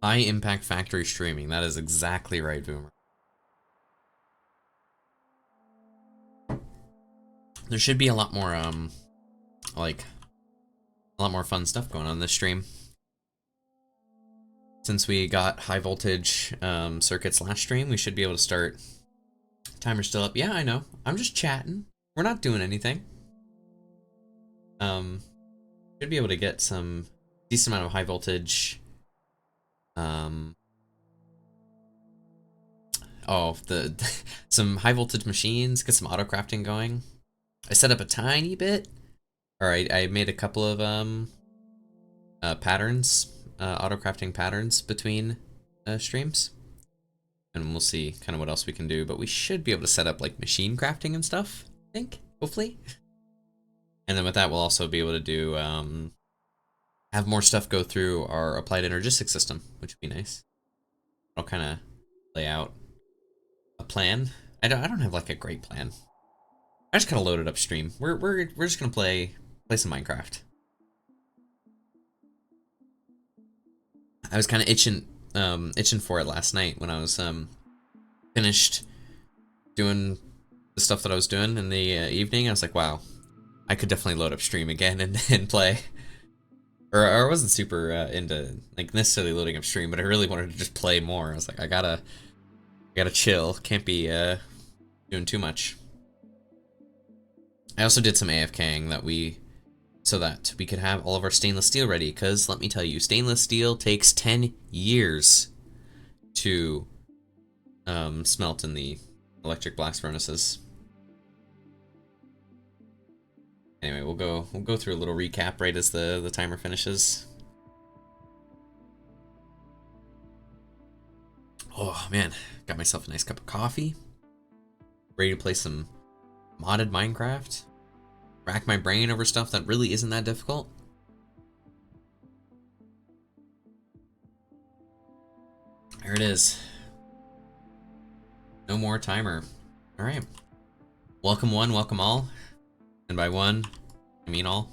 High impact factory streaming. That is exactly right, Boomer. There should be a lot more, like, a lot more fun stuff going on this stream. Since we got high voltage circuits last stream, we should be able to start. Timer's still up. Yeah, I know. I'm just chatting. We're not doing anything. Should be able to get some decent amount of high voltage. Oh, some high voltage machines. Get some auto crafting going. I set up a tiny bit. Or I made a couple of patterns, auto crafting patterns between streams. And we'll see kind of what else we can do, but we should be able to set up like machine crafting and stuff, I think, hopefully. And then with that, we'll also be able to do, have more stuff go through our applied energistics system, which would be nice. I'll kind of lay out a plan. I don't have like a great plan. I just kind of loaded up stream. We're just gonna play some Minecraft. I was kind of itching for it last night when I was finished doing the stuff that I was doing in the evening. I was like, wow, I could definitely load up stream again and play. Or I wasn't super into like necessarily loading up stream, but I really wanted to just play more. I was like, I gotta chill. Can't be doing too much. I also did some AFKing so that we could have all of our stainless steel ready, because let me tell you, stainless steel takes 10 years to smelt in the electric blast furnaces. Anyway, we'll go through a little recap right as the timer finishes. Oh man, got myself a nice cup of coffee. Ready to play some modded Minecraft. Rack my brain over stuff that really isn't that difficult. There it is. No more timer. All right. Welcome one, welcome all. And by one, I mean all.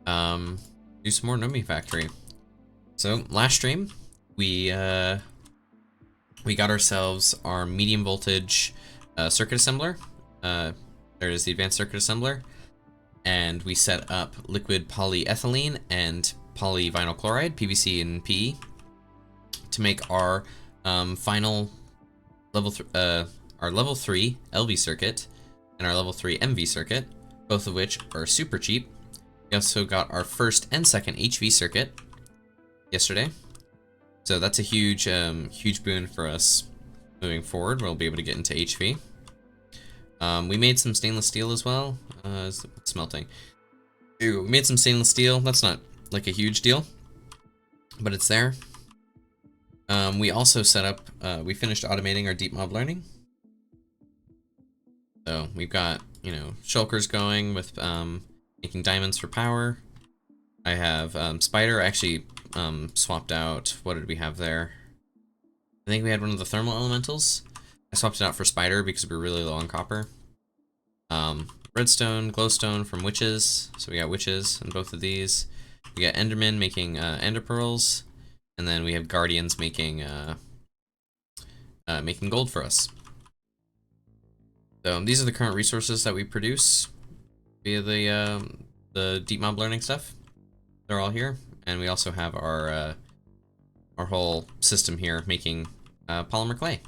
Do some more Nomi Factory. So last stream, we got ourselves our medium voltage circuit assembler. There is the advanced circuit assembler, and we set up liquid polyethylene and polyvinyl chloride, PVC and PE, to make our final level our level 3 LV circuit and our level 3 MV circuit, both of which are super cheap. We also got our first and second HV circuit yesterday, so that's a huge huge boon for us moving forward. We'll be able to get into HV. We made some stainless steel as well. Smelting. Ooh, we made some stainless steel. That's not like a huge deal, but it's there. We also set up, we finished automating our deep mob learning. So we've got, you know, shulkers going with making diamonds for power. I have spider. I actually swapped out, what did we have there? I think we had one of the thermal elementals. I swapped it out for spider because we were really low on copper. Redstone, glowstone from witches. So we got witches in both of these. We got endermen making ender pearls. And then we have guardians making making gold for us. So these are the current resources that we produce via the deep mob learning stuff. They're all here, and we also have our whole system here making polymer clay.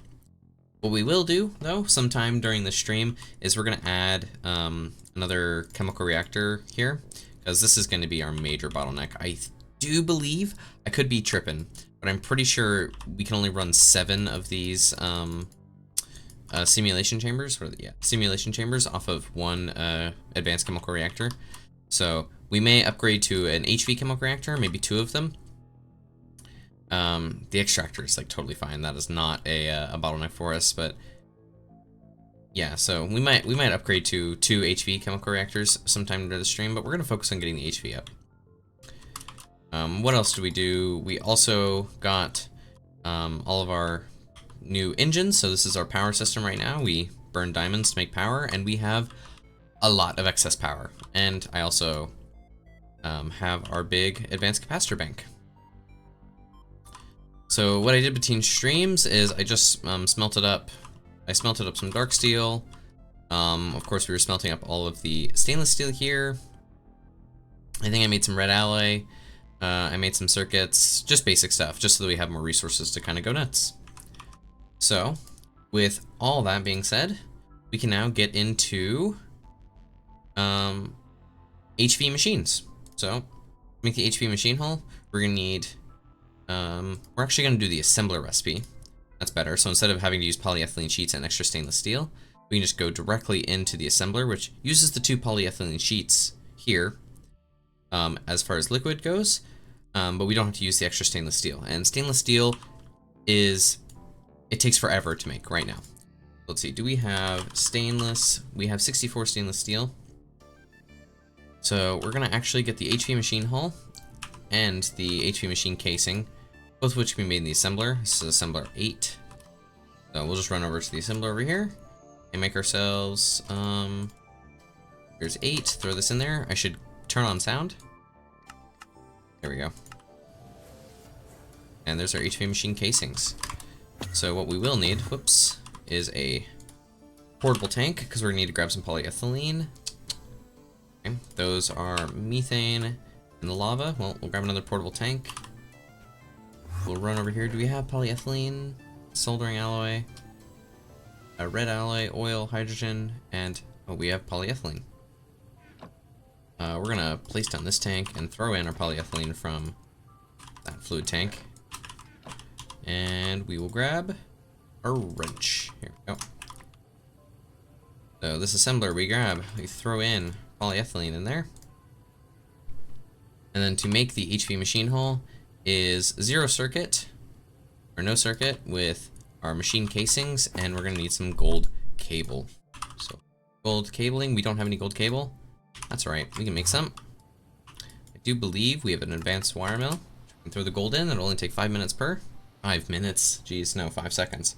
What we will do, though, sometime during the stream, is we're going to add another chemical reactor here, because this is going to be our major bottleneck. I do believe, I could be tripping, but I'm pretty sure we can only run 7 of these simulation chambers, or yeah, simulation chambers off of one advanced chemical reactor. So we may upgrade to an HV chemical reactor, maybe 2 of them. The extractor is like totally fine. That is not a bottleneck for us, but yeah, so we might upgrade to 2 HV chemical reactors sometime during the stream, but we're gonna focus on getting the HV up. What else do we do? We also got all of our new engines. So this is our power system right now. We burn diamonds to make power, and we have a lot of excess power. And I also have our big advanced capacitor bank. So what I did between streams is I just smelted up some dark steel. Of course, we were smelting up all of the stainless steel here. I think I made some red alloy. I made some circuits, just basic stuff, just so that we have more resources to kind of go nuts. So, with all that being said, we can now get into HV machines. So, to make the HV machine hull, we're gonna need, we're actually gonna do the assembler recipe. That's better. So instead of having to use polyethylene sheets and extra stainless steel, we can just go directly into the assembler, which uses the 2 polyethylene sheets here, as far as liquid goes, but we don't have to use the extra stainless steel. And stainless steel it takes forever to make right now. Let's see, do we have stainless? We have 64 stainless steel. So we're gonna actually get the HV machine hull and the HV machine casing, both of which can be made in the assembler. This is assembler 8. So we'll just run over to the assembler over here and make ourselves, here's 8, throw this in there. I should turn on sound. There we go. And there's our HV machine casings. So what we will need, whoops, is a portable tank, because we're gonna need to grab some polyethylene. Okay, those are methane and the lava. Well, we'll grab another portable tank. We'll run over here. Do we have polyethylene, soldering alloy, a red alloy, oil, hydrogen, and oh, we have polyethylene. We're gonna place down this tank and throw in our polyethylene from that fluid tank. And we will grab a wrench. Here we go. So this assembler we throw in polyethylene in there. And then to make the HV machine hull is 0 circuit, or no circuit, with our machine casings, and we're gonna need some gold cable. So gold cabling, we don't have any gold cable. That's alright, we can make some. I do believe we have an advanced wire mill. We can throw the gold in, it'll only take 5 minutes per. 5 minutes, geez, no, 5 seconds.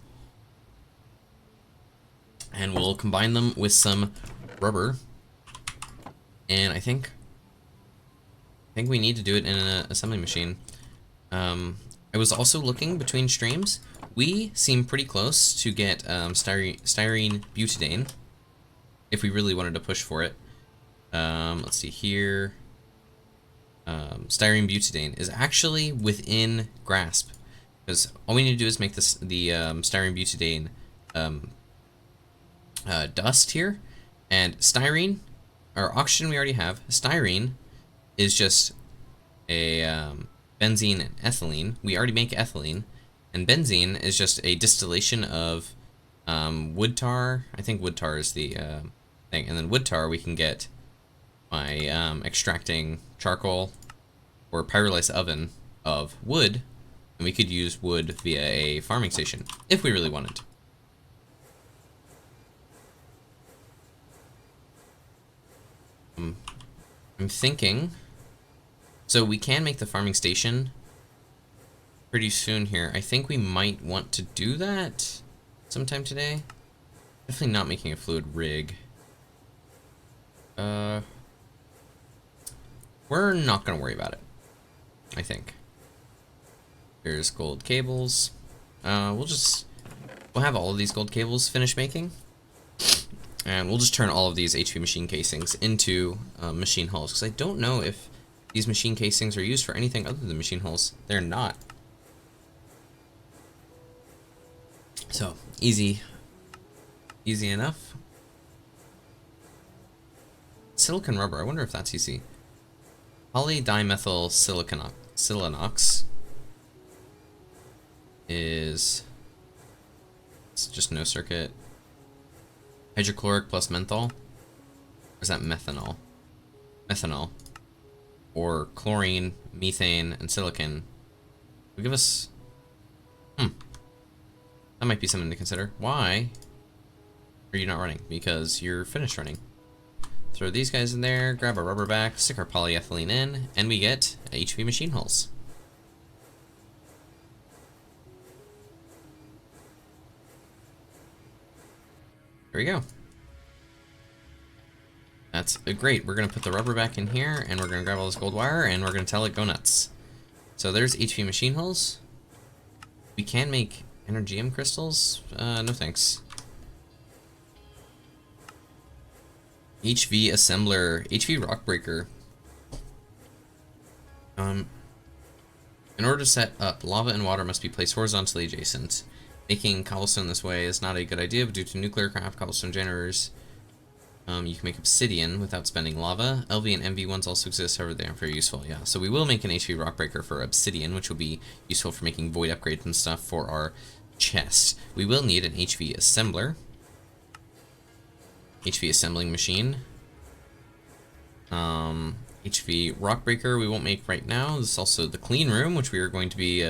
And we'll combine them with some rubber. And I think we need to do it in an assembly machine. I was also looking between streams. We seem pretty close to get styrene butadiene, if we really wanted to push for it. Let's see here. Styrene butadiene is actually within grasp, because all we need to do is make the styrene butadiene dust here, and styrene, or oxygen we already have. Styrene is just a benzene and ethylene. We already make ethylene, and benzene is just a distillation of wood tar. I think wood tar is the thing, and then wood tar we can get by extracting charcoal or pyrolysis oven of wood, and we could use wood via a farming station if we really wanted. I'm thinking, so we can make the farming station pretty soon here. I think we might want to do that sometime today. Definitely not making a fluid rig. We're not gonna worry about it, I think. Here's gold cables. We'll have all of these gold cables finished making. And we'll just turn all of these HV machine casings into machine hulls, because I don't know if these machine casings are used for anything other than machine hulls. They're not. So, easy enough. Silicon rubber, I wonder if that's easy. Polydimethyl silanox is, it's just no circuit. Hydrochloric plus menthol? Or is that methanol? Methanol. Or chlorine, methane, and silicon. Will give us... That might be something to consider. Why are you not running? Because you're finished running. Throw these guys in there, grab our rubber back, stick our polyethylene in, and we get HV machine hulls. There we go. That's great. We're going to put the rubber back in here, and we're going to grab all this gold wire, and we're going to tell it go nuts. So there's HV machine hulls. We can make energium crystals. No thanks. HV assembler, HV rockbreaker. In order to set up, lava and water must be placed horizontally adjacent. Making cobblestone this way is not a good idea, but due to nuclear craft cobblestone generators, you can make obsidian without spending lava. LV and MV ones also exist, however they aren't very useful. Yeah, so we will make an HV rockbreaker for obsidian, which will be useful for making void upgrades and stuff for our chest. We will need an HV assembler. HV assembling machine. HV rockbreaker we won't make right now. There's also the clean room, which we are going to be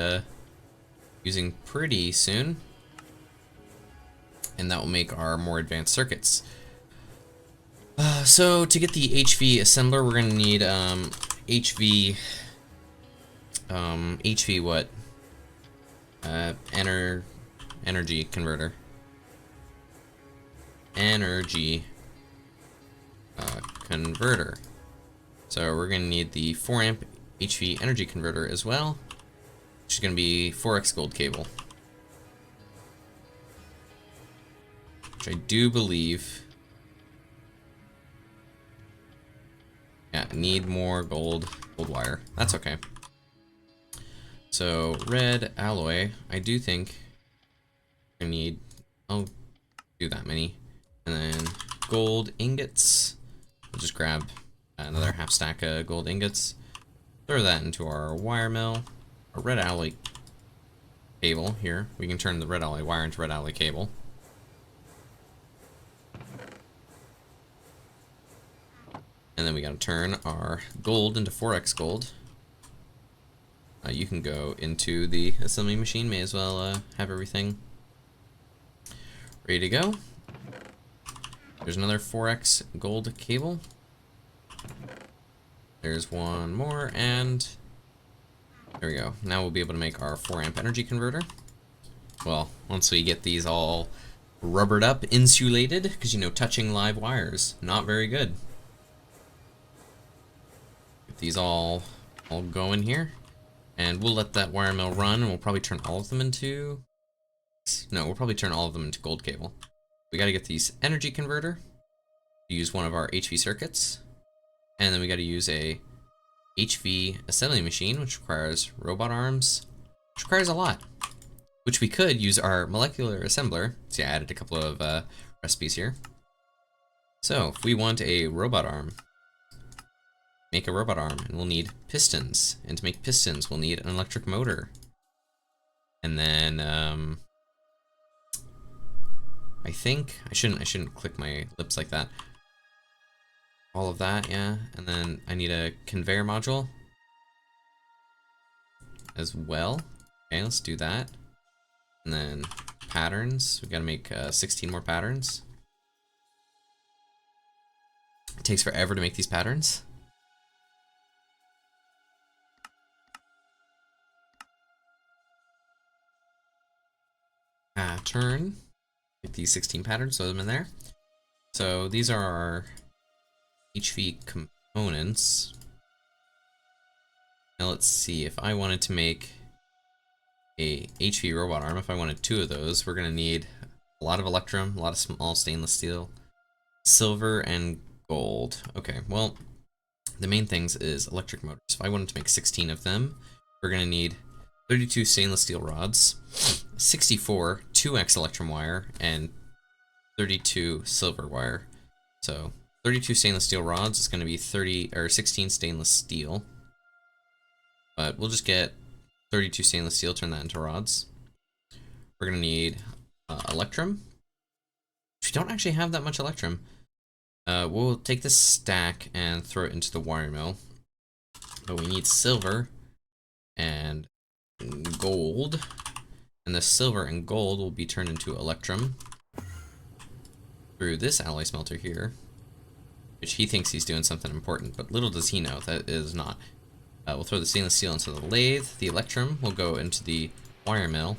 using pretty soon. And that will make our more advanced circuits. So to get the HV assembler, we're going to need HV what? Energy converter. Energy converter. So we're going to need the 4 amp HV energy converter as well, which is going to be 4x gold cable. Which I do believe... Yeah, need more gold wire. That's okay. So red alloy, I do think I need... I'll do that many. And then gold ingots. We'll just grab another half stack of gold ingots. Throw that into our wire mill. A red alloy cable here. We can turn the red alloy wire into red alloy cable. And then we gotta turn our gold into 4x gold. You can go into the assembly machine. May as well have everything ready to go. There's another 4x gold cable. There's one more, and there we go. Now we'll be able to make our 4 amp energy converter. Well, once we get these all rubbered up, insulated, because you know, touching live wires, not very good. Get these all going here, and we'll let that wire mill run, and we'll probably turn all of them into... No, we'll probably turn all of them into gold cable. We gotta get these energy converter, use one of our HV circuits, and then we gotta use a HV assembly machine, which requires robot arms, which requires a lot, which we could use our molecular assembler. See, I added a couple of recipes here. So if we want a robot arm, make a robot arm, and we'll need pistons, and to make pistons we'll need an electric motor, and then I think I shouldn't click my lips like that. All of that, yeah, and then I need a conveyor module as well. Okay, let's do that. And then patterns, we gotta make 16 more patterns. It takes forever to make these patterns. Pattern, get these 16 patterns, throw them in there. So these are our HV components. Now let's see, if I wanted to make a HV robot arm, if I wanted 2 of those, we're gonna need a lot of electrum, a lot of small stainless steel, silver, and gold. Okay, well, the main things is electric motors. If I wanted to make 16 of them, we're gonna need 32 stainless steel rods, 64 2x electrum wire, and 32 silver wire. So 32 stainless steel rods is going to be 16 stainless steel. But we'll just get 32 stainless steel, turn that into rods. We're going to need electrum. We don't actually have that much electrum. We'll take this stack and throw it into the wire mill. But we need silver and gold. And the silver and gold will be turned into electrum through this alloy smelter here, which he thinks he's doing something important, but little does he know that is not. We'll throw the stainless steel into the lathe. The electrum will go into the wire mill.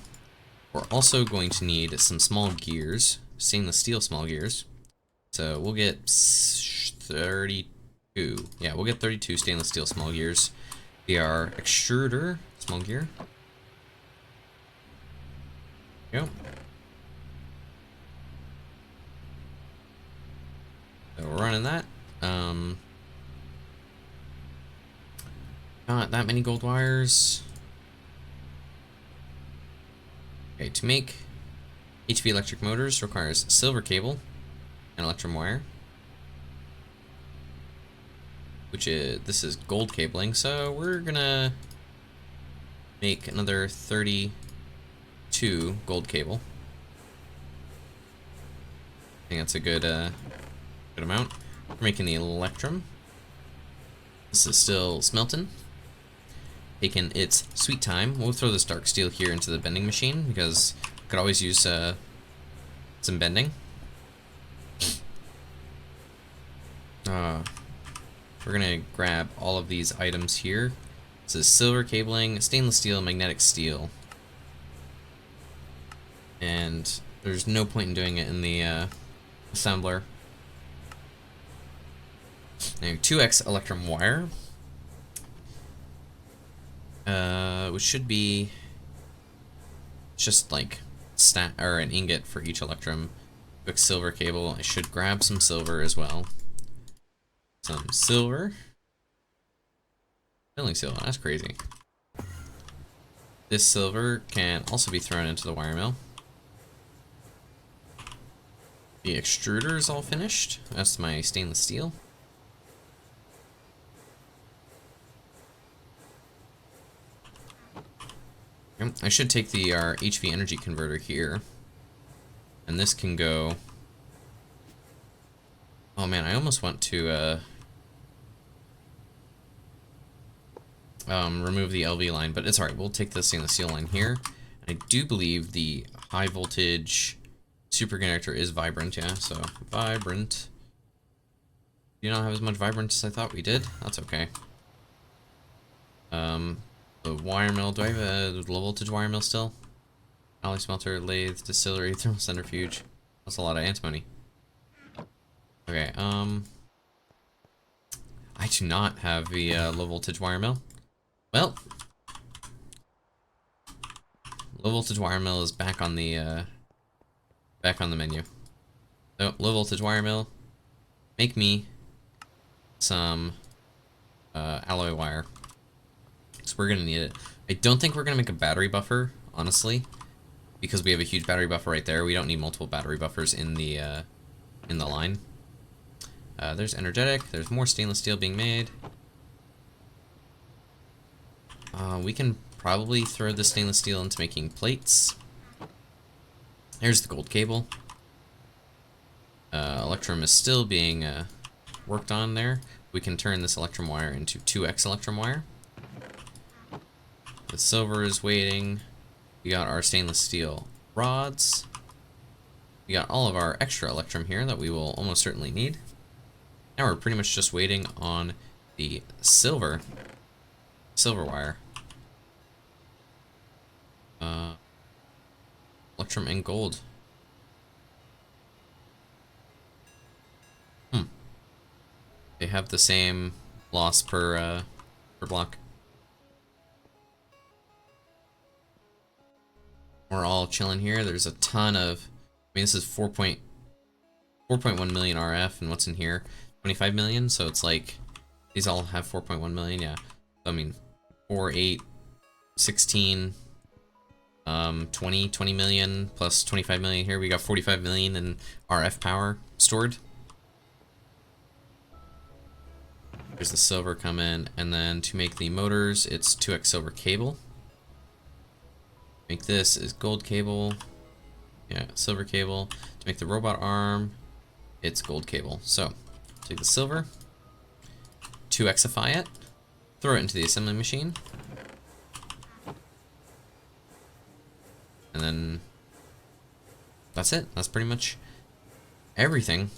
We're also going to need some small gears, stainless steel small gears. So we'll get 32. Yeah, we'll get 32 stainless steel small gears. Our extruder small gear. Go. So we're running that. Not that many gold wires. Okay, to make HV electric motors requires silver cable and electrum wire. This is gold cabling, so we're gonna make another 32 gold cable. I think that's a good amount. We're making the electrum. This is still smelting. Taking its sweet time. We'll throw this dark steel here into the bending machine because we could always use some bending. We're gonna grab all of these items here. This is silver cabling, stainless steel, magnetic steel. And there's no point in doing it in the assembler. Now 2x electrum wire. Which should be just like an ingot for each electrum. 2x silver cable. I should grab some silver as well. Some silver. Filling silver, that's crazy. This silver can also be thrown into the wire mill. The extruder is all finished. That's my stainless steel. I should take our HV energy converter here. And this can go... Oh man, I almost want to remove the LV line, but it's alright. We'll take the stainless steel line here. I do believe the high voltage superconductor is vibrant, yeah, so vibrant. Do not have as much vibrance as I thought we did. That's okay. The wire mill, do I have a low voltage wire mill still? Alloy smelter, lathe, distillery, thermal centrifuge. That's a lot of antimony. Okay, I do not have the low voltage wire mill. Well, low voltage wire mill is back on the menu. So low voltage wire mill, make me some alloy wire. So we're gonna need it. I don't think we're gonna make a battery buffer, honestly, because we have a huge battery buffer right there. We don't need multiple battery buffers in the line. There's energetic. There's more stainless steel being made. We can probably throw the stainless steel into making plates. There's the gold cable. Electrum is still being worked on there. We can turn this electrum wire into 2x electrum wire. The silver is waiting. We got our stainless steel rods. We got all of our extra electrum here that we will almost certainly need. Now we're pretty much just waiting on the silver wire. Electrum and gold. They have the same loss per block. We're all chilling here. There's a ton of... I mean, this is 4.1 million RF, and what's in here? 25 million, so it's like... These all have 4.1 million, yeah. I mean, 4, 8, 16, 20 million, plus 25 million here. We got 45 million in RF power stored. Here's the silver come in, and then to make the motors, it's 2x silver cable. Make this is gold cable, yeah, silver cable. To make the robot arm, it's gold cable. So, take the silver, 2xify it, throw it into the assembly machine, and then that's it. That's pretty much everything.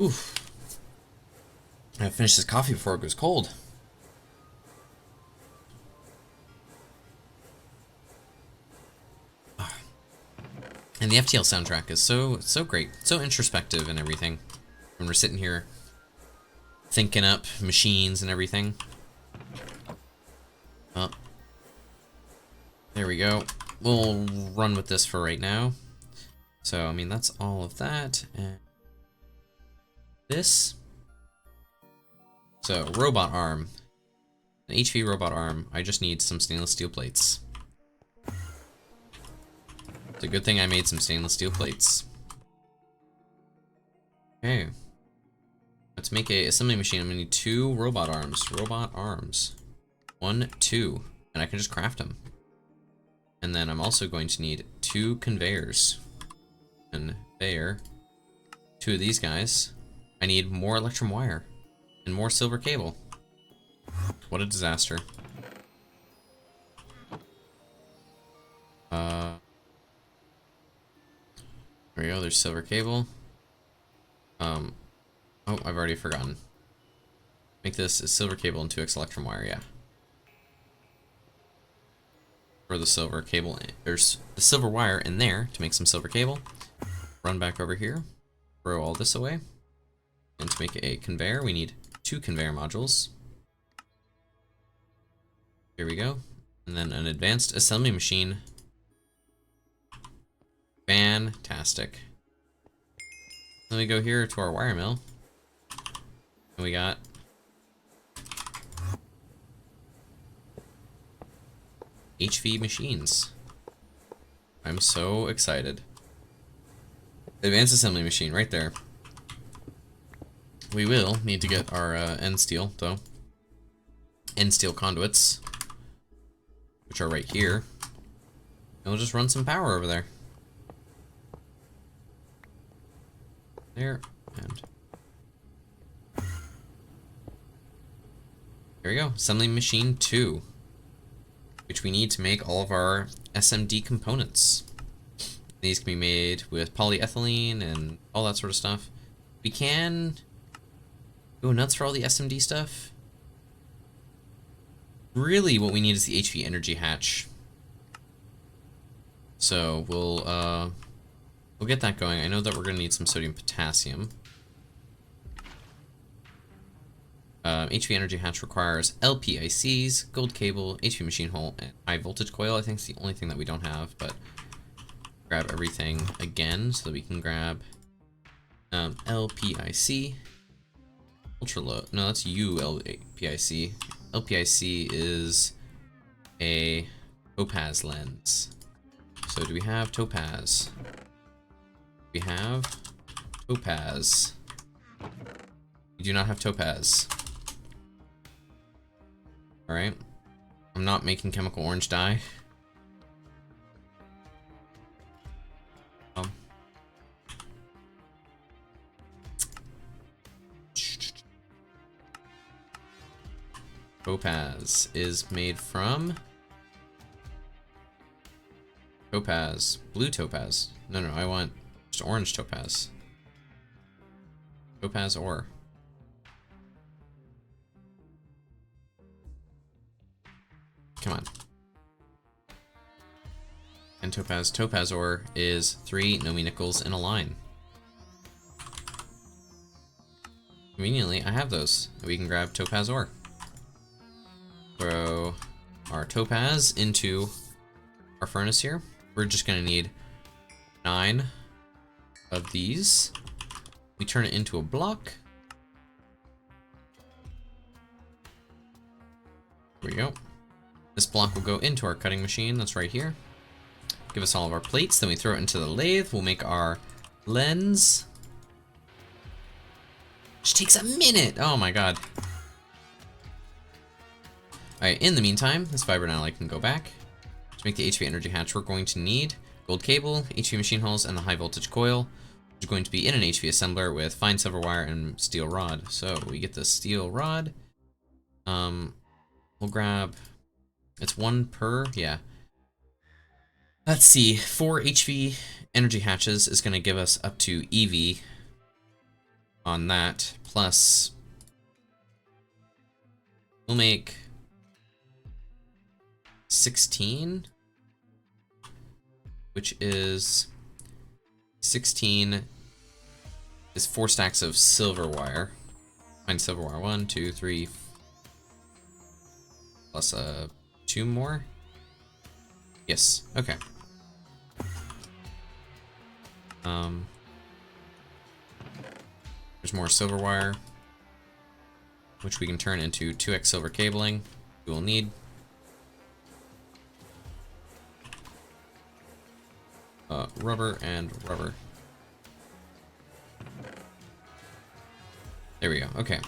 Oof. I gotta finish this coffee before it goes cold. And the FTL soundtrack is so great, so introspective and everything. When we're sitting here thinking up machines and everything. Oh. we go. We'll run with this for right now. So, I mean, that's all of that. And this. So, robot arm. An HV robot arm. I just need some stainless steel plates. It's a good thing I made some stainless steel plates. Okay. Let's make a assembly machine. I'm gonna need 2 robot arms. Robot arms. 1, 2. And I can just craft them. And then I'm also going to need 2 conveyors. Conveyor. 2 of these guys. I need more electrum wire. And more silver cable. What a disaster. There we go, there's silver cable. Oh, I've already forgotten. Make this a silver cable and 2x electrum wire, yeah. For the silver cable, there's the silver wire in there to make some silver cable. Run back over here, throw all this away. And to make a conveyor, we need 2 conveyor modules. Here we go. And then an advanced assembly machine. Fantastic. Then we go here to our wire mill. And we got HV machines. I'm so excited. Advanced assembly machine right there. We will need to get our end steel though. End steel conduits, which are right here. And we'll just run some power over there. There, and there we go. Assembly machine 2, which we need to make all of our SMD components. These can be made with polyethylene and all that sort of stuff. We can go nuts for all the SMD stuff. Really, what we need is the HV energy hatch. So we'll get that going. I know that we're gonna need some sodium potassium. HV energy hatch requires LPICs, gold cable, HV machine hull, and high voltage coil. I think it's the only thing that we don't have, but grab everything again so that we can grab LPIC. Ultra low. No, that's ULPIC. LPIC is a topaz lens. So do we have topaz? We have topaz. We do not have topaz. Alright. I'm not making chemical orange dye. Topaz is made from topaz. Blue topaz. No, I want just orange topaz. Topaz ore. Come on. And topaz ore is 3 Nomi nickels in a line. Conveniently, I have those. We can grab topaz ore. Throw our topaz into our furnace here. We're just gonna need 9 of these. We turn it into a block. There we go. This block will go into our cutting machine that's right here. Give us all of our plates, then we throw it into the lathe. We'll make our lens. Which takes a minute! Oh my god. Alright, in the meantime, this fiber nanolite can go back. To make the HV energy hatch, we're going to need gold cable, HV machine hulls, and the high voltage coil, which is going to be in an HV assembler with fine silver wire and steel rod. So we get the steel rod. We'll grab, it's 1 per, yeah. Let's see, 4 HV energy hatches is going to give us up to EV on that, plus we'll make 16, which is 16 is 4 stacks of silver wire. Find silver wire, 1, 2, 3, plus 2 more. Yes. Okay. There's more silver wire, which we can turn into 2x silver cabling. We will need. Rubber and rubber. There we go. Okay.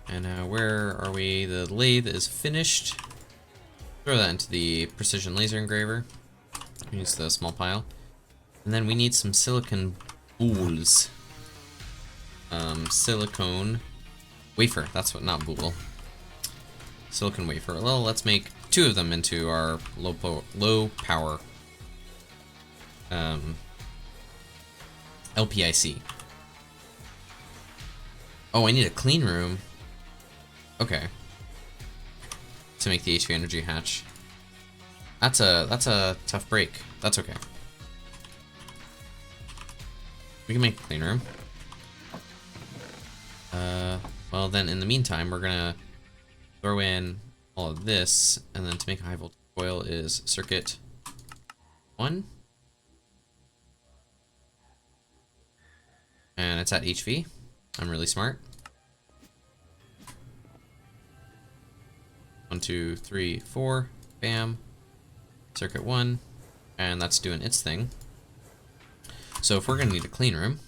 And where are we? The lathe is finished. Throw that into the precision laser engraver. Use the small pile. And then we need some silicon boules. Silicone wafer. That's what, not boule. Silicon wafer. Well, let's make 2 of them into our low power LPIC. Oh, I need a clean room. Okay. To make the HV energy hatch. That's a tough break. That's okay. We can make a clean room. Well then, in the meantime, we're gonna throw in all of this, and then to make a high voltage coil is circuit 1. And it's at HV. I'm really smart. 1, 2, 3, 4. Bam. Circuit 1. And that's doing its thing. So if we're gonna need a clean room,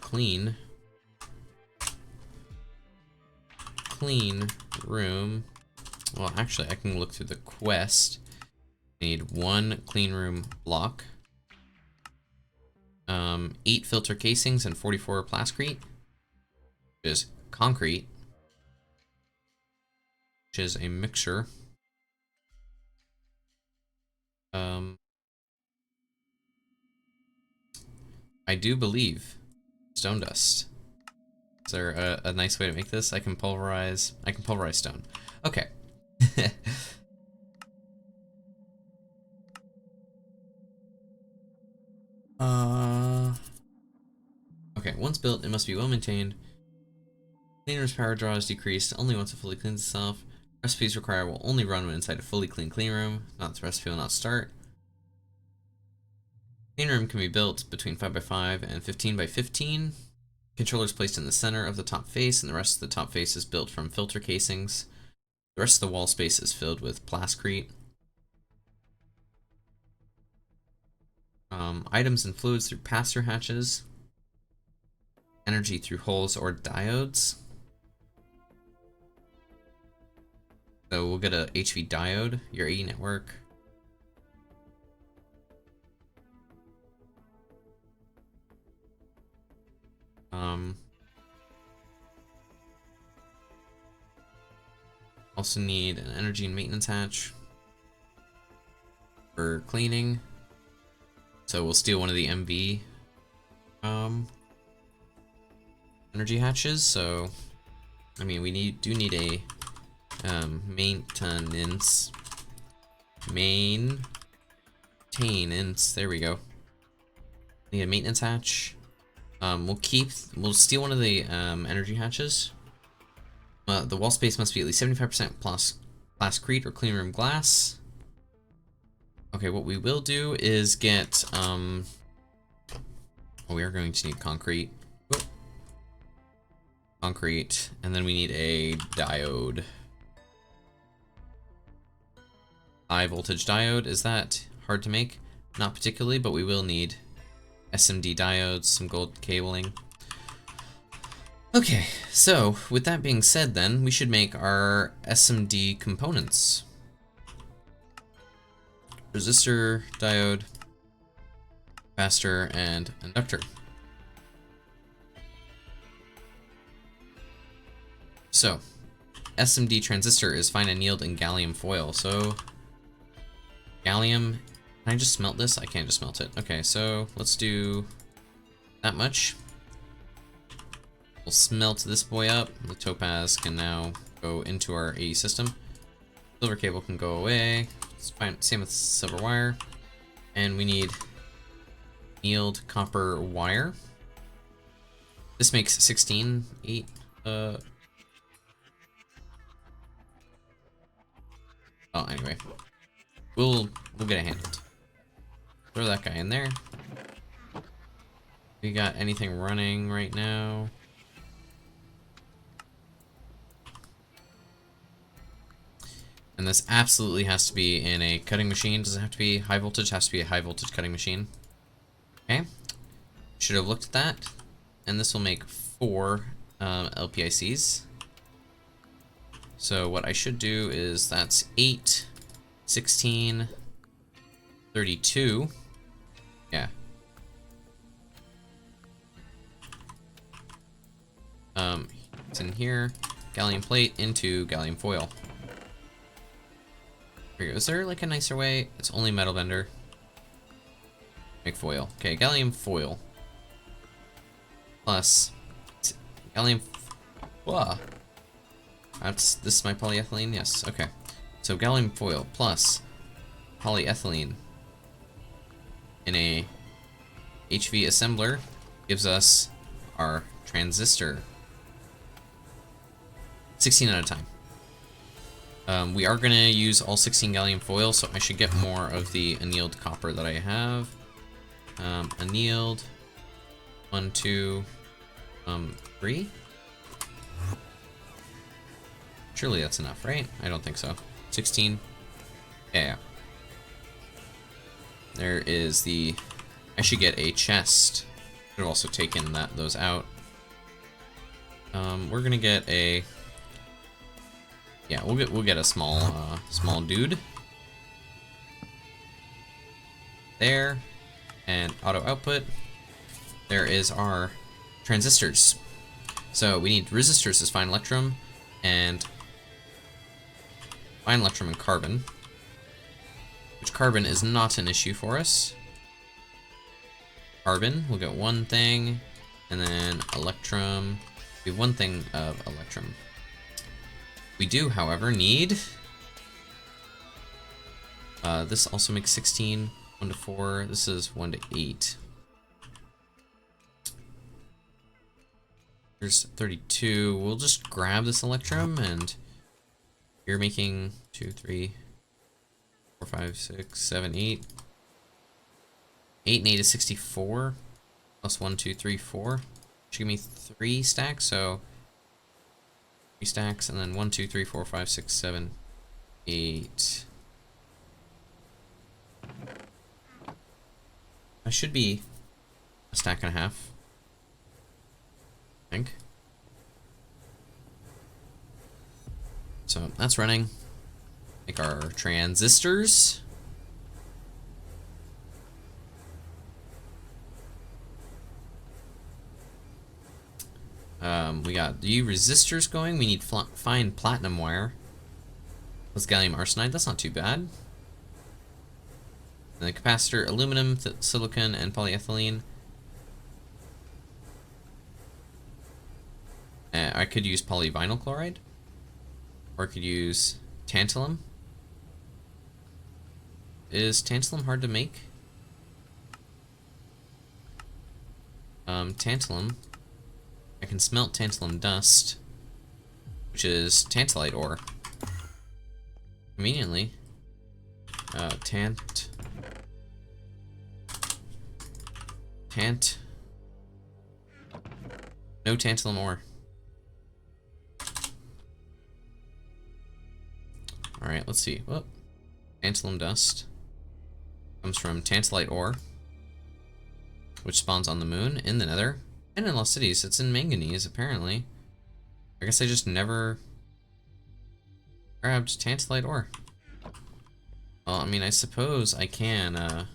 clean room. Well, actually, I can look through the quest. I need 1 clean room block, 8 filter casings and 44 plascrete, which is concrete, which is a mixture. I do believe stone dust. Is there a nice way to make this? I can pulverize stone. Okay. Okay, once built, it must be well maintained. Cleaner's power draw is decreased only once it fully cleans itself. Recipes required will only run when inside a fully clean clean room. Not the recipe will not start. Clean room can be built between 5x5 and 15x15. Controller is placed in the center of the top face, and the rest of the top face is built from filter casings. The rest of the wall space is filled with plascrete. Items and fluids through pass-through hatches. Energy through holes or diodes. So we'll get a HV diode, your AE network. Also need an energy and maintenance hatch for cleaning. So we'll steal one of the MV energy hatches. So I mean, we do need a maintenance. There we go. Need a maintenance hatch. We'll steal one of the energy hatches. The wall space must be at least 75% plus plascrete or clean room glass. Okay, what we will do is get we are going to need concrete. Whoop. Concrete, and then we need a diode. High voltage diode. Is that hard to make? Not particularly, but we will need SMD diodes, some gold cabling. Okay, so with that being said then, we should make our SMD components. Resistor, diode, capacitor, and inductor. So, SMD transistor is fine annealed in gallium foil. So, gallium, can I just smelt this? I can't just smelt it. Okay, so let's do that much. We'll smelt this boy up. The topaz can now go into our AE system. Silver cable can go away. It's fine. Same with silver wire. And we need annealed copper wire. This makes 16, 8. Anyway, we'll get it handled. Throw that guy in there. We got anything running right now? And this absolutely has to be in a cutting machine. Does it have to be high voltage? Has to be a high voltage cutting machine. Okay. Should have looked at that. And this will make 4 LPICs. So what I should do is that's 8, 16, 32. Yeah. It's in here. Gallium plate into gallium foil. Here we go. Is there like a nicer way? It's only metal bender. Make foil. Okay, gallium foil. Plus gallium. Whoa. This is my polyethylene? Yes, okay. So gallium foil plus polyethylene in a HV assembler gives us our transistor. 16 at a time. We are going to use all 16 gallium foil, so I should get more of the annealed copper that I have. Annealed. 1, 2, 3. Surely that's enough, right? I don't think so. 16. Yeah. There is the... I should get a chest. Could have also taken those out. We're gonna get a... Yeah, we'll get a small dude. There. And auto output. There is our transistors. So we need resistors as fine electrum and fine electrum and carbon. Which carbon is not an issue for us. Carbon, we'll get one thing, and then electrum. We have one thing of electrum. We do, however, need... this also makes 16, 1 to 4. This is 1 to 8. There's 32. We'll just grab this electrum, and you're making 2, 3, 4, 5, 6, 7, 8. 8 and 8 is 64. Plus 1, 2, 3, 4. Should give me 3 stacks, so 3 stacks, and then 1, 2, 3, 4, 5, 6, 7, 8. That should be a stack and a half. I think. So that's running. Make our transistors. We got the resistors going. We need fine platinum wire. Plus gallium arsenide. That's not too bad. And the capacitor, aluminum, silicon, and polyethylene. I could use polyvinyl chloride. Or I could use tantalum. Is tantalum hard to make? Tantalum. I can smelt tantalum dust, which is tantalite ore. Conveniently. No tantalum ore. Alright, let's see. Whoop. Tantalum dust comes from tantalite ore, which spawns on the moon, in the nether, and in Lost Cities. It's in manganese, apparently. I guess I just never grabbed tantalite ore. Well, I mean, I suppose I can,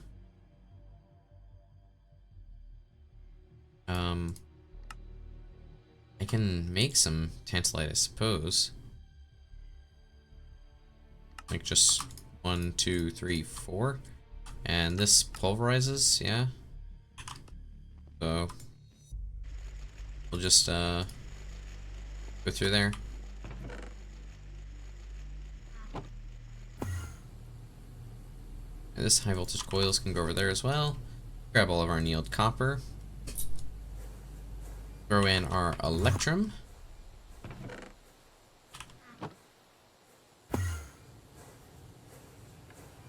I can make some tantalite, I suppose. Like just 1, 2, 3, 4. And this pulverizes, yeah. So we'll just go through there. And this high voltage coils can go over there as well. Grab all of our annealed copper. Throw in our electrum.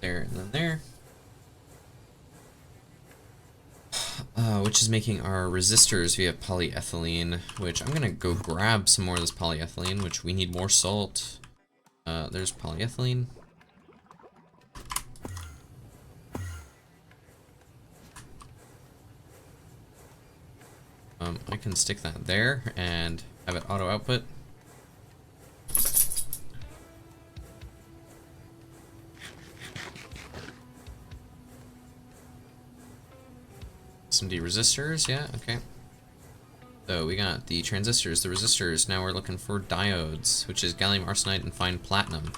There and then there. Which is making our resistors via polyethylene, which I'm gonna go grab some more of this polyethylene, which we need more salt. There's polyethylene. I can stick that there and have it auto output. SMD resistors, yeah, okay. So we got the transistors, the resistors. Now we're looking for diodes, which is gallium arsenide and fine platinum.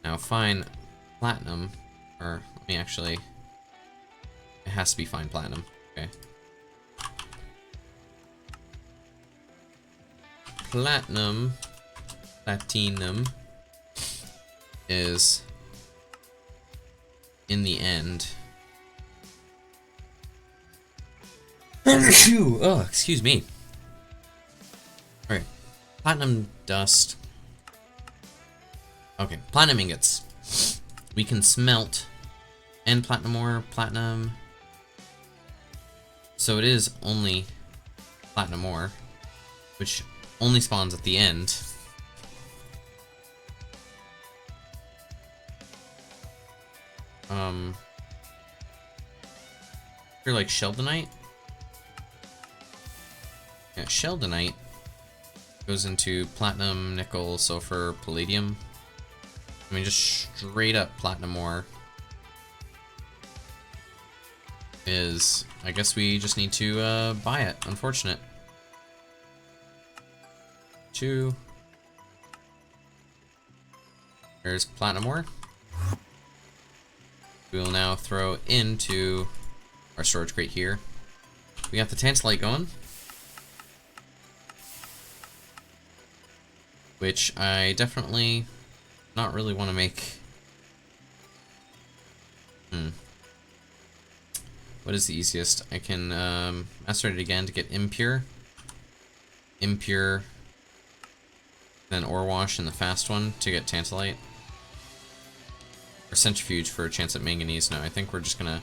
Now fine platinum, or let me actually, it has to be fine platinum, okay. Platinum is in the end. Oh, excuse me. Alright. Platinum dust. Okay, platinum ingots. We can smelt and platinum ore, platinum. So it is only platinum ore, which only spawns at the end. You're like sheldonite. Yeah, sheldonite goes into platinum, nickel, sulfur, palladium. I mean, just straight up platinum ore is, I guess we just need to buy it. Unfortunate. 2. There's platinum ore. We will now throw into our storage crate here. We got the tantalite going, which I definitely not really want to make. What is the easiest? I can macerate it again to get impure, then ore wash in the fast one to get tantalite, or centrifuge for a chance at manganese. No, I think we're just gonna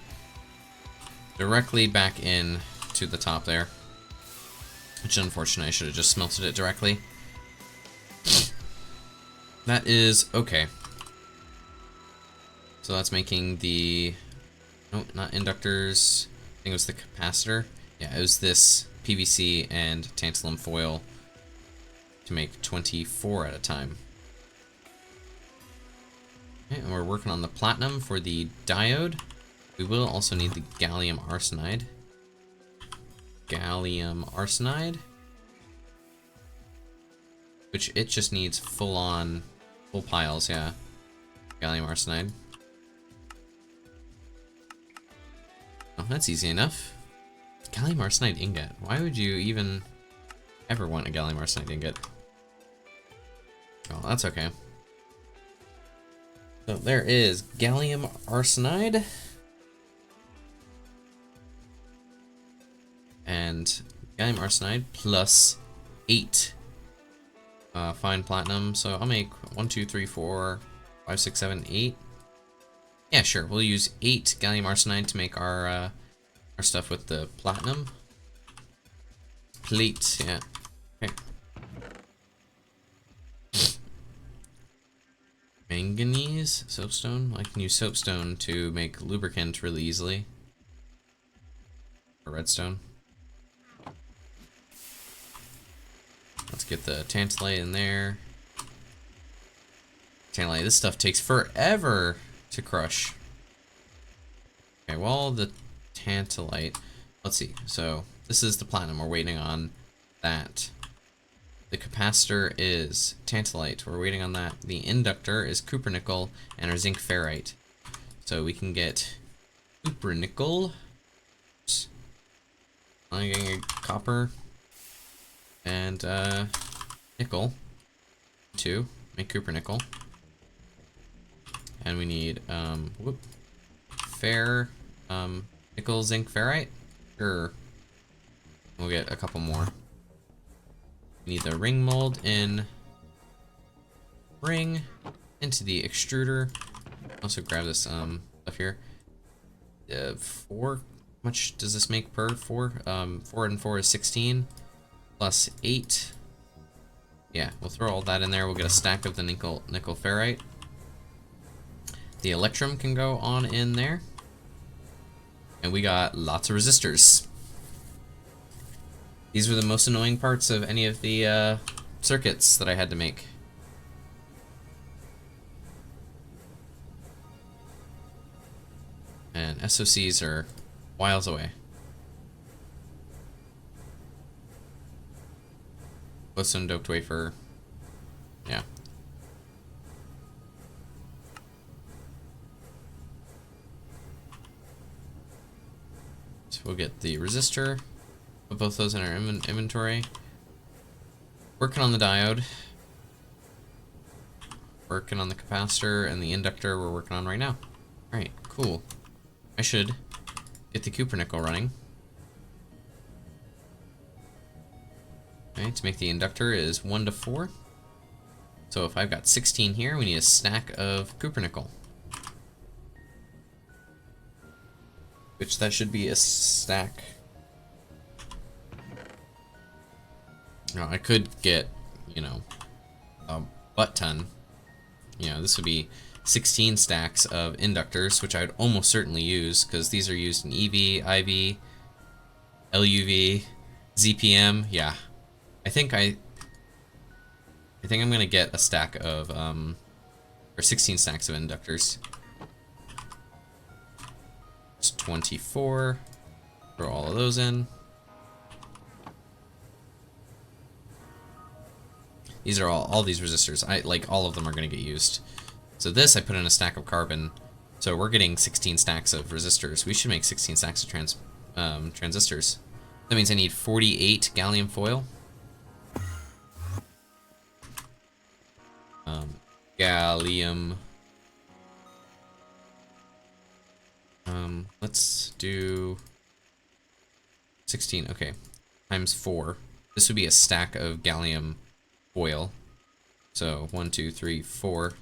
directly back in to the top there, which is unfortunate. I should have just smelted it directly. That is okay. So that's making the, no, not inductors. I think it was the capacitor. Yeah, it was this PVC and tantalum foil to make 24 at a time. Okay, and we're working on the platinum for the diode. We will also need the gallium arsenide. Which it just needs full piles, yeah. Gallium arsenide. Oh, that's easy enough. Gallium arsenide ingot. Why would you even ever want a gallium arsenide ingot? Oh, that's okay. So there is gallium arsenide. And gallium arsenide plus 8 fine platinum. So I'll make 1, 2, 3, 4, 5, 6, 7, 8. Yeah, sure. We'll use 8 gallium arsenide to make our stuff with the platinum. Plate, yeah. Okay. Manganese, soapstone. I can use soapstone to make lubricant really easily. Or redstone. Let's get the tantalite in there. Tantalite, this stuff takes forever to crush. Okay, well, the tantalite, let's see. So this is the platinum. We're waiting on that. The capacitor is tantalite. We're waiting on that. The inductor is cupronickel and our zinc ferrite. So we can get cupronickel. I'm getting a copper and nickel to make cupronickel. And we need nickel zinc ferrite. Sure. We'll get a couple more. We need the ring mold in ring into the extruder. Also grab this stuff here. 4. How much does this make per 4? 4 and 4 is 16 plus 8. Yeah, we'll throw all that in there. We'll get a stack of the nickel ferrite. The electrum can go on in there. And we got lots of resistors. These were the most annoying parts of any of the circuits that I had to make. And SOCs are miles away. Glowstone doped wafer. Yeah. So we'll get the resistor. Put both those in our inventory. Working on the diode. Working on the capacitor and the inductor we're working on right now. Alright, cool. I should get the cupronickel running. Okay, to make the inductor is 1 to 4. So if I've got 16 here, we need a stack of cupronickel. Which that should be a stack. Now, I could get, you know, a butt ton. You know, this would be 16 stacks of inductors, which I would almost certainly use, because these are used in EV, IV, LUV, ZPM. Yeah, I think I'm gonna get a stack of or 16 stacks of inductors. It's 24. Throw all of those in. These are all these resistors. All of them are going to get used. So this I put in a stack of carbon. So we're getting 16 stacks of resistors. We should make 16 stacks of transistors. That means I need 48 gallium foil. Gallium. Let's do 16. Okay, times 4. This would be a stack of gallium foil. So 1, 2, 3, 4.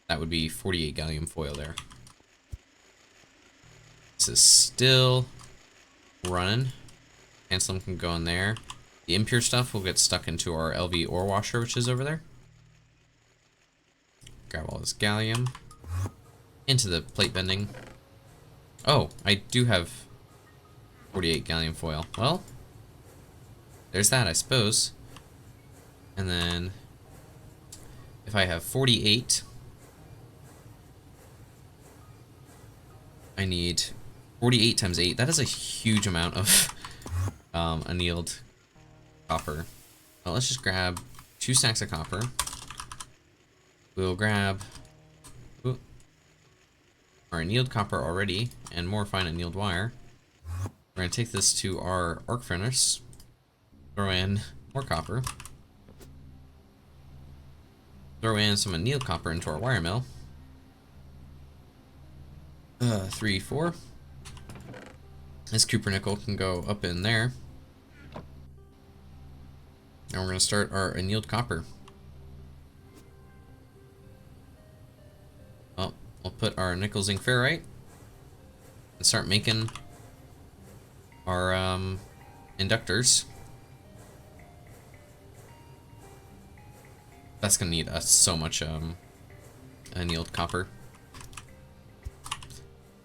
That would be 48 gallium foil there. This is still running. Tantalum can go in there. The impure stuff will get stuck into our LV ore washer, which is over there. Grab all this gallium. Into the plate bending. Oh, I do have 48 gallium foil. Well, there's that, I suppose. And then, if I have 48, I need 48 times 8. That is a huge amount of annealed copper. Well, let's just grab 2 stacks of copper. We'll grab our annealed copper already, and more fine annealed wire. We're going to take this to our arc furnace, throw in more copper, throw in some annealed copper into our wire mill. 3, 4. This cupronickel can go up in there. And we're going to start our annealed copper. Well, we'll put our nickel zinc ferrite and start making our inductors. That's going to need so much annealed copper.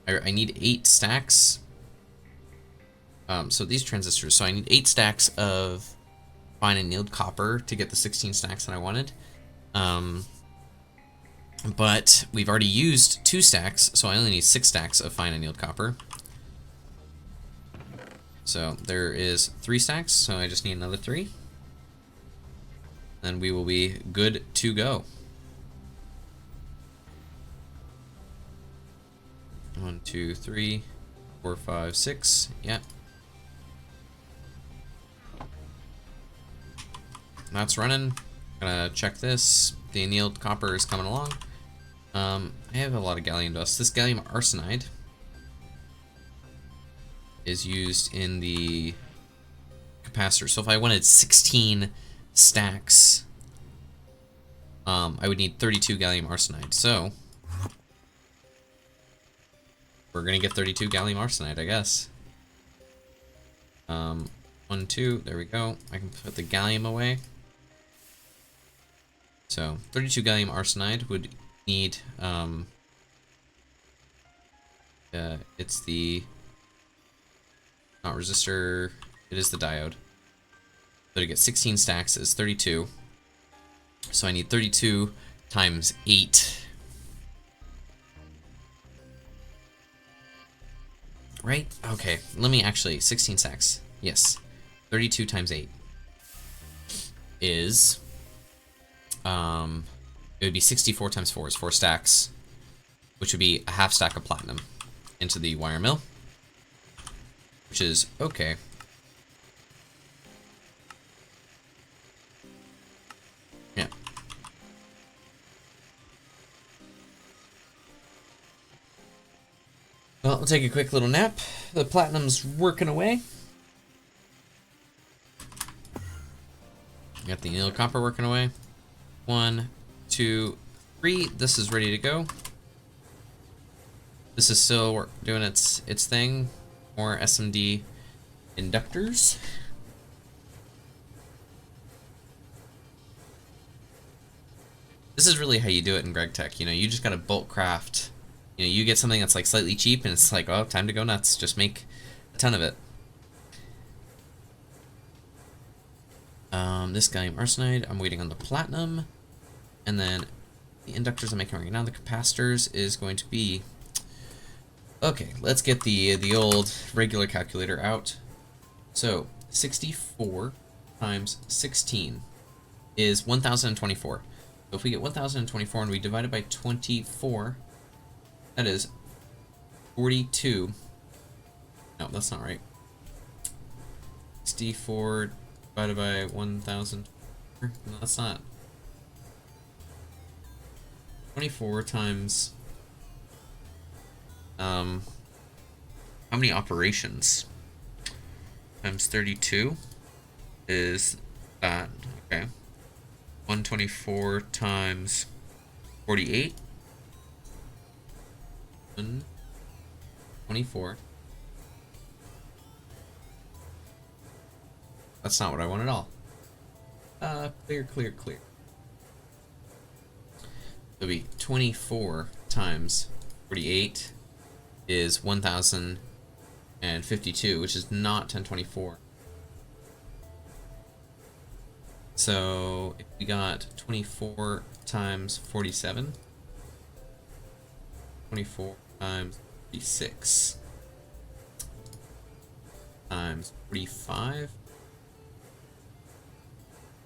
I need 8 stacks. So these transistors. So I need 8 stacks of fine annealed copper to get the 16 stacks that I wanted. But we've already used 2 stacks, so I only need 6 stacks of fine annealed copper. So there is 3 stacks, so I just need another 3. And we will be good to go. 1, 2, 3, 4, 5, 6. Yeah. That's running. Gonna check this. The annealed copper is coming along. I have a lot of gallium dust. This gallium arsenide is used in the capacitor. So if I wanted 16 stacks, I would need 32 gallium arsenide. So we're gonna get 32 gallium arsenide, I guess. 1, 2, there we go. I can put the gallium away. So 32 gallium arsenide would need it's the not resistor, it is the diode. So to get 16 stacks is 32. So I need 32 times 8. Right? Okay, let me actually, 16 stacks. Yes. 32 times 8 is, it would be 64 times 4 is 4 stacks, which would be a half stack of platinum into the wire mill, which is okay. Yeah. Well, we'll take a quick little nap. The platinum's working away. Got the anneal copper working away. 1, 2, 3. This is ready to go. This is still doing its thing. More SMD inductors. This is really how you do it in Greg Tech. You know, you just gotta bulk craft. You know, you get something that's like slightly cheap, and it's like, oh, time to go nuts. Just make a ton of it. This gallium arsenide, I'm waiting on the platinum, and then the inductors I'm making right now. The capacitors is going to be. Okay, let's get the old regular calculator out. So 64 times 16 is 1024. So if we get 1024 and we divide it by 24, that is 42. No, that's not right. 64 divided by 1000. No, that's not. 24 times. How many operations? Times 32 is that. Okay. 124 times 48. 124. That's not what I want at all. Clear, clear, clear. It'll be 24 times 48 is 1052, which is not 1024. So if we got 24 times 47, 24 times 46 times 45,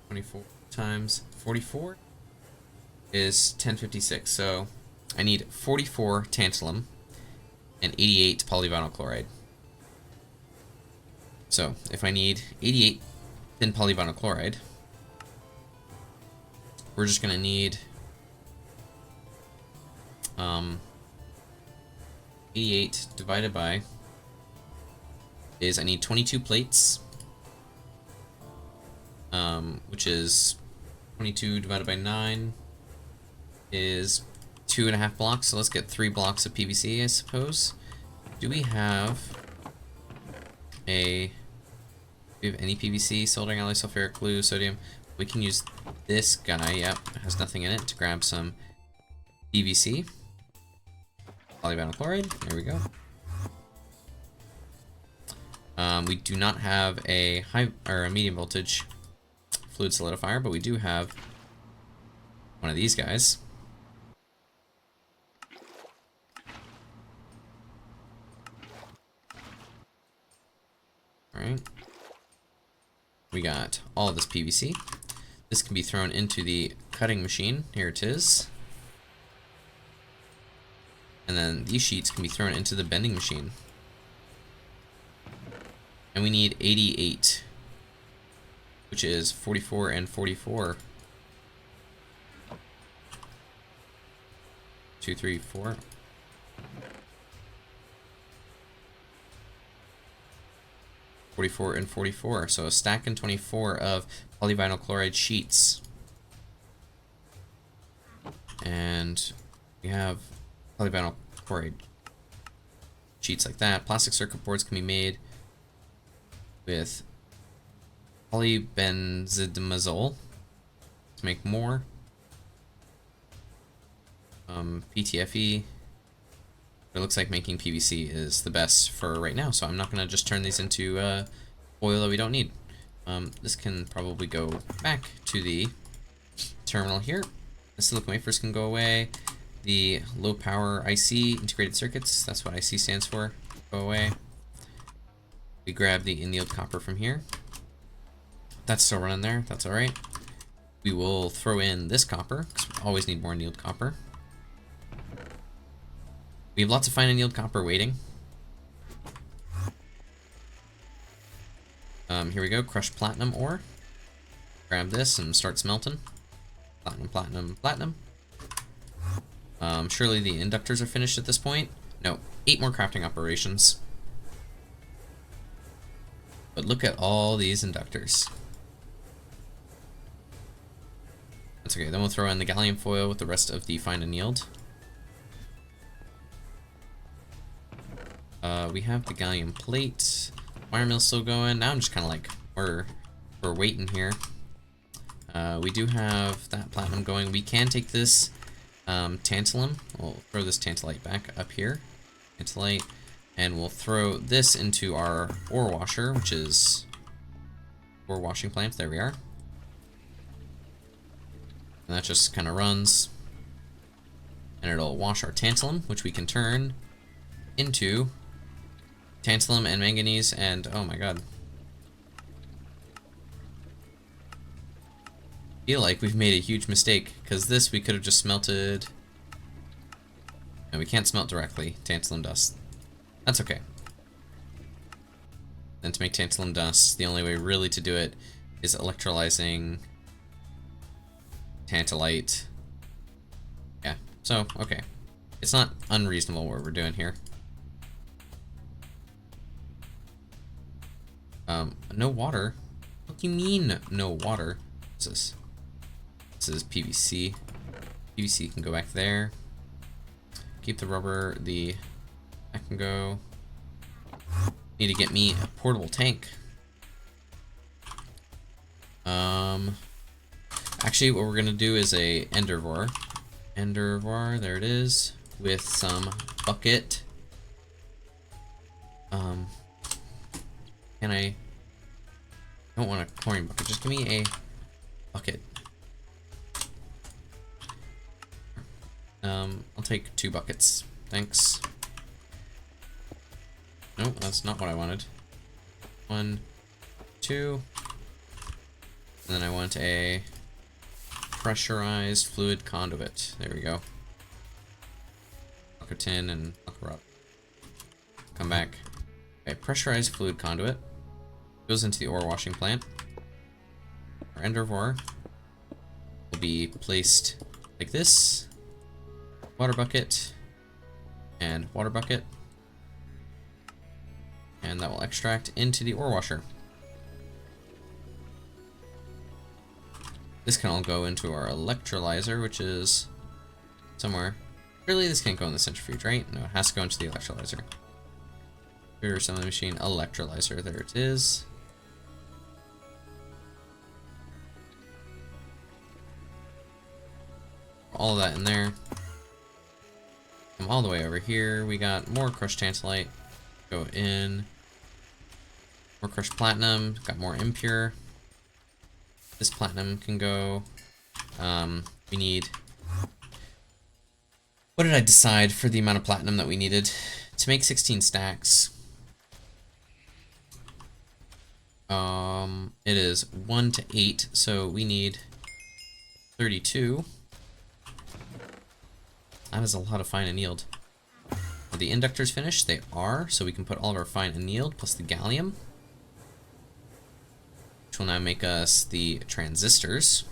24 times 44 is 1056. So I need 44 tantalum and 88 polyvinyl chloride. So if I need 88 thin polyvinyl chloride, we're just gonna need 88 divided by is I need 22 plates, which is 22 divided by 9 is 2.5 blocks. So let's get 3 blocks of PVC, I suppose. Do we have any PVC? Soldering alloy, sulfuric glue, sodium. We can use this guy. Yep, it has nothing in it, to grab some PVC. Polyvinyl chloride. There we go. We do not have a high or a medium voltage fluid solidifier, but we do have one of these guys. Alright. We got all of this PVC. This can be thrown into the cutting machine. Here it is. And then these sheets can be thrown into the bending machine. And we need 88, which is 44 and 44. 2, 3, 4. 44 and 44. So a stack and 24 of polyvinyl chloride sheets. And we have polyvinyl chloride sheets like that. Plastic circuit boards can be made with polybenzidimazole to make more. PTFE. It looks like making PVC is the best for right now, so I'm not going to just turn these into oil that we don't need. This can probably go back to the terminal here. The silicon wafers can go away. The low power IC, integrated circuits, that's what IC stands for, go away. We grab the annealed copper from here. That's still running there, that's alright. We will throw in this copper, because we always need more annealed copper. We have lots of fine annealed copper waiting. Here we go, crushed platinum ore. Grab this and start smelting. Platinum, platinum, platinum. Surely the inductors are finished at this point. No, 8 more crafting operations. But look at all these inductors. That's okay, then we'll throw in the gallium foil with the rest of the fine annealed. We have the gallium plate. Wire mill's still going. Now I'm just kind of like, we're waiting here. We do have that platinum going. We can take this tantalum. We'll throw this tantalite back up here. Tantalite. And we'll throw this into our ore washer, which is ore washing plant. There we are. And that just kind of runs. And it'll wash our tantalum, which we can turn into tantalum and manganese, and oh my god. I feel like we've made a huge mistake, because this we could have just smelted. And we can't smelt directly tantalum dust. That's okay. Then to make tantalum dust, the only way really to do it is electrolyzing tantalite. Yeah, so, okay. It's not unreasonable what we're doing here. No water? What do you mean, no water? What's this? This is PVC. PVC can go back there. Keep the rubber, that can go. Need to get me a portable tank. Actually, what we're gonna do is a endervor. Endervor, there it is, with some bucket. Can I don't want a chlorine bucket, just give me a bucket. I'll take 2 buckets. Thanks. Nope, that's not what I wanted. 1, 2. And then I want a pressurized fluid conduit. There we go. Lock a tin and lock her up. Come back. Okay, pressurized fluid conduit. Goes into the ore washing plant. Our endervor will be placed like this. Water bucket and water bucket. And that will extract into the ore washer. This can all go into our electrolyzer, which is somewhere. Really, this can't go in the centrifuge, right? No, it has to go into the electrolyzer. Computer assembly machine, electrolyzer, there it is. All of that in there. Come all the way over here. We got more crushed tantalite. Go in. More crushed platinum. Got more impure. This platinum can go. We need. What did I decide for the amount of platinum that we needed to make 16 stacks? It is 1 to 8, so we need 32. That is a lot of fine annealed. Are the inductors finished? They are, so we can put all of our fine annealed plus the gallium, which will now make us the transistors.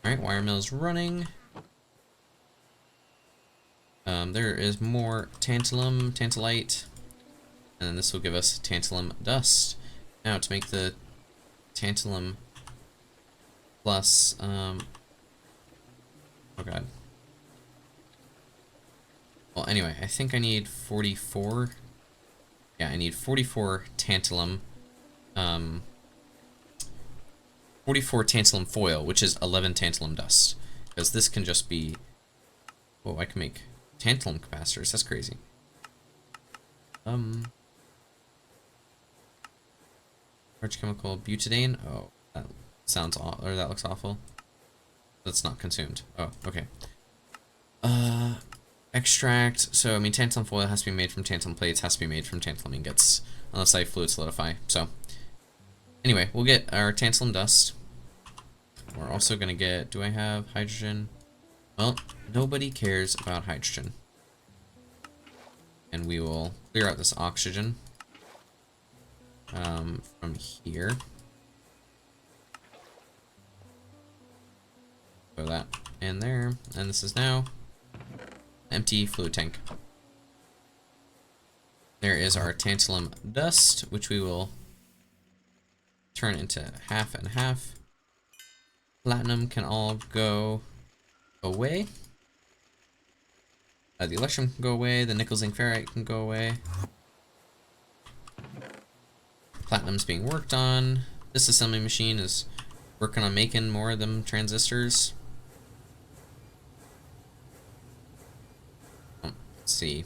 Alright, wire mill's running. There is more tantalum, tantalite, and then this will give us tantalum dust. Now to make the tantalum plus, oh god. Well, anyway, I think I need 44. Yeah, I need 44 tantalum. 44 tantalum foil, which is 11 tantalum dust. Because this can just be... Whoa, I can make tantalum capacitors. That's crazy. Large chemical butadiene. Oh, that sounds or that looks awful. That's not consumed. Oh, okay. Extract. So, I mean, tantalum foil has to be made from tantalum plates, has to be made from tantalum ingots, unless I fluid solidify. So, anyway, we'll get our tantalum dust. We're also gonna get, do I have hydrogen? Well, nobody cares about hydrogen. And we will clear out this oxygen from here. Throw that in there, and this is now empty fluid tank. There is our tantalum dust, which we will turn into half and half. Platinum can all go away. The electrum can go away, the nickel zinc ferrite can go away. Platinum's being worked on. This assembly machine is working on making more of them transistors. Oh, let's see.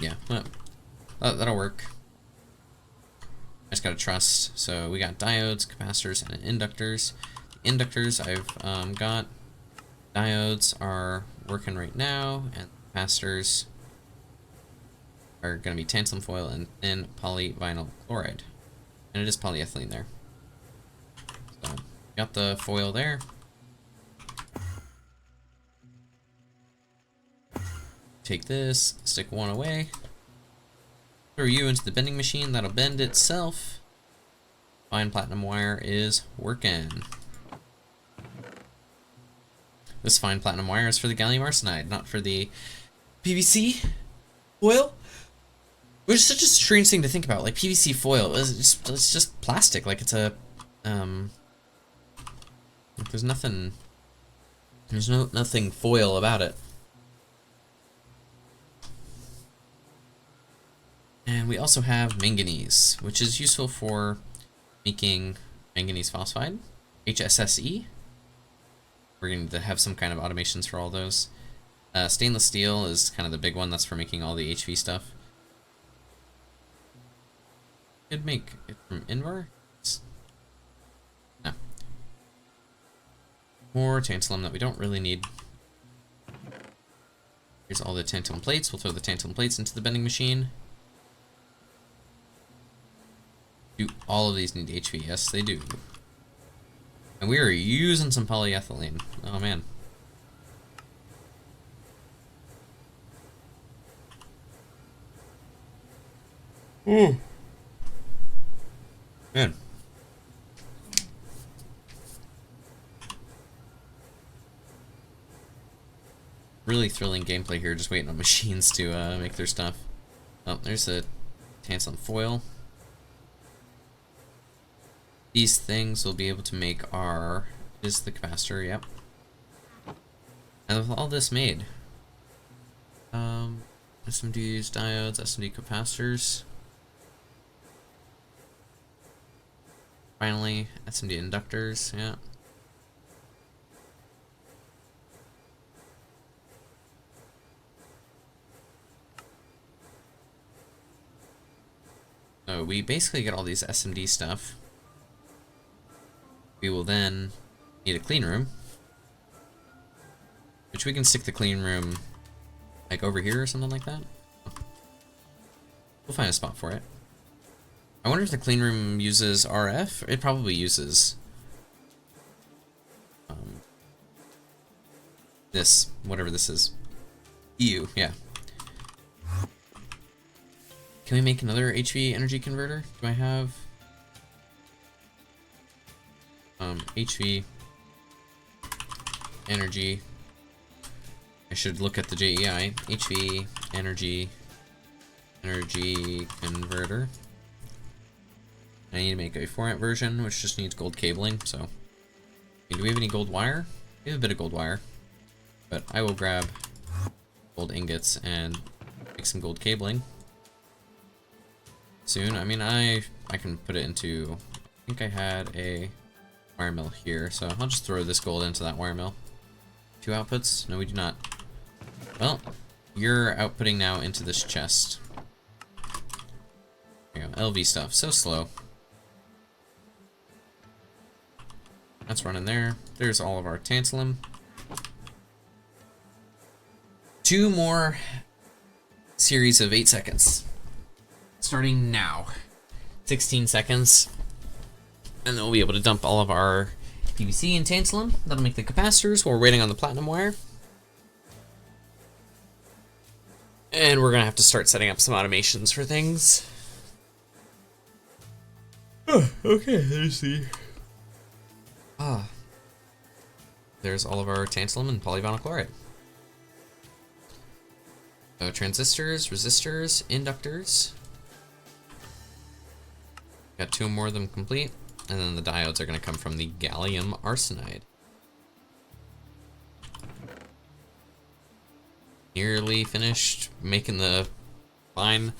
Yeah, well, that'll work. I just gotta trust. So we got diodes, capacitors, and inductors. Inductors I've got. Diodes are working right now, and capacitors are going to be tantalum foil and thin polyvinyl chloride. And it is polyethylene there. So, got the foil there. Take this, stick one away. Throw you into the bending machine, that'll bend itself. Fine platinum wire is working. This fine platinum wire is for the gallium arsenide, not for the PVC foil. Which is such a strange thing to think about. Like, PVC foil it's just plastic. Like, it's a there's nothing foil about it. And we also have manganese, which is useful for making manganese phosphide, HSSE. We're going to have some kind of automations for all those. Stainless steel is kind of the big one. That's for making all the HV stuff. Could make it from Invar. No. More tantalum that we don't really need. Here's all the tantalum plates. We'll throw the tantalum plates into the bending machine. Do all of these need HV? Yes, they do. And we are using some polyethylene. Oh, man. Ooh. Man. Really thrilling gameplay here, just waiting on machines to make their stuff. Oh, there's the tantalum foil. These things will be able to make our... Is the capacitor, yep. And with all this made, SMDs, diodes, SMD capacitors. Finally, SMD inductors, yeah. So we basically get all these SMD stuff. We will then need a clean room, which we can stick the clean room like over here or something like that. We'll find a spot for it. I wonder if the clean room uses RF. It probably uses this, whatever this is. EU, yeah. Can we make another HV energy converter? Do I have HV energy? I should look at the JEI. HV energy converter. I need to make a 4 amp version, which just needs gold cabling. So, do we have any gold wire? We have a bit of gold wire, but I will grab gold ingots and make some gold cabling soon. I mean, I can put it into, I think I had a wire mill here, so I'll just throw this gold into that wire mill. 2 outputs? No, we do not. Well, you're outputting now into this chest. There you go, LV stuff, so slow. That's running there. There's all of our tantalum. 2 more series of 8 seconds. Starting now. 16 seconds. And then we'll be able to dump all of our PVC and tantalum. That'll make the capacitors while we're waiting on the platinum wire. And we're gonna have to start setting up some automations for things. Oh, okay, there's the... There's all of our tantalum and polyvinyl chloride. Transistors, resistors, inductors. Got 2 more of them complete. And then the diodes are going to come from the gallium arsenide. Nearly finished making the fine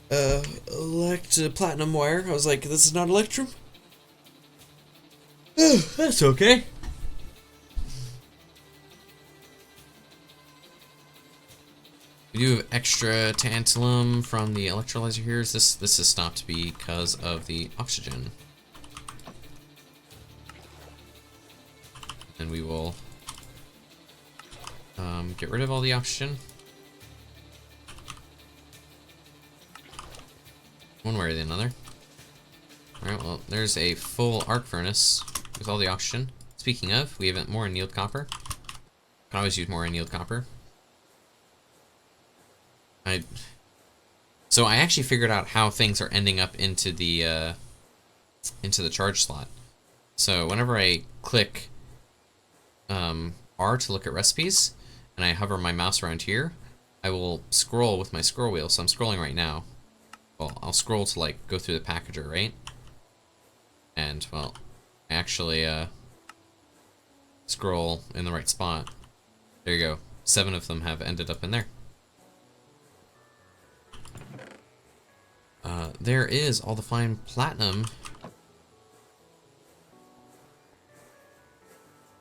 platinum wire. I was like, this is not electrum? That's okay. We do have extra tantalum from the electrolyzer here. This has stopped because of the oxygen. And we will get rid of all the oxygen. One way or the other. Alright, well, there's a full arc furnace with all the oxygen. Speaking of, we have more annealed copper. Can always use more annealed copper. So I actually figured out how things are ending up into the charge slot. So whenever I click R to look at recipes, and I hover my mouse around here, I will scroll with my scroll wheel. So I'm scrolling right now. Well, I'll scroll to like go through the packager, right? And well, I actually scroll in the right spot. There you go. 7 of them have ended up in there. There is all the fine platinum.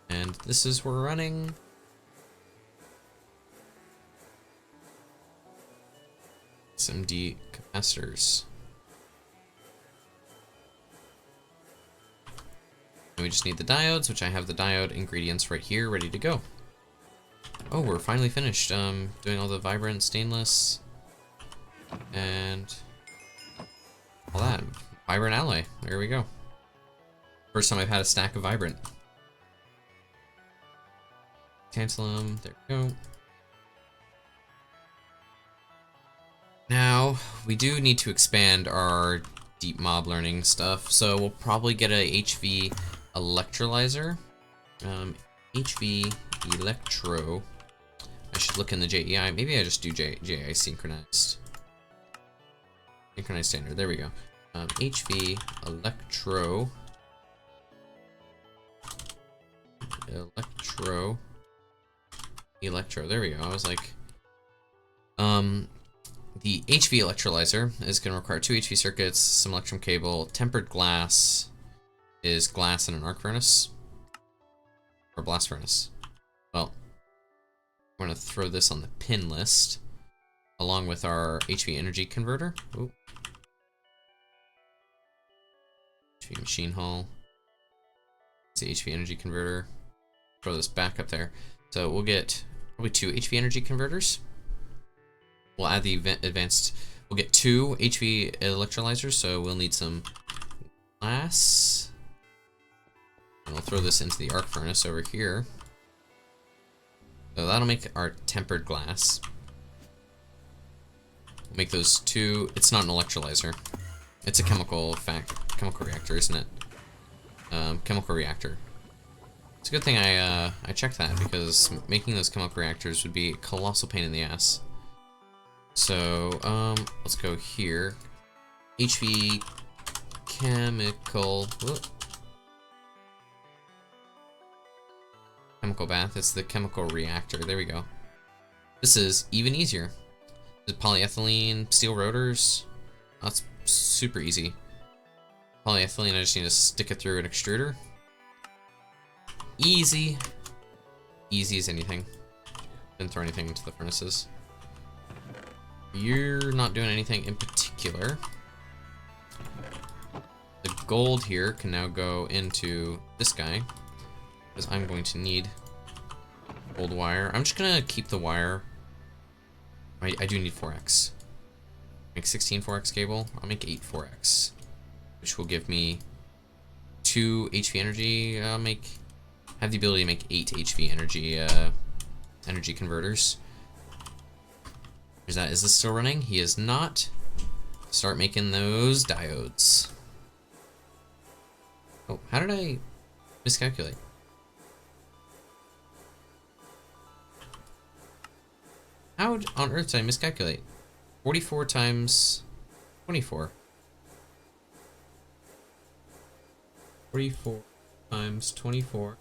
And this is where we're running. SMD capacitors. And we just need the diodes, which I have the diode ingredients right here ready to go. Oh, we're finally finished doing all the vibrant stainless and all that. Vibrant alloy. There we go. First time I've had a stack of vibrant. Tantalum. There we go. Now, we do need to expand our deep mob learning stuff, so we'll probably get a HV electrolyzer. HV electro. I should look in the JEI. Maybe I just do JEI synchronized. Synchronized standard. There we go. HV electro. Electro. There we go. I was like, the HV electrolyzer is going to require 2 HV circuits, some electrum cable. Tempered glass is glass in an arc furnace or blast furnace. Well, we're going to throw this on the pin list along with our HV energy converter. Ooh. HV machine hall. It's the HV energy converter. Throw this back up there. So we'll get probably 2 HV energy converters. We'll add the advanced, we'll get 2 HV electrolyzers, so we'll need some glass. And we'll throw this into the arc furnace over here. So that'll make our tempered glass. We'll make those 2, it's not an electrolyzer. It's a chemical reactor, isn't it? Chemical reactor. It's a good thing I checked that, because making those chemical reactors would be a colossal pain in the ass. So, let's go here. HV chemical. Whoop. chemical bath. It's the chemical reactor. There we go. This is even easier. This is polyethylene, steel rotors. That's super easy. Polyethylene, I just need to stick it through an extruder. Easy. Easy as anything. Didn't throw anything into the furnaces. You're not doing anything in particular. The gold here can now go into this guy, because I'm going to need gold wire. I'm just gonna keep the wire. I do need 4x. Make 16 4x cable. I'll make 8 4x, which will give me 2 HV energy. I'll have the ability to make 8 HV energy converters. Is this still running? He is not. Start making those diodes. Oh, how did I miscalculate? How on earth did I miscalculate? 44 times 24. 44 times 24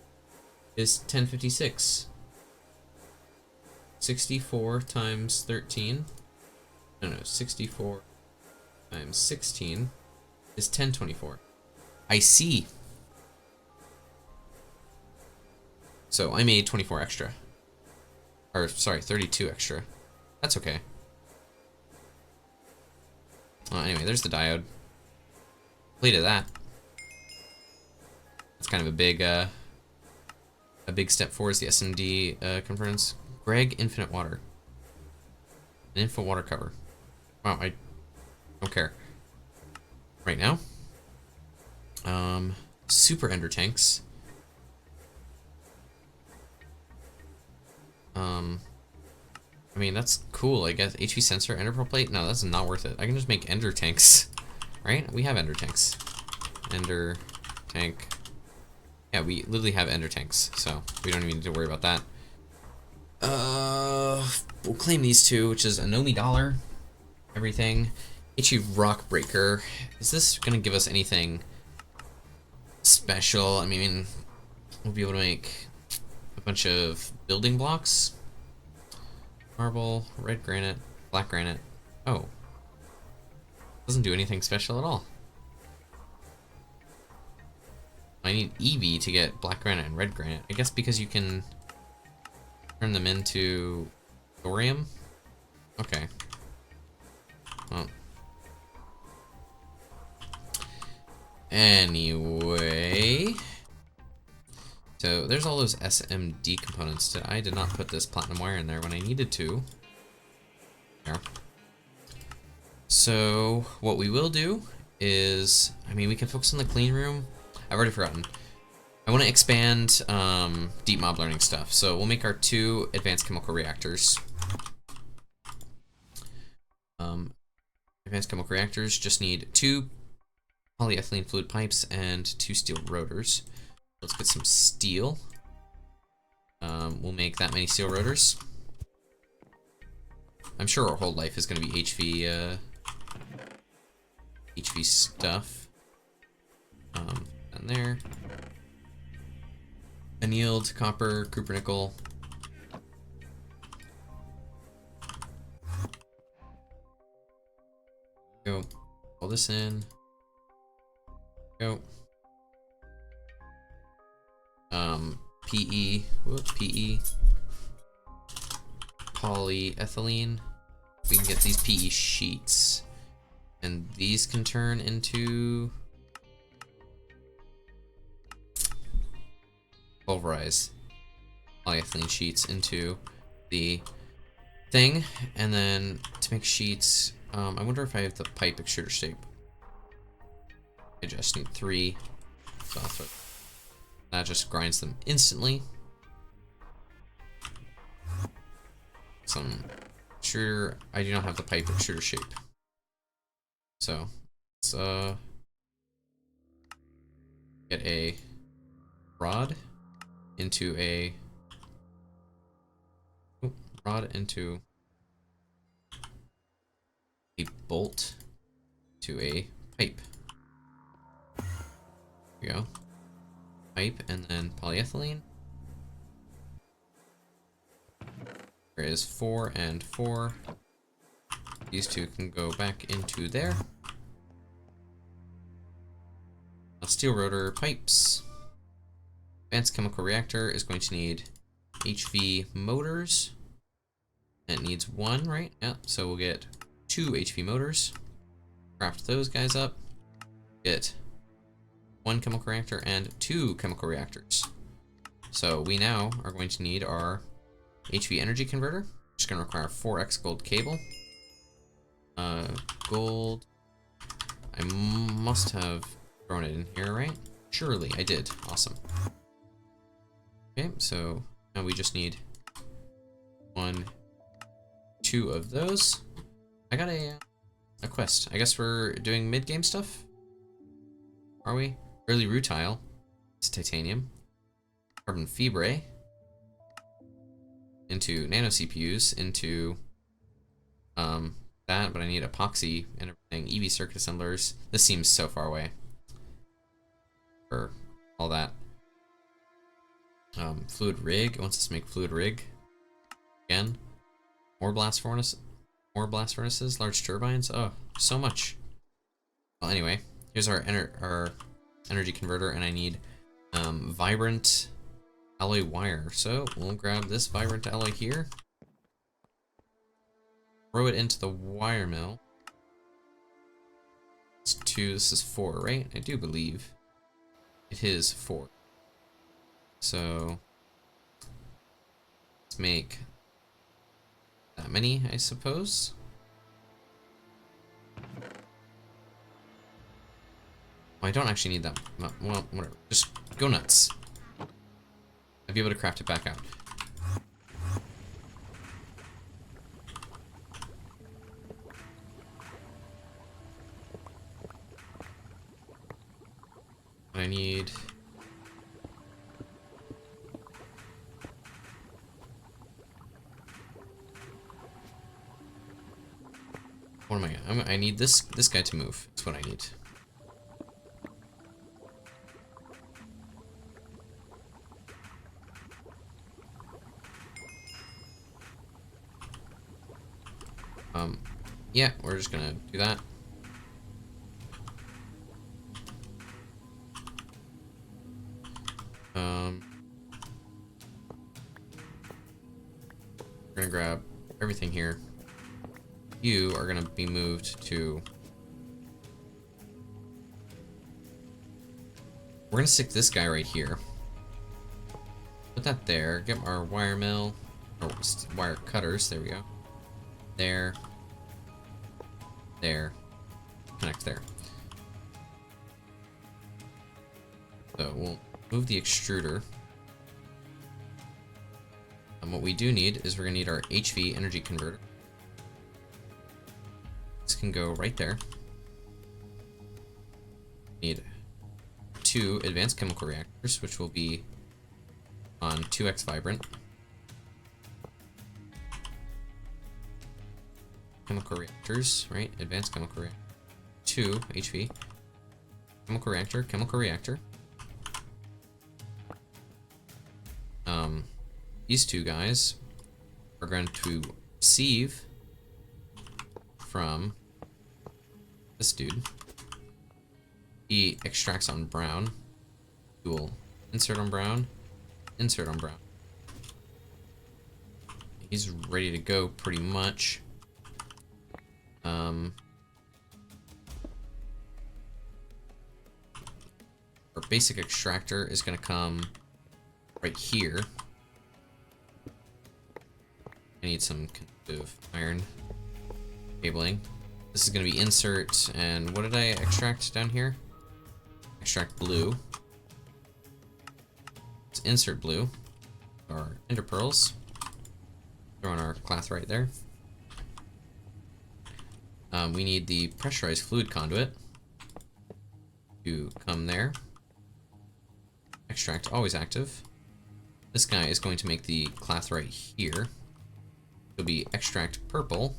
is 1056. 64 times 13. No, 64 times 16 is 1024. I see. So I made 24 extra. Or, sorry, 32 extra. That's okay. Well, anyway, there's the diode. Completed that. It's kind of a big step forward is the SMD conference. Greg, infinite water. An infinite water cover. Wow, I don't care. Right now. Super ender tanks. I mean, that's cool, I guess. HV sensor, ender pearl plate? No, that's not worth it. I can just make ender tanks. Right? We have ender tanks. Ender tank. Yeah, we literally have ender tanks, so we don't even need to worry about that. We'll claim these two, which is a Nomi dollar. Everything. HV rock breaker. Is this gonna give us anything special? I mean, we'll be able to make a bunch of building blocks. Marble, red granite, black granite. Oh. Doesn't do anything special at all. I need EV to get black granite and red granite. I guess because you can turn them into thorium? Okay. Well. Anyway. So there's all those SMD components. I did not put this platinum wire in there when I needed to. There. So what we will do is, I mean, we can focus on the clean room. I've already forgotten. I want to expand deep mob learning stuff. So we'll make our 2 advanced chemical reactors. Advanced chemical reactors just need 2 polyethylene fluid pipes and 2 steel rotors. Let's get some steel. We'll make that many steel rotors. I'm sure our whole life is going to be HV stuff. And there. Annealed, copper, cupronickel. Go. Pull this in. Go. PE. Whoop, PE. Polyethylene. We can get these PE sheets. And these can turn into pulverize polyethylene sheets into the thing. And then to make sheets, I wonder if I have the pipe extruder shape. I just need 3. So I'll throw that, just grinds them instantly. Some extruder. I do not have the pipe extruder shape. So let's get a rod into a a bolt to a pipe. There we go. Pipe and then polyethylene. There is 4 and 4. These two can go back into there. Now, steel rotor pipes. Advanced chemical reactor is going to need HV motors. It needs 1, right? Yeah, so we'll get 2 HV motors. Craft those guys up. Get 1 chemical reactor and 2 chemical reactors. So we now are going to need our HV energy converter. Just going to require 4x gold cable. Gold. I must have thrown it in here, right? Surely I did. Awesome. Okay, so now we just need 1, 2 of those. I got a quest. I guess we're doing mid-game stuff? Are we? Early rutile. It's titanium. Carbon fibre. Into nano CPUs. Into that, but I need epoxy and everything. EV circuit assemblers. This seems so far away for all that. Fluid rig. It wants us to make fluid rig. Again. More blast furnaces. More blast furnaces. Large turbines. Oh, so much. Well, anyway, here's our energy converter, and I need vibrant alloy wire. So we'll grab this vibrant alloy here. Throw it into the wire mill. It's 2, this is 4, right? I do believe it is 4. So let's make that many, I suppose. Oh, I don't actually need that. Well, whatever. Just go nuts. I'll be able to craft it back out. I need... What am I need this guy to move. That's what I need. Yeah, we're just gonna do that. We're gonna grab everything here. You are gonna be moved to... We're gonna stick this guy right here. Put that there. Get our wire mill. Or wire cutters. There we go. There. There. Connect there. So we'll move the extruder. And what we do need is we're gonna need our HV energy converter. This can go right there. Need 2 advanced chemical reactors, which will be on 2x vibrant. Chemical reactors, right? Advanced chemical reactor. 2 HV. Chemical reactor, chemical reactor. These 2 guys are going to receive from this dude. He extracts on brown. We will insert on brown, insert on brown. He's ready to go pretty much. Our basic extractor is going to come right here. I need some kind of iron cabling. This is going to be insert, and what did I extract down here? Extract blue. Let's insert blue. Our ender pearls. Throw on our clathrite there. We need the pressurized fluid conduit to come there. Extract always active. This guy is going to make the clathrite here. It'll be extract purple.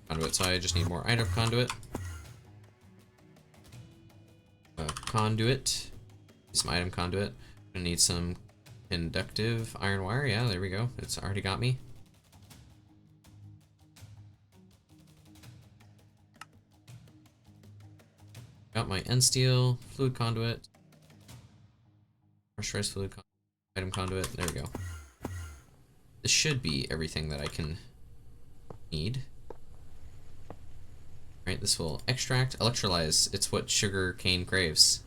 Conduit, so I just need more item conduit. Conduit. Some item conduit. Gonna need some conductive iron wire. Yeah, there we go. It's already got me. Got my end steel, fluid conduit, pressurized fluid conduit, item conduit. There we go. This should be everything that I can need. Right, this will extract, electrolyze. It's what sugar cane craves.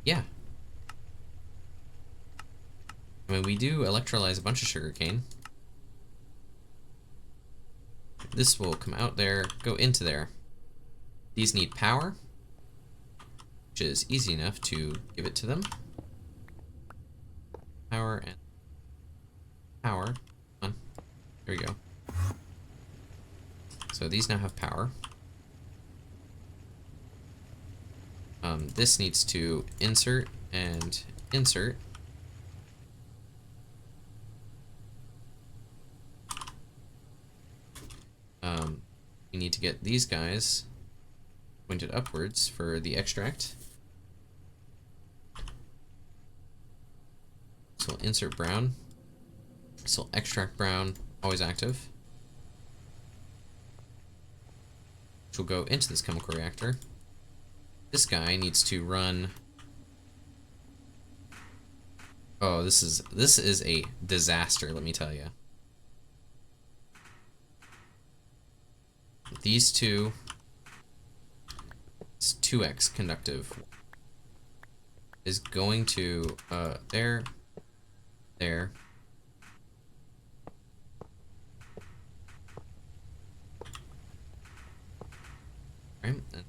Yeah. I mean, we do electrolyze a bunch of sugar cane. This will come out there, go into there. These need power, which is easy enough to give it to them. Power and power. Come on. There we go. So these now have power. This needs to insert and insert. We need to get these guys pointed upwards for the extract. So we'll insert brown. So we'll extract brown, always active. Which will go into this chemical reactor. This guy needs to run. Oh, this is a disaster, let me tell you. These two, it's 2x conductive, is going to there. Right, and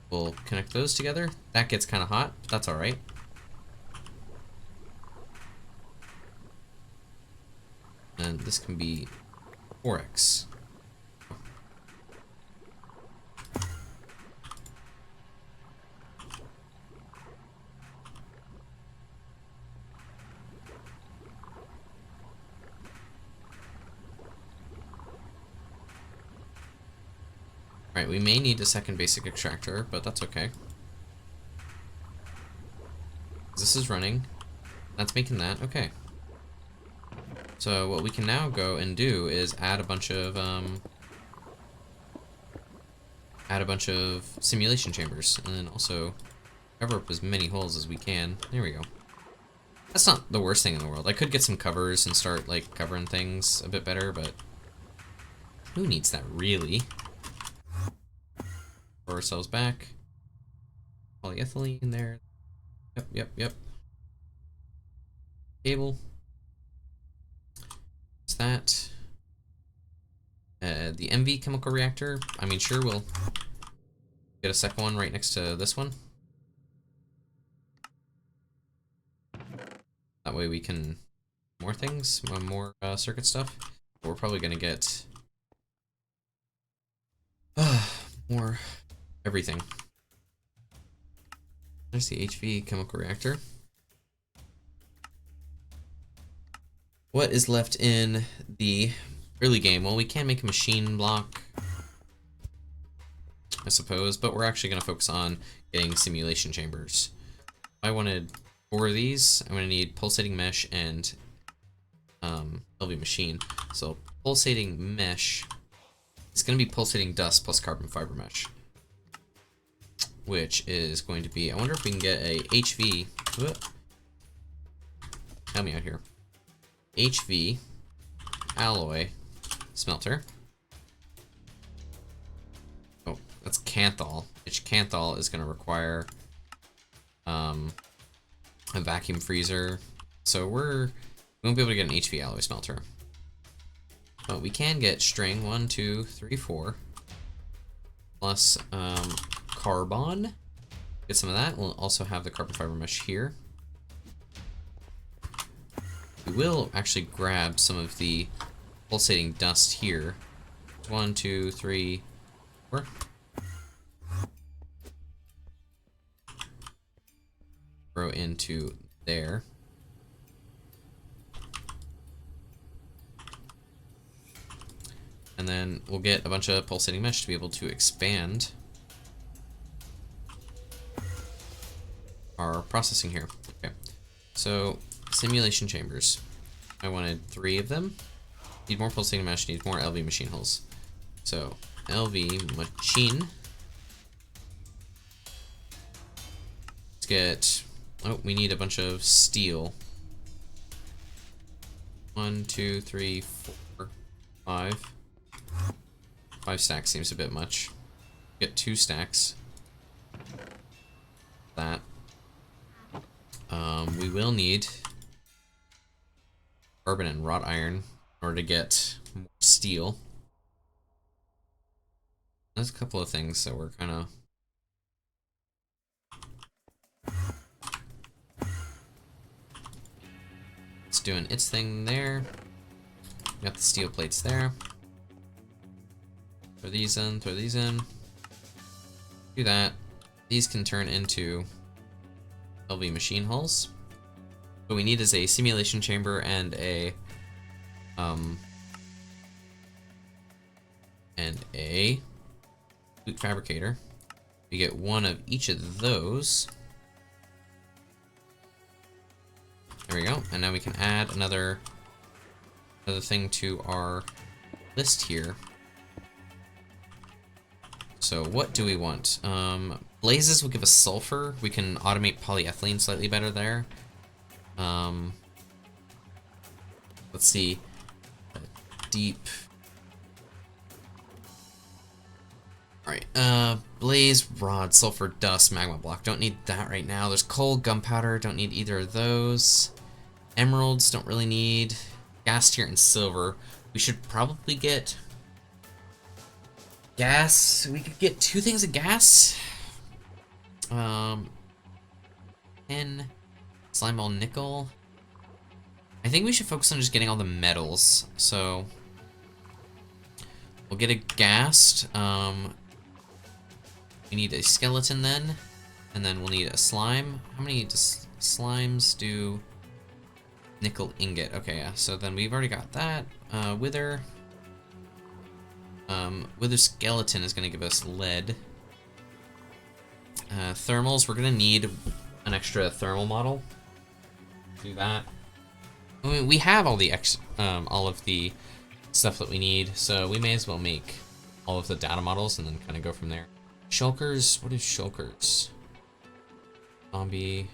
we'll connect those together. That gets kind of hot, but that's all right. And this can be 4x. Right, we may need a second basic extractor, but that's okay. This is running. That's making that. Okay. So what we can now go and do is add a bunch of simulation chambers, and then also cover up as many holes as we can. There we go. That's not the worst thing in the world. I could get some covers and start like covering things a bit better, but who needs that really? Throw ourselves back. Polyethylene there. Yep. Cable. Is that the MV chemical reactor? I mean, sure, we'll get a second one right next to this one. That way we can more things, more circuit stuff. We're probably gonna get more everything. There's the HV chemical reactor. What is left in the early game? Well, we can make a machine block, I suppose, but we're actually going to focus on getting simulation chambers. If I wanted 4 of these, I'm going to need pulsating mesh and LV machine. So pulsating mesh, it's going to be pulsating dust plus carbon fiber mesh, which is going to be, I wonder if we can get a HV, help me out here, HV alloy smelter. Oh, that's Canthal, which Canthal is going to require a vacuum freezer, so we won't be able to get an HV alloy smelter. But we can get string 1, 2, 3, 4 plus carbon. Get some of that. We'll also have the carbon fiber mesh here. We will actually grab some of the pulsating dust here. 1, 2, 3, 4. Throw into there. And then we'll get a bunch of pulsating mesh to be able to expand our processing here. Okay, so simulation chambers. I wanted 3 of them. Need more pulsating mesh, needs more LV machine hulls. So LV machine. Let's get, oh, we need a bunch of steel. 1, 2, 3, 4, 5. 5 stacks seems a bit much. Get 2 stacks. That. We will need carbon and wrought iron in order to get more steel. There's a couple of things that we're kind of... It's doing its thing there. Got the steel plates there. Throw these in, throw these in. Do that. These can turn into LV machine hulls. What we need is a simulation chamber and a loot fabricator. We get 1 of each of those. There we go. And now we can add another thing to our list here. So what do we want? Blazes will give us sulfur. We can automate polyethylene slightly better there. Let's see. Deep. Alright, blaze, rod, sulfur, dust, magma block. Don't need that right now. There's coal, gunpowder. Don't need either of those. Emeralds, don't really need. Gas tier and silver. We should probably get gas. We could get 2 things of gas. 10 slime ball nickel. I think we should focus on just getting all the metals. So we'll get a ghast. We need a skeleton then, and then we'll need a slime. How many slimes do nickel ingot? Okay, yeah. So then we've already got that. Wither. Wither skeleton is going to give us lead. Thermals, we're going to need an extra thermal model. Do that. I mean, we have all the all of the stuff that we need, so we may as well make all of the data models and then kind of go from there. Shulkers, what is shulkers? Zombie.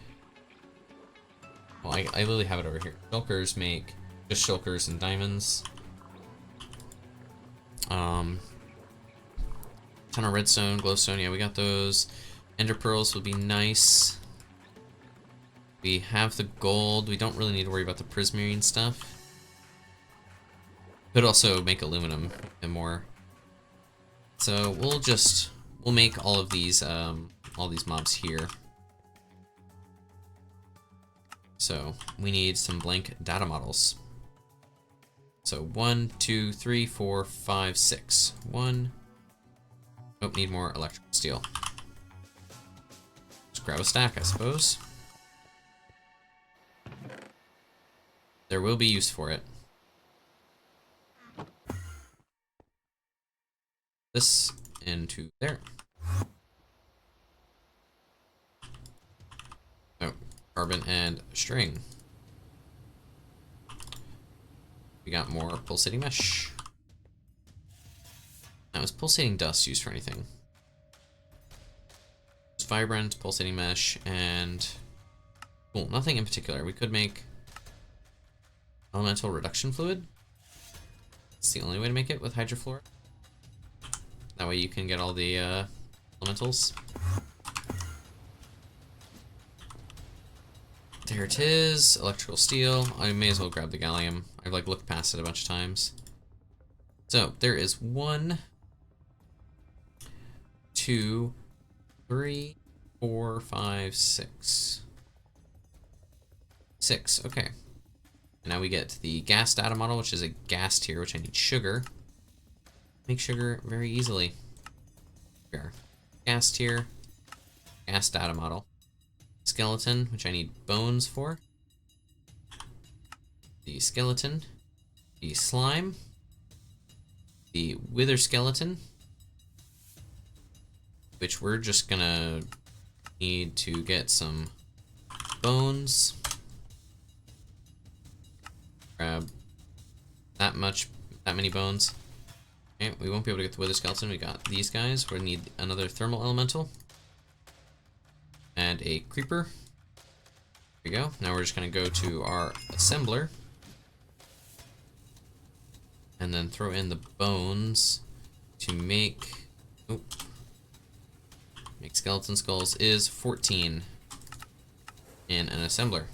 Well, I literally have it over here. Shulkers make just shulkers and diamonds. Ton of redstone, glowstone, yeah, we got those. Ender pearls would be nice. We have the gold. We don't really need to worry about the prismarine stuff. Could also make aluminum and more. So we'll make all these mobs here. So we need some blank data models. So 1, 2, 3, 4, 5, 6. 1. Oh, need more electrical steel. Just grab a stack, I suppose. There will be use for it. This into there. Oh, carbon and string. We got more pulsating mesh. Now, is pulsating dust used for anything? It's vibrant, pulsating mesh, and... Cool, nothing in particular. We could make elemental reduction fluid. It's the only way to make it with hydrofluoric. That way you can get all the elementals. There it is, electrical steel. I may as well grab the gallium. I've like looked past it a bunch of times. So there is 1, 2, 3, 4, 5, 6. 6, okay. And now we get the gas data model, which is a gas tier, which I need sugar. Make sugar very easily. Here. Gas tier, gas data model. Skeleton, which I need bones for. The skeleton. The slime. The wither skeleton. Which we're just gonna need to get some bones. Grab that many bones. Okay, we won't be able to get the wither skeleton. We got these guys. We need another thermal elemental. And a creeper. There we go. Now we're just gonna go to our assembler. And then throw in the bones to make skeleton skulls is 14 in an assembler.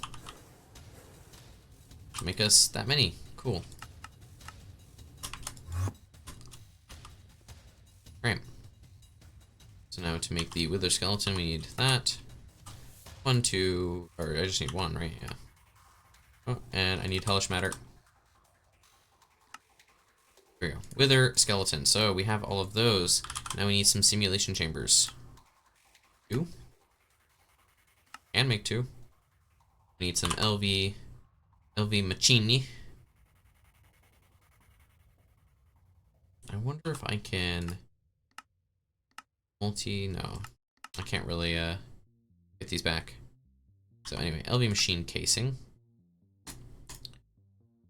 Make us that many. Cool. Right. So now to make the wither skeleton, we need that. 1, 2, or I just need 1, right? Yeah. Oh, and I need hellish matter. There we go. Wither skeleton. So we have all of those. Now we need some simulation chambers. 2. And make 2. We need some LV Machini. I wonder if I can no. I can't really get these back. So anyway, LV machine casing.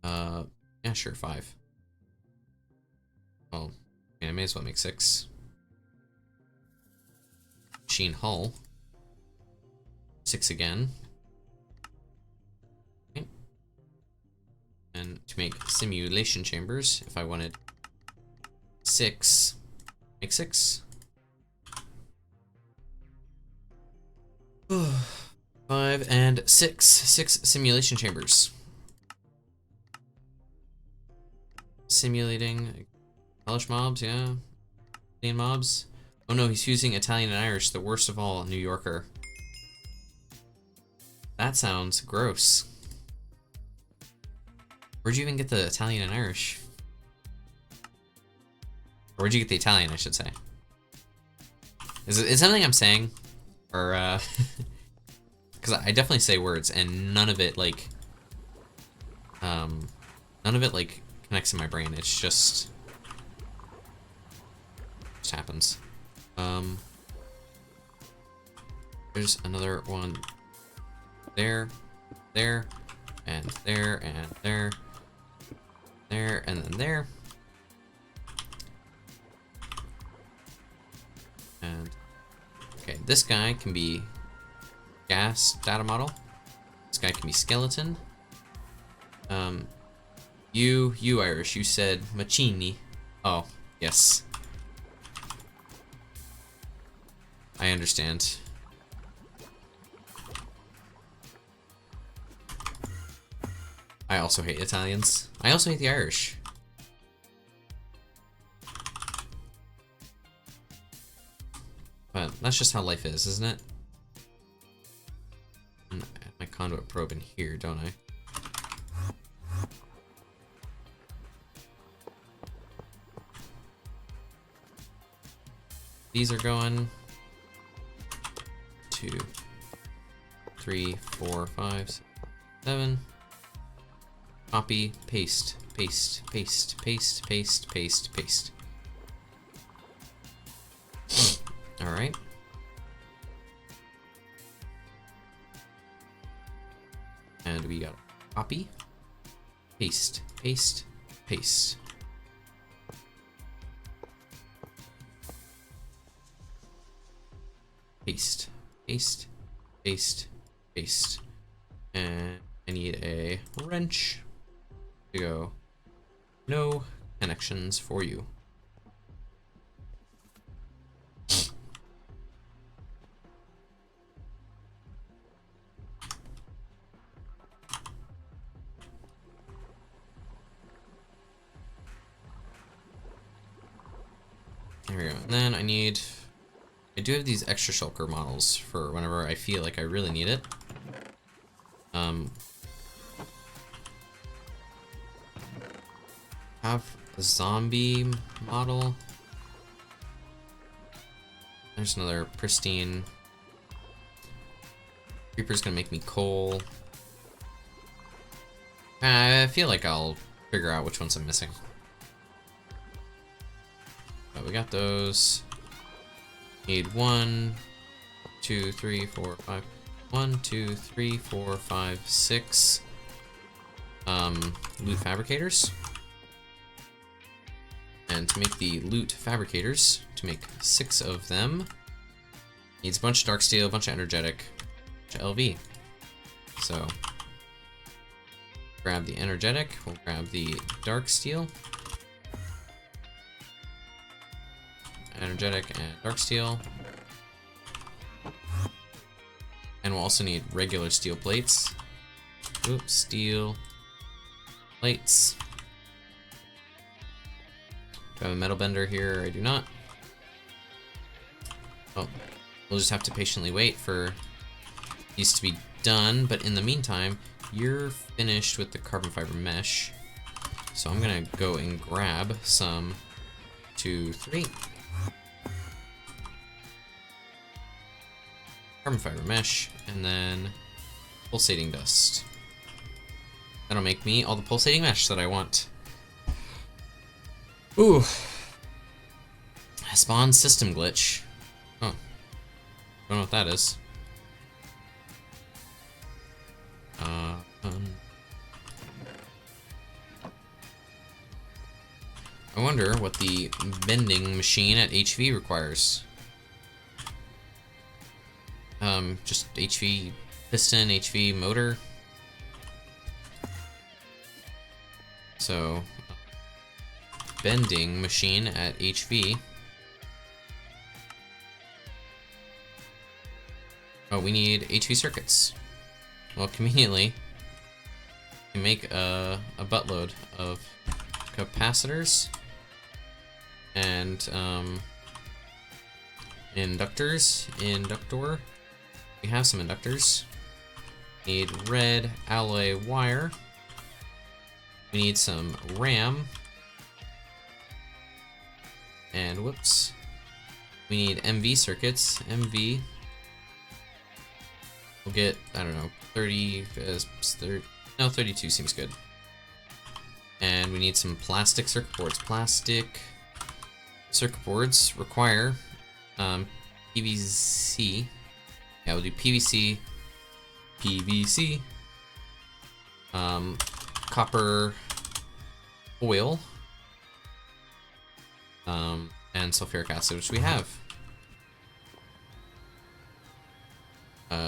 Yeah, sure, 5. Well, I may as well make 6. Machine hull. 6 again. Okay. And to make simulation chambers, if I wanted 6, make 6. 5 and 6. 6 simulation chambers. Simulating hellish mobs, yeah. Italian mobs. Oh no, he's using Italian and Irish, the worst of all, New Yorker. That sounds gross. Where'd you even get the Italian and Irish? Or where'd you get the Italian, I should say? Is something I'm saying? Or, because I definitely say words, and none of it, like, connects in my brain. It's just happens. There's another one there, and there, and there, and then there. And, okay, this guy can be gas data model. This guy can be skeleton. You Irish, you said Machini. Oh, yes. I understand. I also hate Italians. I also hate the Irish. But that's just how life is, isn't it? And I have my conduit probe in here, don't I? These are going 2, 3, 4, 5, 6, 7. Copy, paste, paste, paste, paste, paste, paste, paste. All right. And we got copy, paste, paste, paste. Paste, paste, paste, paste. And I need a wrench to go. No connections for you. There we go. And then I do have these extra shulker models for whenever I feel like I really need it. Have a zombie model. There's another pristine. Creeper's gonna make me coal. I feel like I'll figure out which ones I'm missing. But we got those. Need 1, 2, 3, 4, 5. 1, 2, 3, 4, 5, 6 loot fabricators. And to make the loot fabricators, to make 6 of them, needs a bunch of dark steel, a bunch of energetic, a bunch of LV. So grab the energetic, we'll grab the dark steel, energetic and dark steel, and we'll also need regular steel plates. Oops, steel plates. Do I have a metal bender here? I do not. Oh, we'll just have to patiently wait for these to be done, but in the meantime, you're finished with the carbon fiber mesh. So I'm gonna go and grab some 2, 3 carbon fiber mesh, and then pulsating dust. That'll make me all the pulsating mesh that I want. Ooh. Spawn system glitch. Oh. Don't know what that is. I wonder what the bending machine at HV requires. Just HV piston, HV motor. So, bending machine at HV. Oh, we need HV circuits. Well, conveniently, we can make a buttload of capacitors and inductor. We have some inductors. Need red alloy wire. We need some RAM. And whoops. We need MV circuits. MV. We'll get, I don't know, 32 seems good. And we need some plastic circuit boards. Plastic circuit boards require PVC. Yeah, we'll do PVC, copper oil, and sulfuric acid, which we have.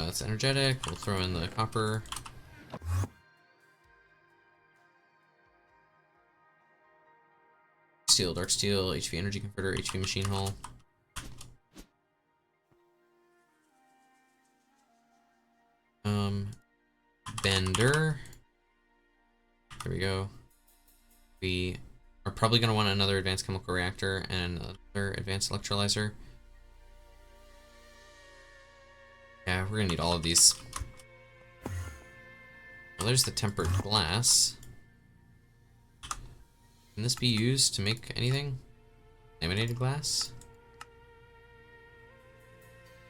It's energetic. We'll throw in the copper. Steel, dark steel, HV energy converter, HV machine hull. Bender. There we go. We are probably going to want another advanced chemical reactor and another advanced electrolyzer. Yeah, we're going to need all of these. Well, there's the tempered glass. Can this be used to make anything? Laminated glass?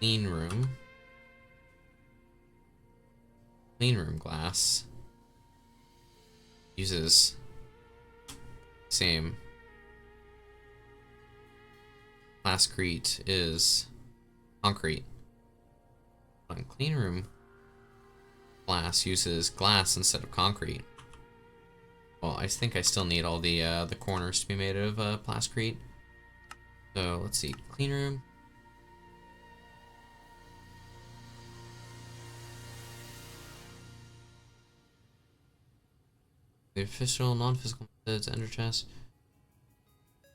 Clean room. Clean room glass. Uses same. Plascrete is concrete. On clean room glass uses glass instead of concrete. Well, I think I still need all the corners to be made of plascrete. So let's see, clean room. The official, non-physical methods, ender chest,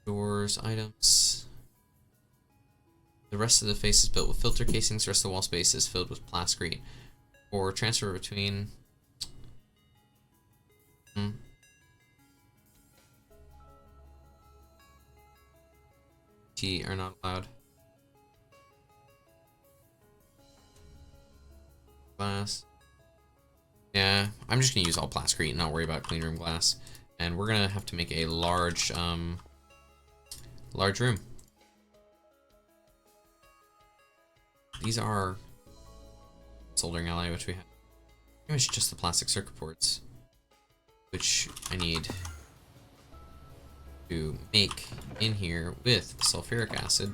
doors, items. The rest of the face is built with filter casings. The rest of the wall space is filled with plascrete. Or transfer between. T are not allowed. Glass. Yeah, I'm just gonna use all plascrete and not worry about clean room glass. And we're gonna have to make a large room. These are soldering ally, which we have. Pretty much just the plastic circuit boards, which I need to make in here with sulfuric acid.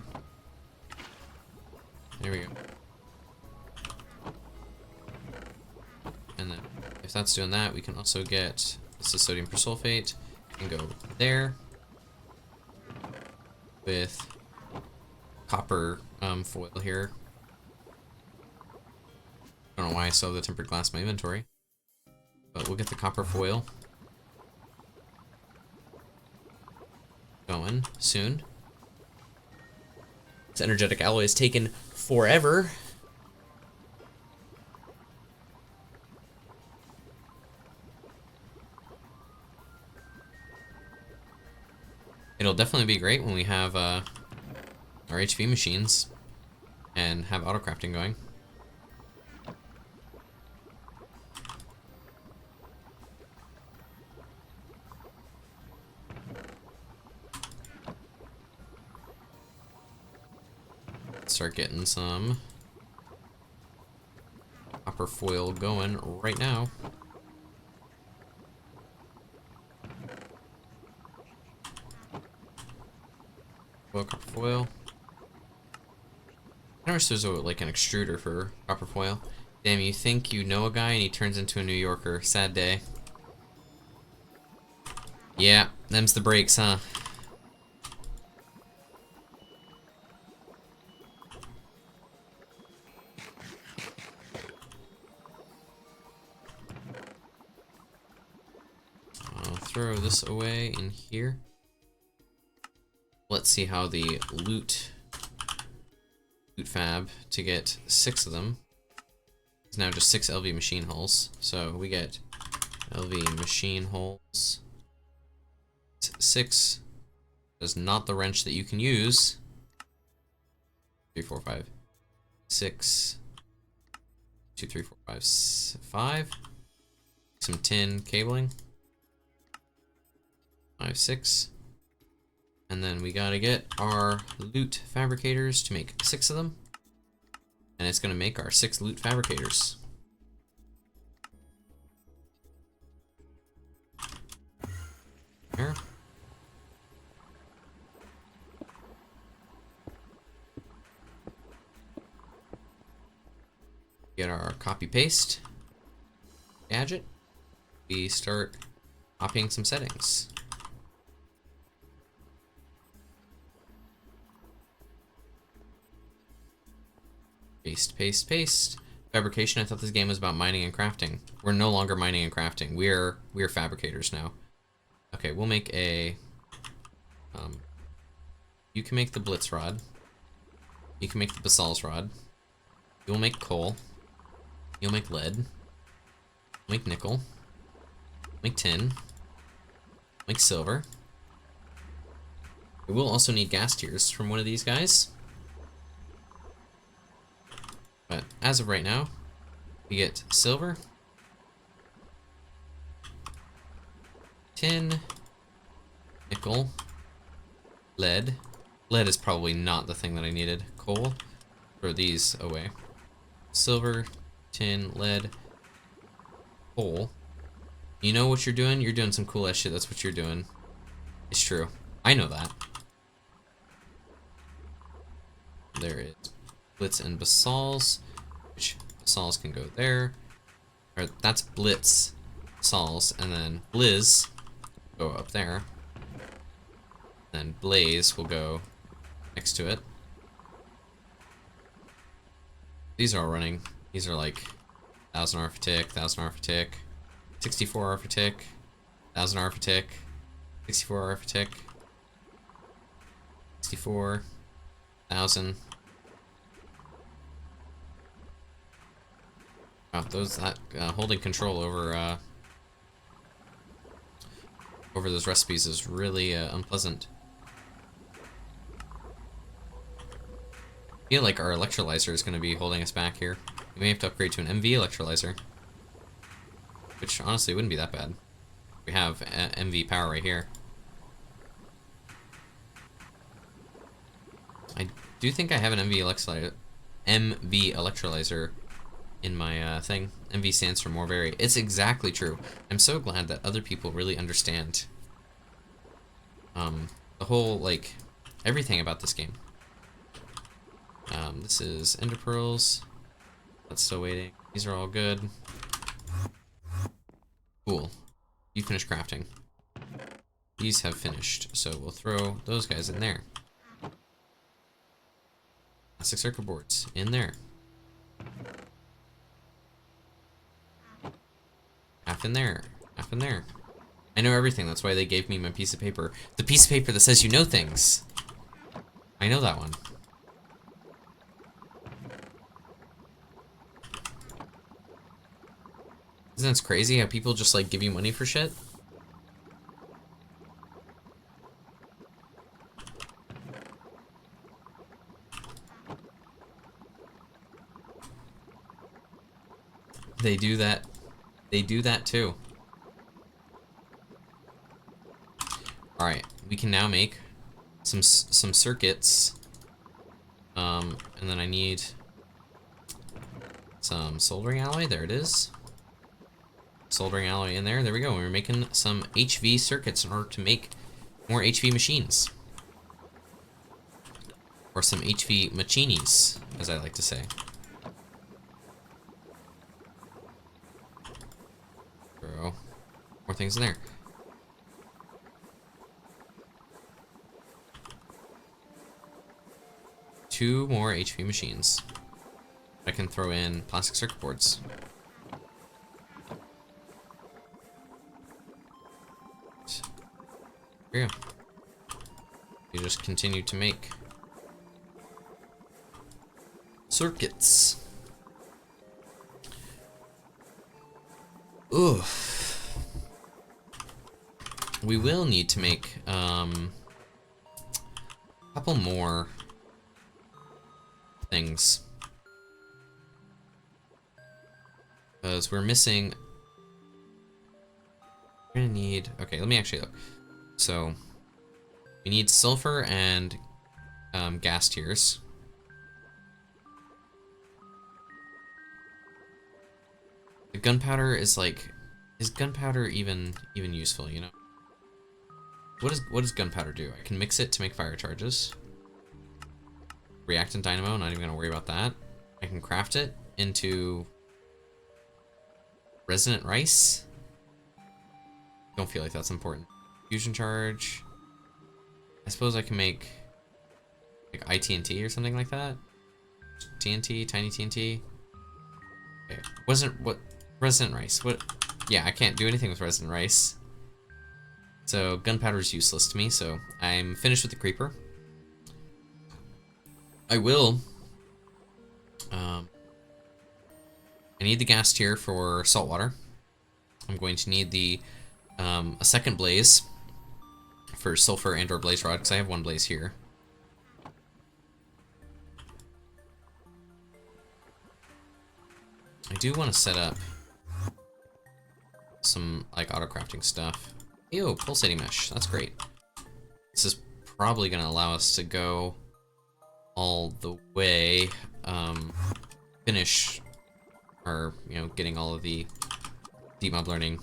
There we go. and then if that's doing that, we can also get this is sodium persulfate and go there with copper foil here. I don't know why I still have the tempered glass in my inventory, but we'll get the copper foil going soon. This energetic alloy has taken forever. It'll definitely be great when we have our HV machines and have autocrafting going. Start getting some copper foil going right now. Copper foil. I noticed there's like an extruder for copper foil. Damn, you think you know a guy and he turns into a New Yorker. Sad day. Yeah, them's the breaks, huh? I'll throw this away in here. Let's see how the loot fab to get 6 of them. It's now just 6 LV machine hulls. So we get LV machine hulls. 6 is not the wrench that you can use. 3, 4, 5, 6. 2, 3, 4, 5, 5. Some tin cabling. 5, 6. And then we gotta get our loot fabricators to make 6 of them. And it's gonna make our 6 loot fabricators. There. Get our copy paste gadget. We start copying some settings. Paste, paste, paste. Fabrication. I thought this game was about mining and crafting. We're no longer mining and crafting. We're fabricators now. Okay, we'll make a. You can make the blitz rod. You can make the basal's rod. You'll make coal. You'll make lead. Make nickel. Make tin. Make silver. We will also need gas tiers from one of these guys. But as of right now, we get silver, tin, nickel, lead. Lead is probably not the thing that I needed. Coal. Throw these away. Silver, tin, lead, coal. You know what you're doing? You're doing some cool ass shit. That's what you're doing. It's true. I know that. There is blitz and basals, which basals can go there. Or that's blitz, basals, and then blizz go up there. Then blaze will go next to it. These are all running. These are like 1000 R for tick, 1000 R for tick, 64 R for tick, 1000 R for tick, 64 R for tick, 64, 1000. Wow, that holding control over those recipes is really unpleasant. I feel like our electrolyzer is going to be holding us back here. We may have to upgrade to an MV electrolyzer, which honestly wouldn't be that bad. We have MV power right here. I do think I have an MV electrolyzer in my thing. MV stands for more vary. It's exactly true. I'm so glad that other people really understand the whole, like, everything about this game. This is ender pearls. That's still waiting. These are all good. Cool. You finished crafting. These have finished, so we'll throw those guys in there. Plastic circuit boards in there. Half in there. Half in there. I know everything, that's why they gave me my piece of paper. The piece of paper that says you know things. I know that one. Isn't that crazy how people just like give you money for shit? They do that. They do that too. All right, we can now make some circuits. And then I need some soldering alloy. There it is. Soldering alloy in there. There we go. We're making some HV circuits in order to make more HV machines. Or some HV machinis, as I like to say. Throw more things in there. Two more HV machines. I can throw in plastic circuit boards. Here you go. You just continue to make circuits. Ooh. We will need to make a couple more things. Because we're missing. We're gonna need. Okay, let me actually look. So we need sulfur and gas tiers. The gunpowder is like, is gunpowder even useful? You know, what does gunpowder do? I can mix it to make fire charges. Reactant dynamo, not even gonna worry about that. I can craft it into resonant rice. Don't feel like that's important. Fusion charge. I suppose I can make like ITNT or something like that. TNT, tiny TNT. Okay. What resonant rice? What? Yeah, I can't do anything with resonant rice. So gunpowder is useless to me. So I'm finished with the creeper. I will. I need the gas tier for salt water. I'm going to need the a second blaze for sulfur and or blaze rod because I have one blaze here. I do want to set up some like auto crafting stuff. Ew, pulsating mesh. That's great. This is probably going to allow us to go all the way, finish our, you know, getting all of the deep mob learning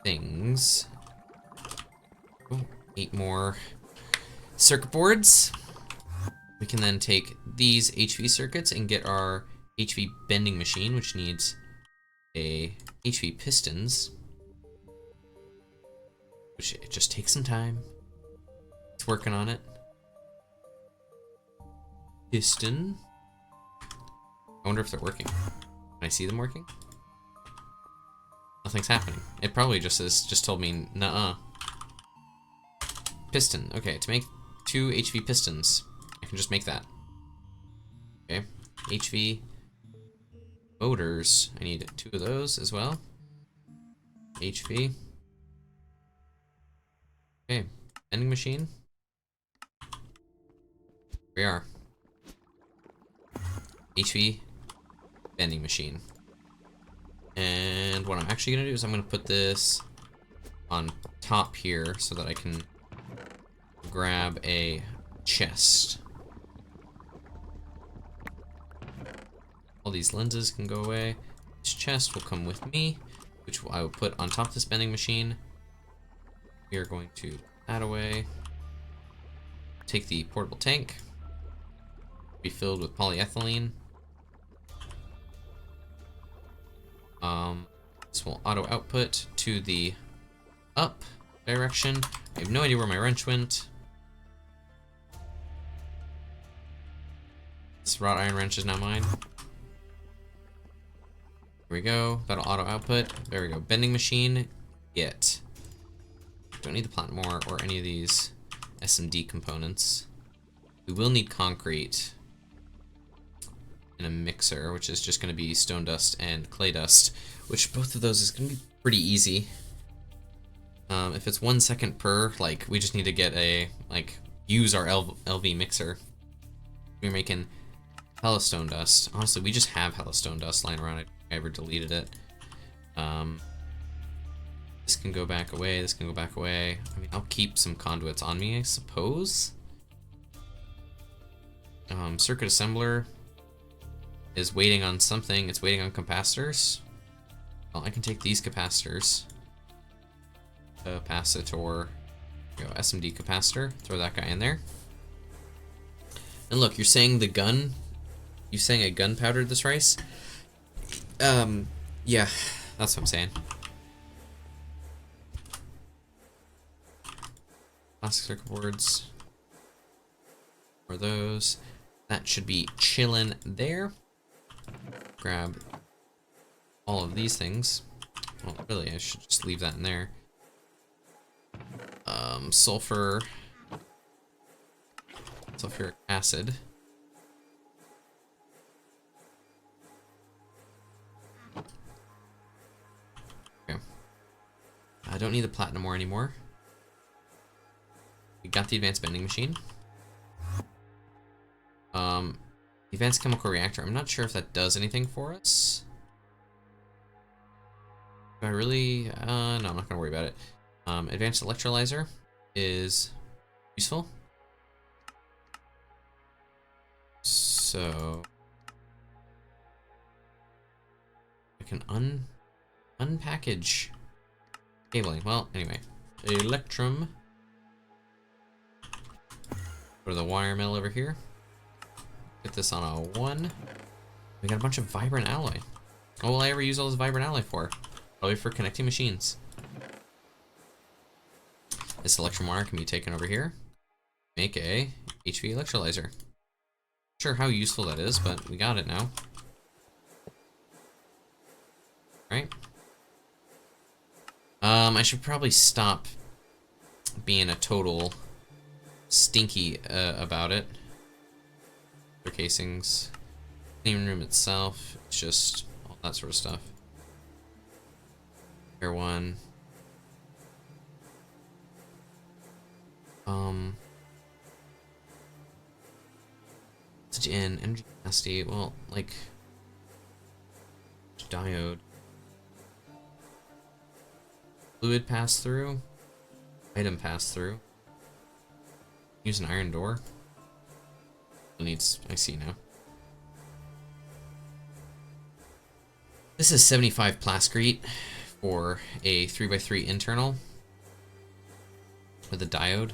things. Oh, 8 more circuit boards. We can then take these HV circuits and get our HV bending machine, which needs a HV pistons, which it just takes some time. It's working on it. Piston. I wonder if they're working. Can I see them working? Nothing's happening. It probably just told me nuh-uh. Piston. Okay, to make 2 HV pistons, I can just make that. Okay. HV motors. I need 2 of those as well. HV. Okay. Vending machine. Here we are. HV vending machine. And what I'm actually gonna do is I'm gonna put this on top here so that I can grab a chest. All these lenses can go away. This chest will come with me, which I will put on top of this vending machine. We are going to put that away. Take the portable tank. Be filled with polyethylene. This will auto output to the up direction. I have no idea where my wrench went. This wrought iron wrench is now mine. Here we go. That'll auto output. There we go. Bending machine. Get. Don't need the platinum ore or any of these SMD components. We will need concrete in a mixer, which is just going to be stone dust and clay dust, which both of those is going to be pretty easy. If it's 1 second per, like, we just need to get a, like, use our LV mixer. We're making hella stone dust. Honestly, we just have hella stone dust lying around. I ever deleted it. This can go back away, this can go back away. I mean, I'll keep some conduits on me, I suppose. Circuit assembler is waiting on something. It's waiting on capacitors. Well, I can take these capacitors. Capacitor. Go SMD capacitor. Throw that guy in there. And look, you're saying the gun. You saying I gunpowdered this rice? Yeah, that's what I'm saying. Plastic circuit boards. For those. That should be chilling there. Grab all of these things. Well, really, I should just leave that in there. Sulfuric acid. Okay. I don't need the platinum ore anymore. We got the advanced bending machine. Advanced chemical reactor. I'm not sure if that does anything for us. Do I really? No, I'm not gonna worry about it. Advanced electrolyzer is useful. So I can unpackage cabling. Well, anyway, electrum. Go to the wire mill over here. Get this on a 1. We got a bunch of vibrant alloy. What will I ever use all this vibrant alloy for? Probably for connecting machines. This electrum wire can be taken over here. Make a HV electrolyzer. Not sure how useful that is, but we got it now. Right? I should probably stop being a total stinky about it. Casings, clean room itself, it's just all that sort of stuff. Air one. In energy capacity, well, like diode, fluid pass through, item pass through. Use an iron door. Needs, I see now. This is 75 plascrete for a 3x3 internal with a diode.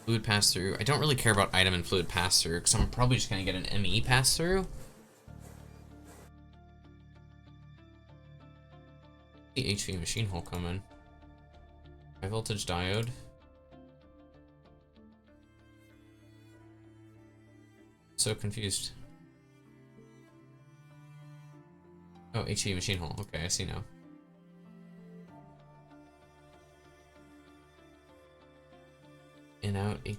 Fluid pass through. I don't really care about item and fluid pass through because I'm probably just gonna get an ME pass through. The HV machine hole coming. High voltage diode. So confused. Oh, HV machine hole. Okay, I see now. In, out, H.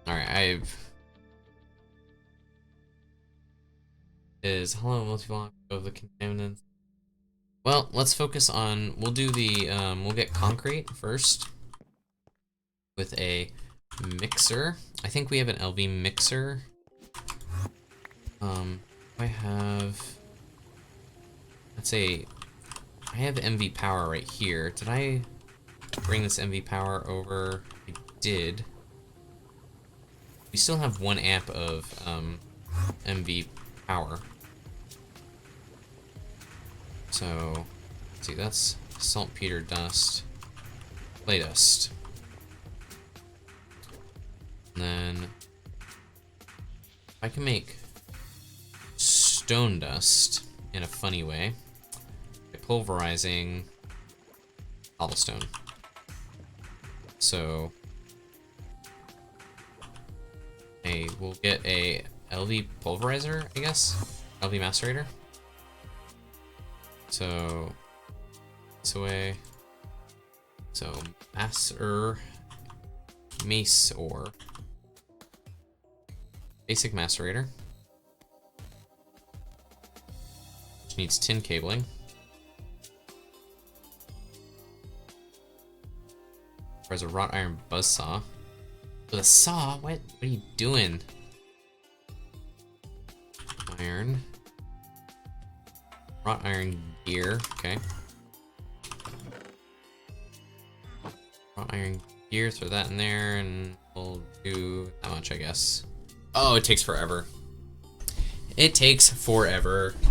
Alright, is hollow multi-block of the contaminants. Well, let's focus on, we'll do the, we'll get concrete first with a mixer. I think we have an LV mixer. I have, let's say, I have MV power right here. Did I bring this MV power over? I did. We still have 1 amp of MV power. So, let's see, that's saltpeter dust, clay dust. And then I can make stone dust in a funny way by pulverizing cobblestone. So we'll get a LV pulverizer, I guess? LV macerator. So this way. So mace ore. Basic macerator. Which needs tin cabling. There's a wrought iron buzzsaw. With a saw? What are you doing? Iron. Wrought iron gear. Okay. Wrought iron gear. Throw that in there, and we'll do that much, I guess. Oh, it takes forever. It takes forever. Do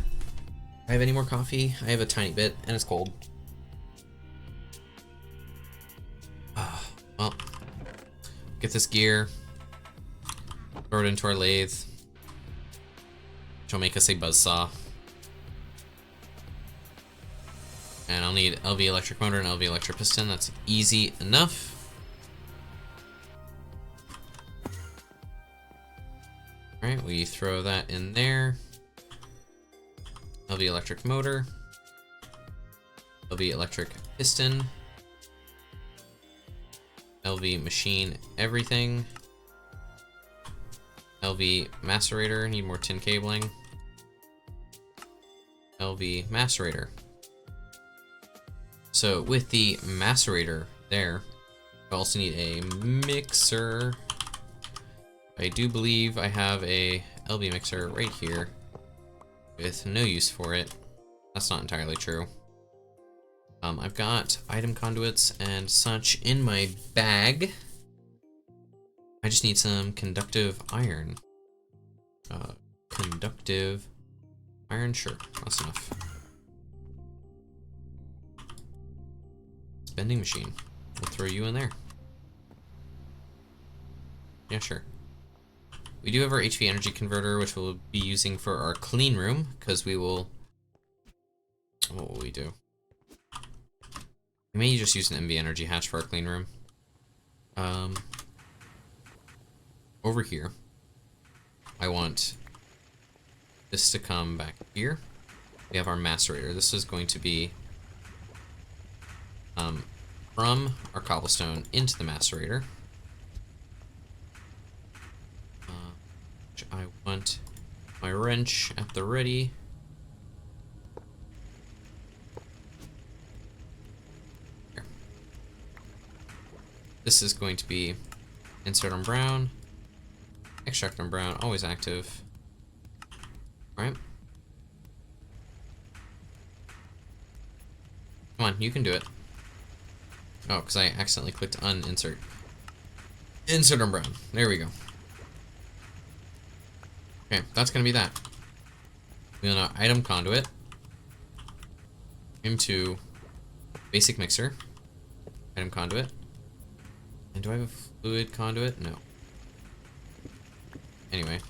I have any more coffee? I have a tiny bit, and it's cold. Well, get this gear, throw it into our lathe, which will make us a buzzsaw. And I'll need LV electric motor and LV electric piston. That's easy enough. Alright, we throw that in there. LV electric motor. LV electric piston. LV machine everything. LV macerator, need more tin cabling. LV macerator. So with the macerator there, I also need a mixer. I do believe I have a LV mixer right here with no use for it. That's not entirely true. I've got item conduits and such in my bag. I just need some conductive iron. Conductive iron, sure, that's enough. Bending machine. We'll throw you in there. Yeah, sure. We do have our HV energy converter, which we'll be using for our clean room, because we will... What will we do? We may just use an MV energy hatch for our clean room. Over here, I want this to come back here. We have our macerator. This is going to be from our cobblestone into the macerator. Which I want my wrench at the ready. Here. This is going to be insert on brown, extract on brown, always active. Alright. Come on, you can do it. Oh, because I accidentally clicked uninsert. Insert on brown. There we go. Okay, that's going to be that. We're going to item conduit into basic mixer. Item conduit. And do I have a fluid conduit? No. Anyway.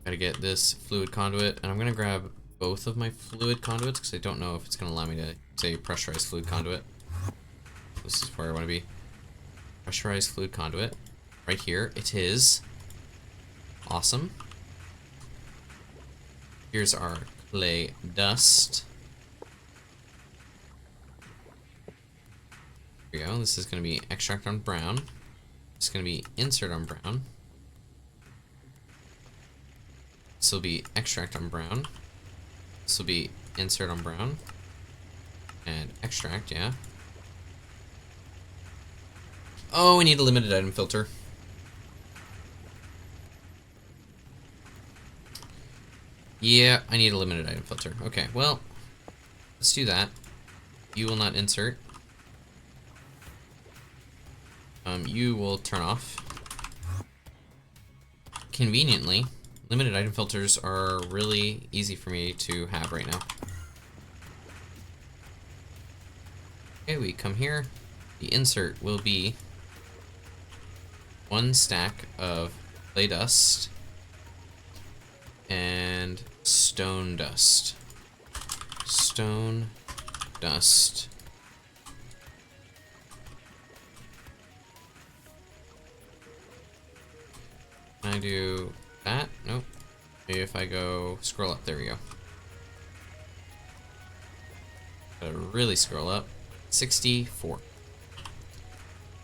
Gotta get this fluid conduit, and I'm going to grab both of my fluid conduits because I don't know if it's going to allow me to say pressurized fluid conduit. This is where I want to be. Pressurized fluid conduit. Right here. It is. Awesome. Here's our clay dust. Here we go. This is going to be extract on brown. This is going to be insert on brown. This will be extract on brown. This will be insert on brown. And extract, yeah. Oh, we need a limited item filter. Yeah, I need a limited item filter. Okay, well, let's do that. You will not insert. You will turn off. Conveniently, limited item filters are really easy for me to have right now. Okay, we come here. The insert will be one stack of clay dust, and stone dust. Stone dust. Can I do that? Nope. Maybe if I go scroll up, there we go. Gotta really scroll up. 64.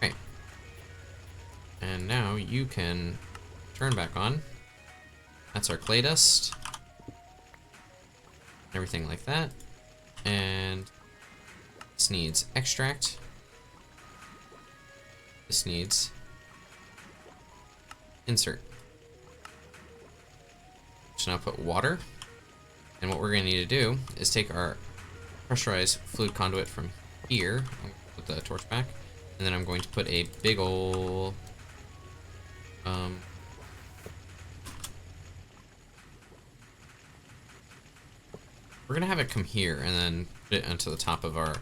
Okay. And now you can turn back on. That's our clay dust. Everything like that. And this needs extract. This needs insert. So now put water. And what we're going to need to do is take our pressurized fluid conduit from here. I'll put the torch back. And then I'm going to put a big ol' we're gonna have it come here and then put it onto the top of our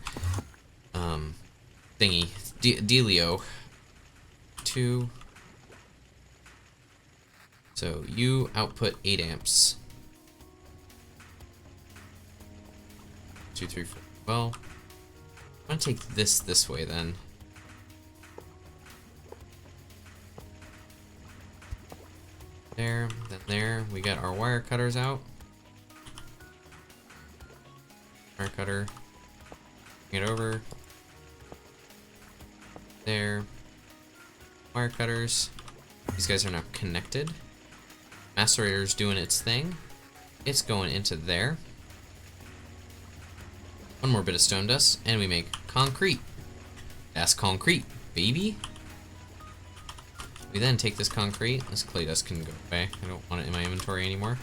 thingy. Delio 2. So you output 8 amps. 2, 3, 4. Well, I'm gonna take this way then. There, then there. We got our wire cutters out. Wire cutter. Bring it over. There. Wire cutters. These guys are now connected. Macerator's doing its thing. It's going into there. One more bit of stone dust, and we make concrete. That's concrete, baby. We then take this concrete. This clay dust can go away. I don't want it in my inventory anymore.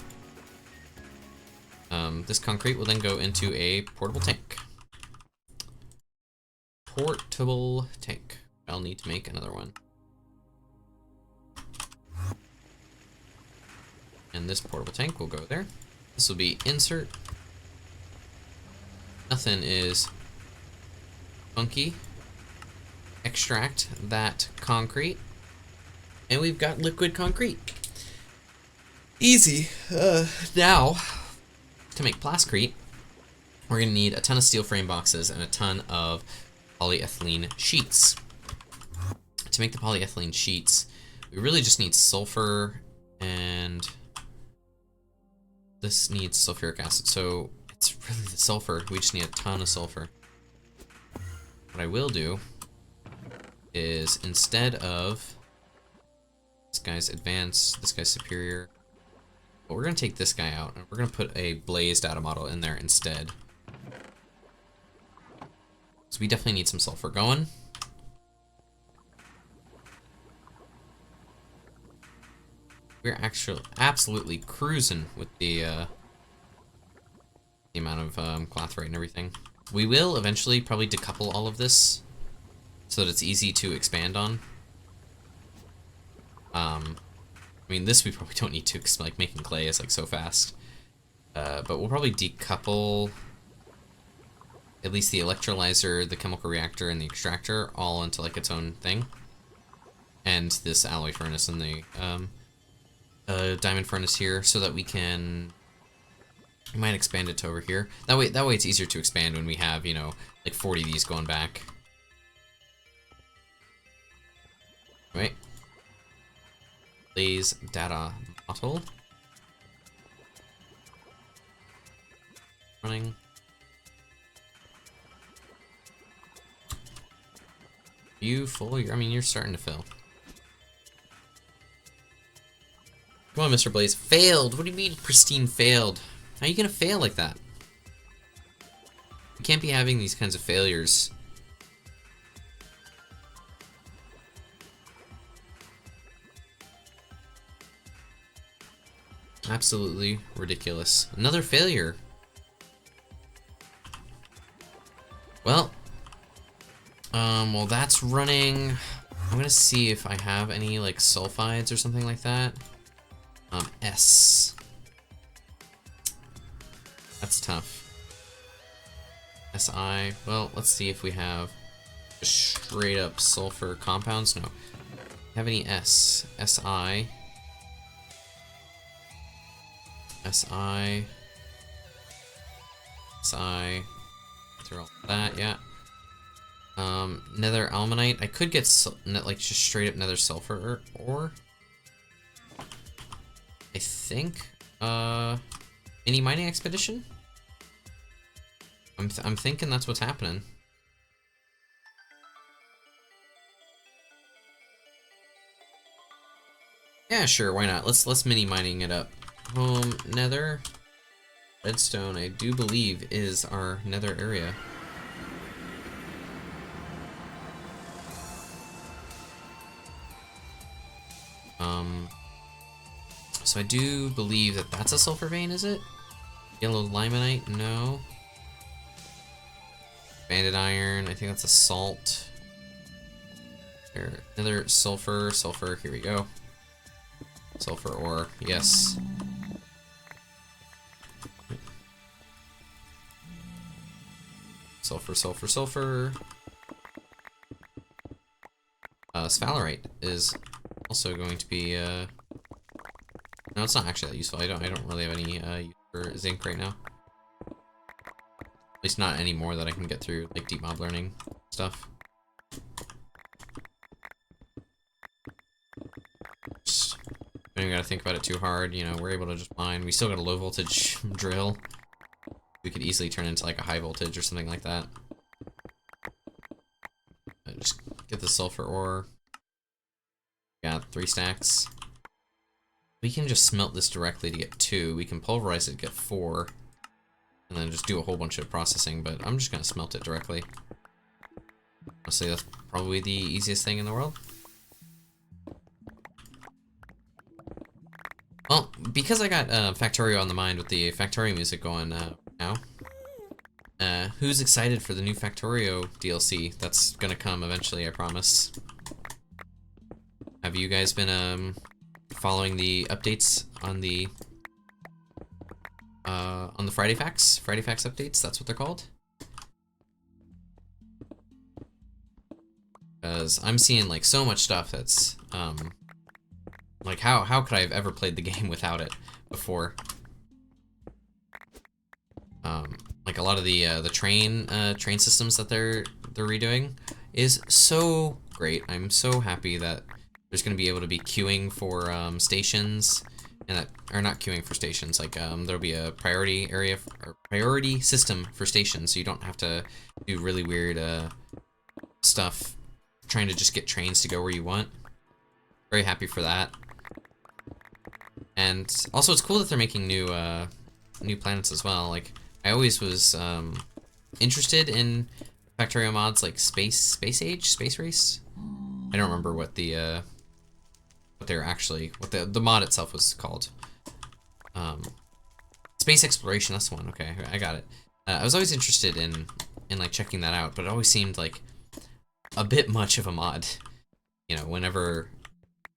This concrete will then go into a portable tank. Portable tank. I'll need to make another one. And this portable tank will go there. This will be insert. Nothing is funky. Extract that concrete. And we've got liquid concrete. Easy. Now, to make plascrete, we're going to need a ton of steel frame boxes and a ton of polyethylene sheets. To make the polyethylene sheets, we really just need sulfur, and this needs sulfuric acid. So it's really the sulfur. We just need a ton of sulfur. What I will do is, instead of this guy's advanced, this guy's superior, but we're going to take this guy out, and we're going to put a blazed data model in there instead. So we definitely need some sulfur going. We're actually absolutely cruising with the amount of cloth rate and everything. We will eventually probably decouple all of this so that it's easy to expand on. I mean, this we probably don't need to, because like making clay is like so fast. But we'll probably decouple at least the electrolyzer, the chemical reactor, and the extractor all into like its own thing. And this alloy furnace and the diamond furnace here, so that we can. We might expand it to over here. That way it's easier to expand when we have, you know, like 40 of these going back. Right. Blaze data model. Running. You full? I mean, you're starting to fill. Come on, Mr. Blaze. Failed! What do you mean pristine failed? How are you gonna fail like that? You can't be having these kinds of failures. Absolutely ridiculous. Another failure. Well, well that's running. I'm gonna see if I have any like sulfides or something like that. S. That's tough. Si. Well, let's see if we have just straight up sulfur compounds. No. Have any S? Si. SI. SI. Through all that, yeah. Nether Almanite. I could get like just straight up Nether Sulfur ore. I think. Mini mining expedition. I'm thinking that's what's happening. Yeah, sure. Why not? Let's mini mining it up. Nether. Redstone, I do believe, is our Nether area. So I do believe that that's a sulfur vein, is it? Yellow limonite, no. Banded iron, I think that's a salt. Here, another sulfur, here we go. Sulfur ore, yes. Sulfur. Sphalerite is also going to be, no, it's not actually that useful. I don't really have any use for zinc right now. At least not any more that I can get through like deep mob learning stuff. Just don't even gotta think about it too hard. You know, we're able to just mine. We still got a low voltage drill. We could easily turn into like a high voltage or something like that. Just get the sulfur ore. Got 3 stacks. We can just smelt this directly to get 2. We can pulverize it to get 4. And then just do a whole bunch of processing, but I'm just gonna smelt it directly. Honestly, that's probably the easiest thing in the world. Well, because I got Factorio on the mind with the Factorio music going now, who's excited for the new Factorio DLC that's gonna come eventually, I promise? Have you guys been following the updates on the Friday Facts updates? That's what they're called. Because I'm seeing like so much stuff that's like how could I have ever played the game without it before? Like a lot of the train systems that they're redoing is so great. I'm so happy that there's going to be able to be queuing for stations, and that, or not queuing for stations, like there'll be a priority area or priority system for stations, so you don't have to do really weird stuff trying to just get trains to go where you want. Very happy for that. And also it's cool that they're making new planets as well. Like I always was interested in Factorio mods like Space Race. I don't remember what the the mod itself was called. Space Exploration, that's the one. Okay, I got it. I was always interested in like checking that out, but it always seemed like a bit much of a mod. You know, whenever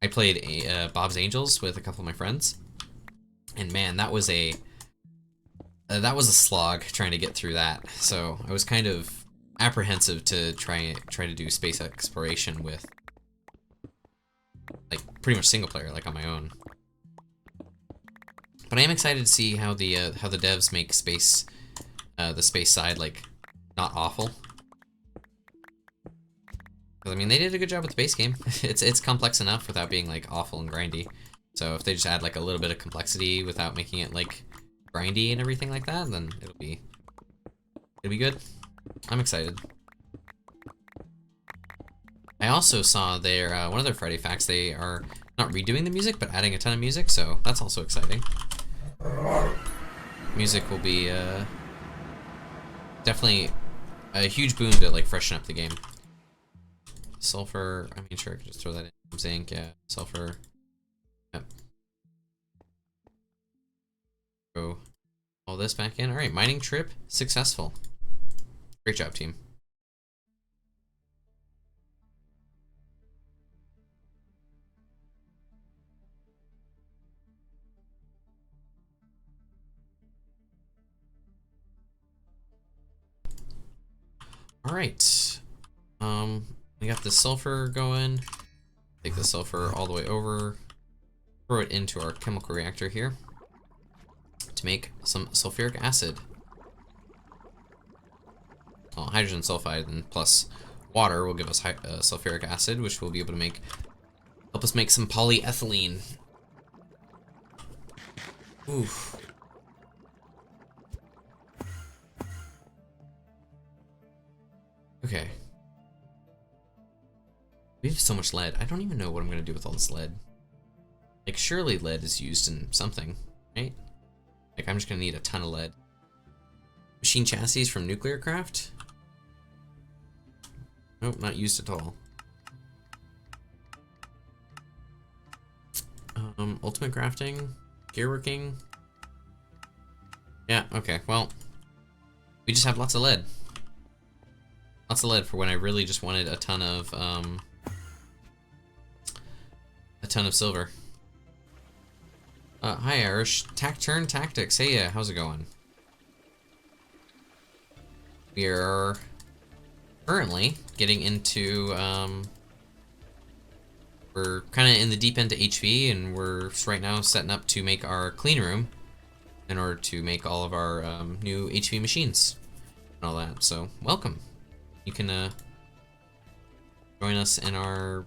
I played Bob's Angels with a couple of my friends, and man, that was a slog trying to get through that. So I was kind of apprehensive to try to do space exploration with like pretty much single player, like on my own. But I am excited to see how the devs make space, the space side like not awful. Because I mean, they did a good job with the base game. It's complex enough without being like awful and grindy. So if they just add like a little bit of complexity without making it like grindy and everything like that, then it'll be good. I'm excited. I also saw their one of their Friday Facts. They are not redoing the music, but adding a ton of music, so that's also exciting. Music will be definitely a huge boon to like freshen up the game. Sulfur, I mean, sure, I could just throw that in. Zinc, yeah, sulfur. Yep. Throw all this back in. All right, mining trip successful. Great job, team. All right. We got the sulfur going. Take the sulfur all the way over. Throw it into our chemical reactor here. to make some sulfuric acid. Well, hydrogen sulfide and plus water will give us sulfuric acid, which we'll be able to help us make some polyethylene. Oof. Okay. We have so much lead. I don't even know what I'm gonna do with all this lead. Like, surely lead is used in something, right? Like, I'm just gonna need a ton of lead. Machine chassis from nuclear craft? Nope, not used at all. Ultimate crafting? Gearworking? Yeah, okay, well, we just have lots of lead. Lots of lead for when I really just wanted a ton of silver. Hi Irish. Turn Tactics. Hey, how's it going? We are currently getting into, we're kind of in the deep end to HV, and we're right now setting up to make our clean room in order to make all of our new HV machines and all that. So, welcome. You can join us in our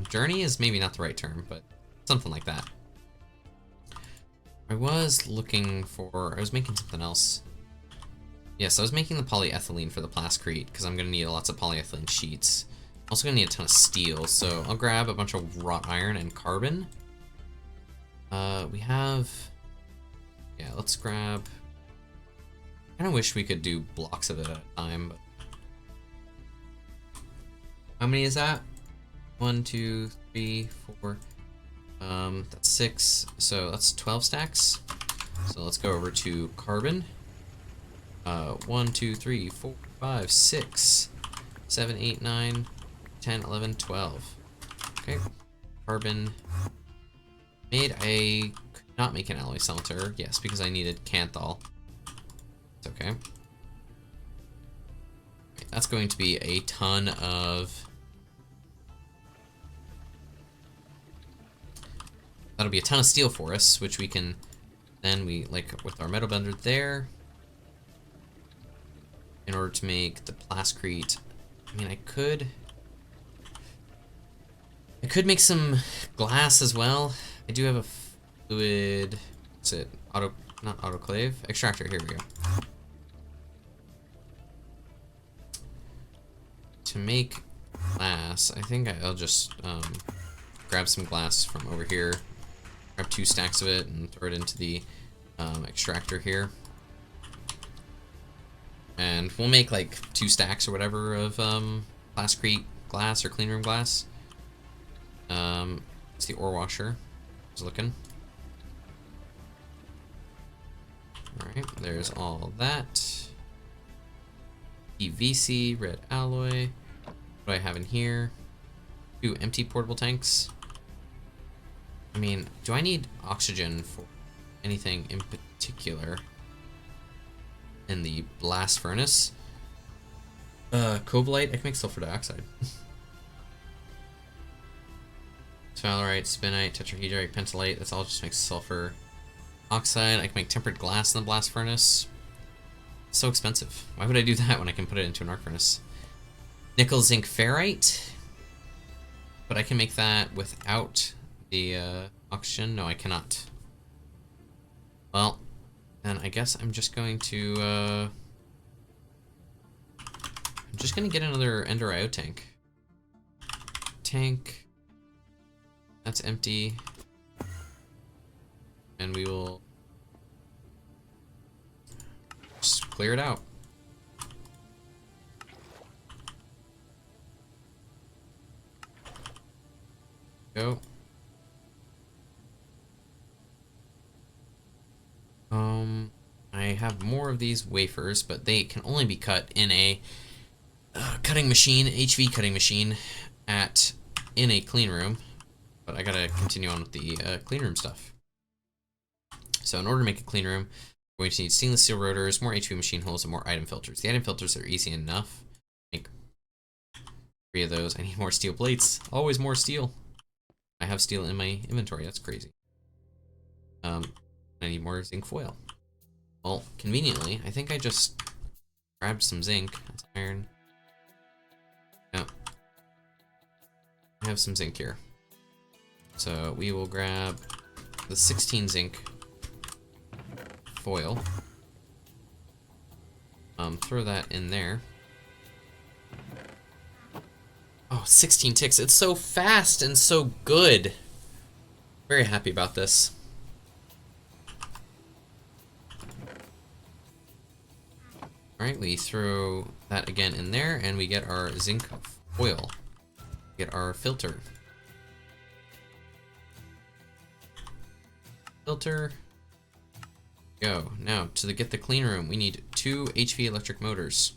journey is maybe not the right term, but something like that. I was making something else. Yes, I was making the polyethylene for the plascrete because I'm gonna need lots of polyethylene sheets. I'm also gonna need a ton of steel, so I'll grab a bunch of wrought iron and carbon. We have, yeah, let's grab, I kinda wish we could do blocks of it at a time, but how many is that? 1, 2, 3, 4. That's 6. So that's 12 stacks. So let's go over to carbon. 1, 2, 3, 4, 5, 6, 7, 8, 9, 10, 11, 12. Okay. Carbon. Could not make an alloy smelter. Yes, because I needed Canthal. It's okay. That's going to be a ton of... That'll be a ton of steel for us, which we can then with our metal bender there, in order to make the plascrete. I mean, I could make some glass as well. I do have a fluid, what's it, not autoclave, extractor, here we go. To make glass, I think I'll just grab some glass from over here. Grab 2 stacks of it and throw it into the extractor here. And we'll make like 2 stacks or whatever of plascrete glass or cleanroom glass. It's the ore washer. I was looking. Alright, there's all that. PVC, red alloy. What do I have in here? 2 empty portable tanks. I mean, do I need oxygen for anything in particular in the blast furnace? Cobalite, I can make sulfur dioxide. Sphalerite, spinite, tetrahedrite, pentallite, that's all just makes sulfur oxide. I can make tempered glass in the blast furnace. It's so expensive. Why would I do that when I can put it into an arc furnace? Nickel, zinc, ferrite. But I can make that without the oxygen. No, I cannot. Well, then I guess I'm just going to get another Ender IO tank. That's empty. And we will just clear it out. Go. I have more of these wafers, but they can only be cut in a cutting machine, HV cutting machine, in a clean room. But I gotta continue on with the clean room stuff. So in order to make a clean room, we're going to need stainless steel rotors, more HV machine holes, and more item filters. The item filters are easy enough. Make 3 of those. I need more steel plates. Always more steel. I have steel in my inventory. That's crazy. I need more zinc foil. Well, conveniently, I think I just grabbed some zinc. That's iron. No. I have some zinc here. So we will grab the 16 zinc foil. Throw that in there. Oh, 16 ticks. It's so fast and so good. Very happy about this. Alright, we throw that again in there, and we get our zinc foil. Get our filter. Filter. Go. Now, to get the clean room, we need 2 HV electric motors.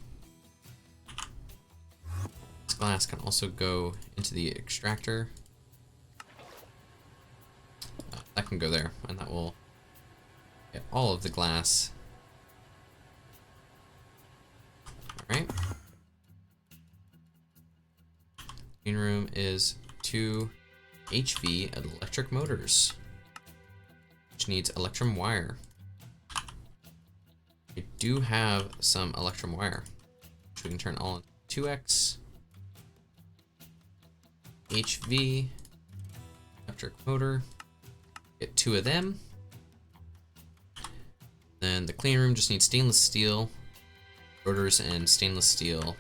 This glass can also go into the extractor. That can go there, and that will get all of the glass. Alright. Clean room is 2 HV electric motors, which needs electrum wire. I do have some electrum wire, which we can turn all into 2x HV electric motor. Get 2 of them. Then the clean room just needs stainless steel rotors and stainless steel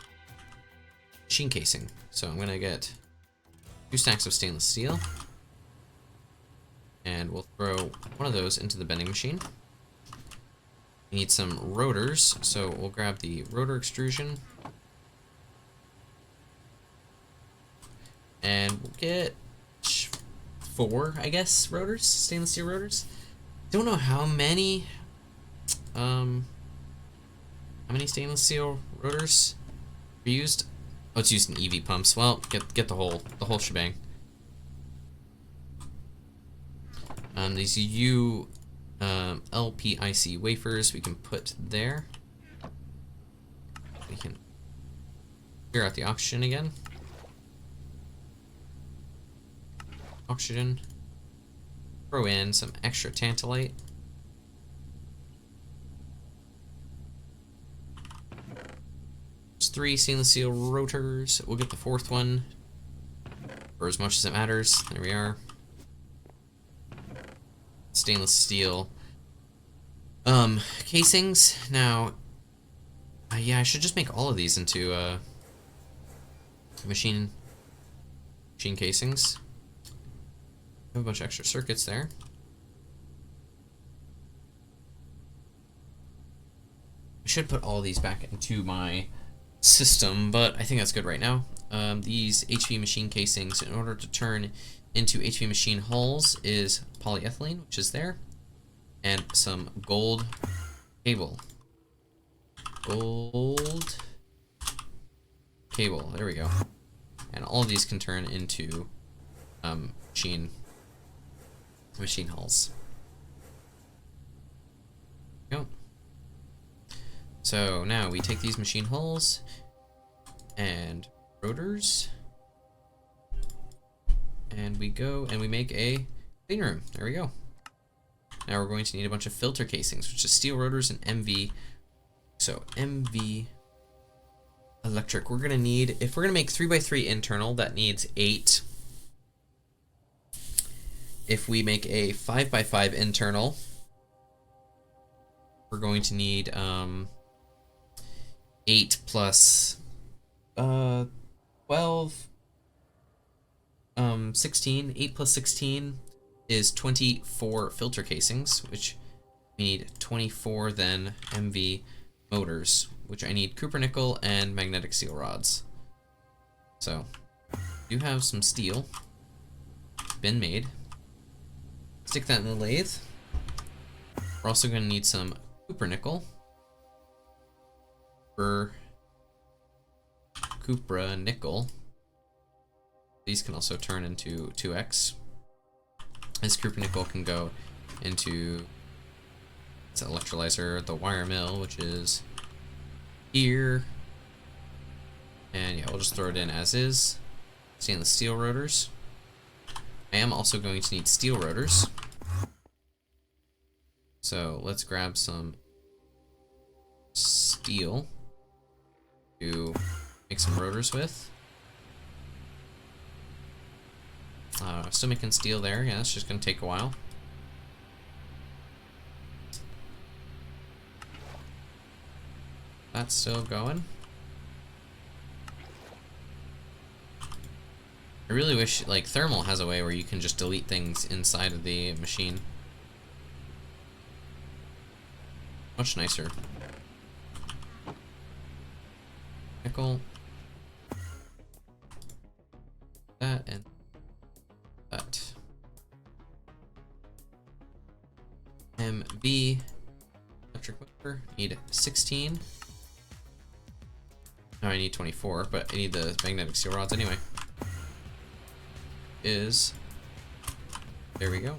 machine casing. So I'm gonna get 2 stacks of stainless steel, and we'll throw one of those into the bending machine. We need some rotors, so we'll grab the rotor extrusion, and we'll get 4, I guess, rotors, stainless steel rotors. Don't know how many stainless steel rotors are used. Oh, it's used in EV pumps. Well, get the whole shebang. These LPIC wafers we can put there. We can clear out the oxygen again. Oxygen. Throw in some extra tantalite. There's 3 stainless steel rotors. We'll get the 4th one for as much as it matters. There we are. Stainless steel casings. Now, yeah, I should just make all of these into machine casings. I have a bunch of extra circuits there. I should put all these back into my system, but I think that's good right now. These HV machine casings, in order to turn into HV machine hulls, is polyethylene, which is there, and some gold cable. Gold cable, there we go. And all of these can turn into machine hulls. Go. So now we take these machine hulls and rotors, and we go and we make a clean room. There we go. Now we're going to need a bunch of filter casings, which is steel rotors and MV. So MV electric. We're gonna need, if we're gonna make 3x3 internal, that needs 8. If we make a 5x5 internal, we're going to need 8 plus 12, 16. 8 plus 16 is 24 filter casings, which we need 24 then MV motors, which I need copper nickel and magnetic steel rods. So, I do have some steel been made. Stick that in the lathe. We're also going to need some copper nickel for cupra nickel. These can also turn into 2x. This copper nickel can go into this electrolyzer, the wire mill, which is here. And yeah, we'll just throw it in as is. Stainless steel rotors. I am also going to need steel rotors. So let's grab some steel to make some rotors with. Still making steel there. Yeah, it's just gonna take a while. That's still going. I really wish, like, thermal has a way where you can just delete things inside of the machine. Much nicer. Nickel. That and that. MB. Electric motor. Need 16. No, I need 24, but I need the magnetic steel rods anyway. There we go.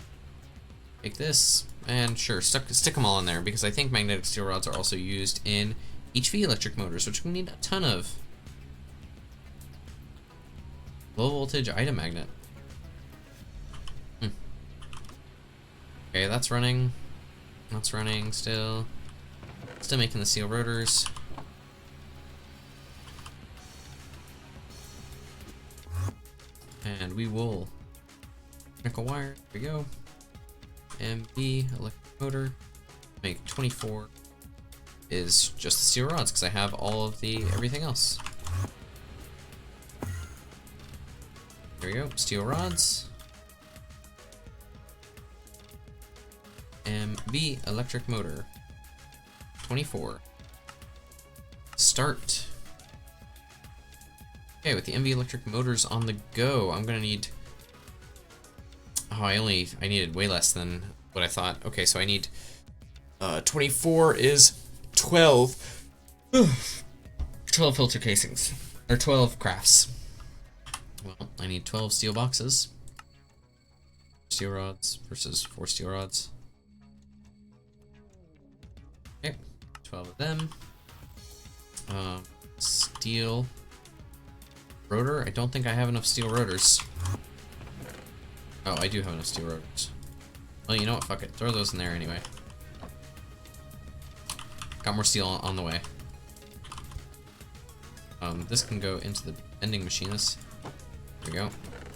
Take this, and sure, stick them all in there, because I think magnetic steel rods are also used in HV electric motors, which we need a ton of. Low voltage item magnet. Okay, that's running. That's running still. Still making the steel rotors. And we will nickel wire. There we go. MB electric motor. Make 24 is just the steel rods because I have all of the everything else. There we go. Steel rods. MB electric motor. 24. Start. Okay, with the MV electric motors on the go, I'm gonna need... Oh, I needed way less than what I thought. Okay, so I need... 24 is 12. 12 filter casings. Or 12 crafts. Well, I need 12 steel boxes. Steel rods versus 4 steel rods. Okay, 12 of them. Steel... rotor? I don't think I have enough steel rotors. Oh, I do have enough steel rotors. Well, you know what? Fuck it. Throw those in there anyway. Got more steel on the way. This can go into the bending machinist. There we go.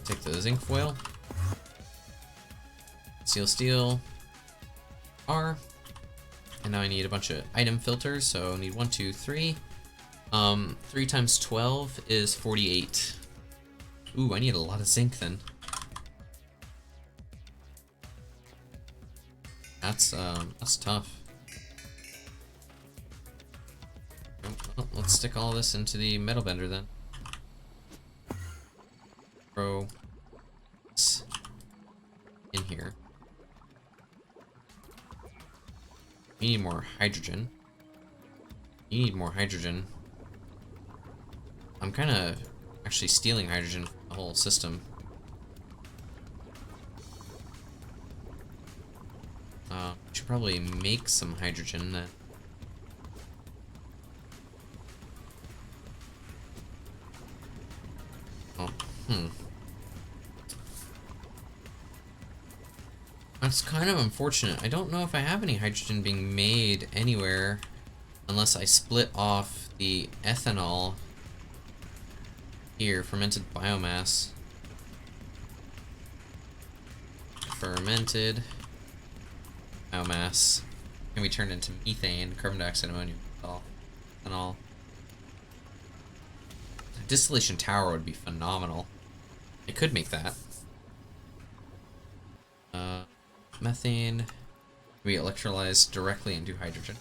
Take the zinc foil. Steel. R. And now I need a bunch of item filters, so I need 1, 2, 3. 3 times 12 is 48. Ooh, I need a lot of zinc then. That's tough. Well, let's stick all this into the metal bender then. Throw this in here. You need more hydrogen. You need more hydrogen. I'm kind of actually stealing hydrogen from the whole system. Should probably make some hydrogen then. Oh, That's kind of unfortunate. I don't know if I have any hydrogen being made anywhere unless I split off the ethanol. Here, fermented biomass. Fermented biomass can be turned into methane, carbon dioxide, ammonium, ethanol. A distillation tower would be phenomenal. I could make that. Methane can be electrolyzed directly into hydrogen.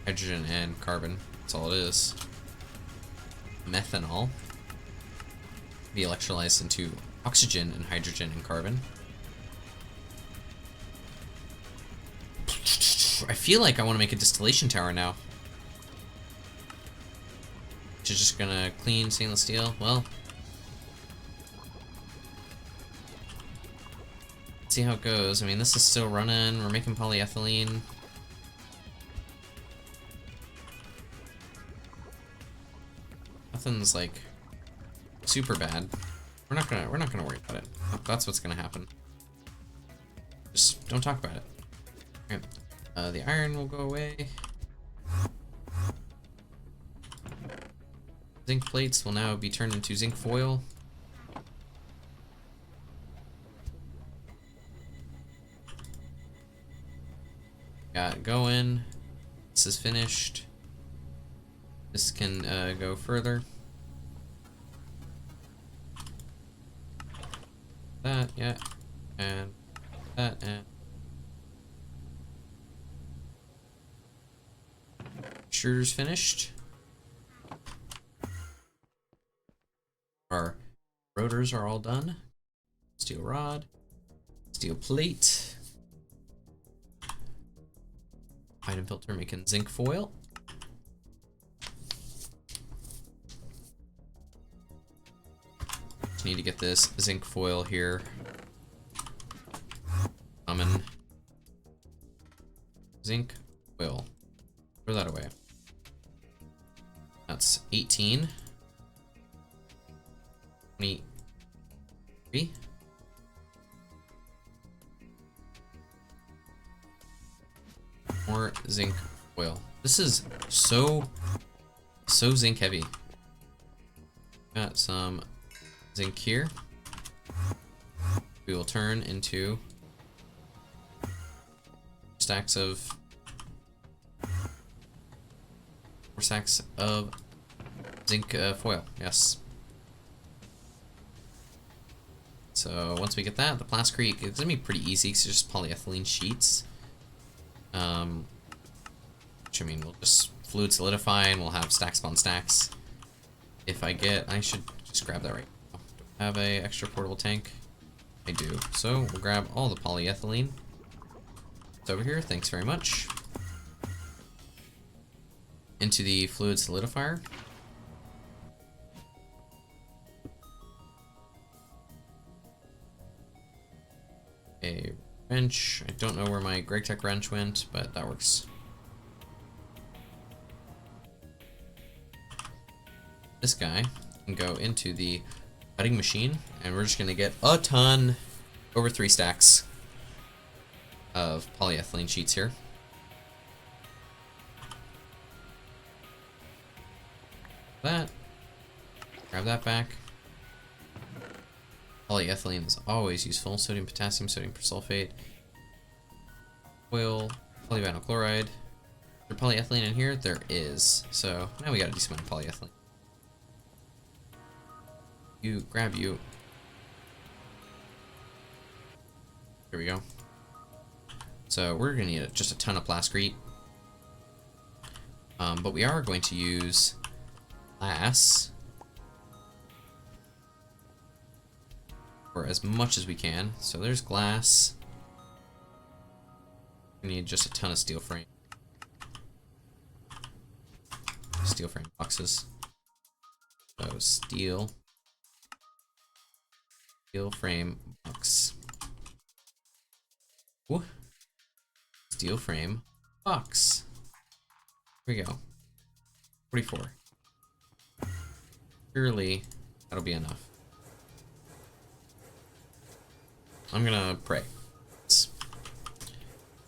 Hydrogen and carbon, that's all it is. Methanol be electrolyzed into oxygen and hydrogen and carbon. I feel like I want to make a distillation tower now. Which is just gonna clean stainless steel. Well, let's see how it goes. I mean, this is still running. We're making polyethylene. Nothing's like super bad. We're not gonna worry about it. That's what's gonna happen. Just don't talk about it. Okay. The iron will go away. Zinc plates will now be turned into zinc foil. Got it going. This is finished. This can go further. That, yeah. And that, and extruder's finished. Our rotors are all done. Steel rod, steel plate, item filter making zinc foil. Just need to get this zinc foil here. Common zinc foil. Throw that away. That's 18. 23. More zinc foil. This is so zinc heavy. Got some zinc here. We will turn into stacks of 4 stacks of zinc foil. Yes. So once we get that, the plasticrete, it's gonna be pretty easy because it's just polyethylene sheets. Which I mean, we'll just fluid solidify and we'll have stacks upon stacks. If I should just grab that right now. Do I have a extra portable tank? I do. So we'll grab all the polyethylene. It's over here, thanks very much. Into the fluid solidifier. A wrench. I don't know where my GregTech wrench went, but that works. This guy can go into the cutting machine, and we're just gonna get a ton, over 3 stacks of polyethylene sheets here. That. Grab that back. Polyethylene is always useful. Sodium, potassium, sodium persulfate, oil, polyvinyl chloride. Is there polyethylene in here? There is. So now we got a decent amount of polyethylene. You grab you. Here we go. So we're gonna need just a ton of plasticrete. But we are going to use glass for as much as we can. So there's glass. We need just a ton of steel frame. Steel frame boxes. So steel frame box. Ooh. Steel frame box. Here we go. 44. Surely that'll be enough. I'm gonna pray.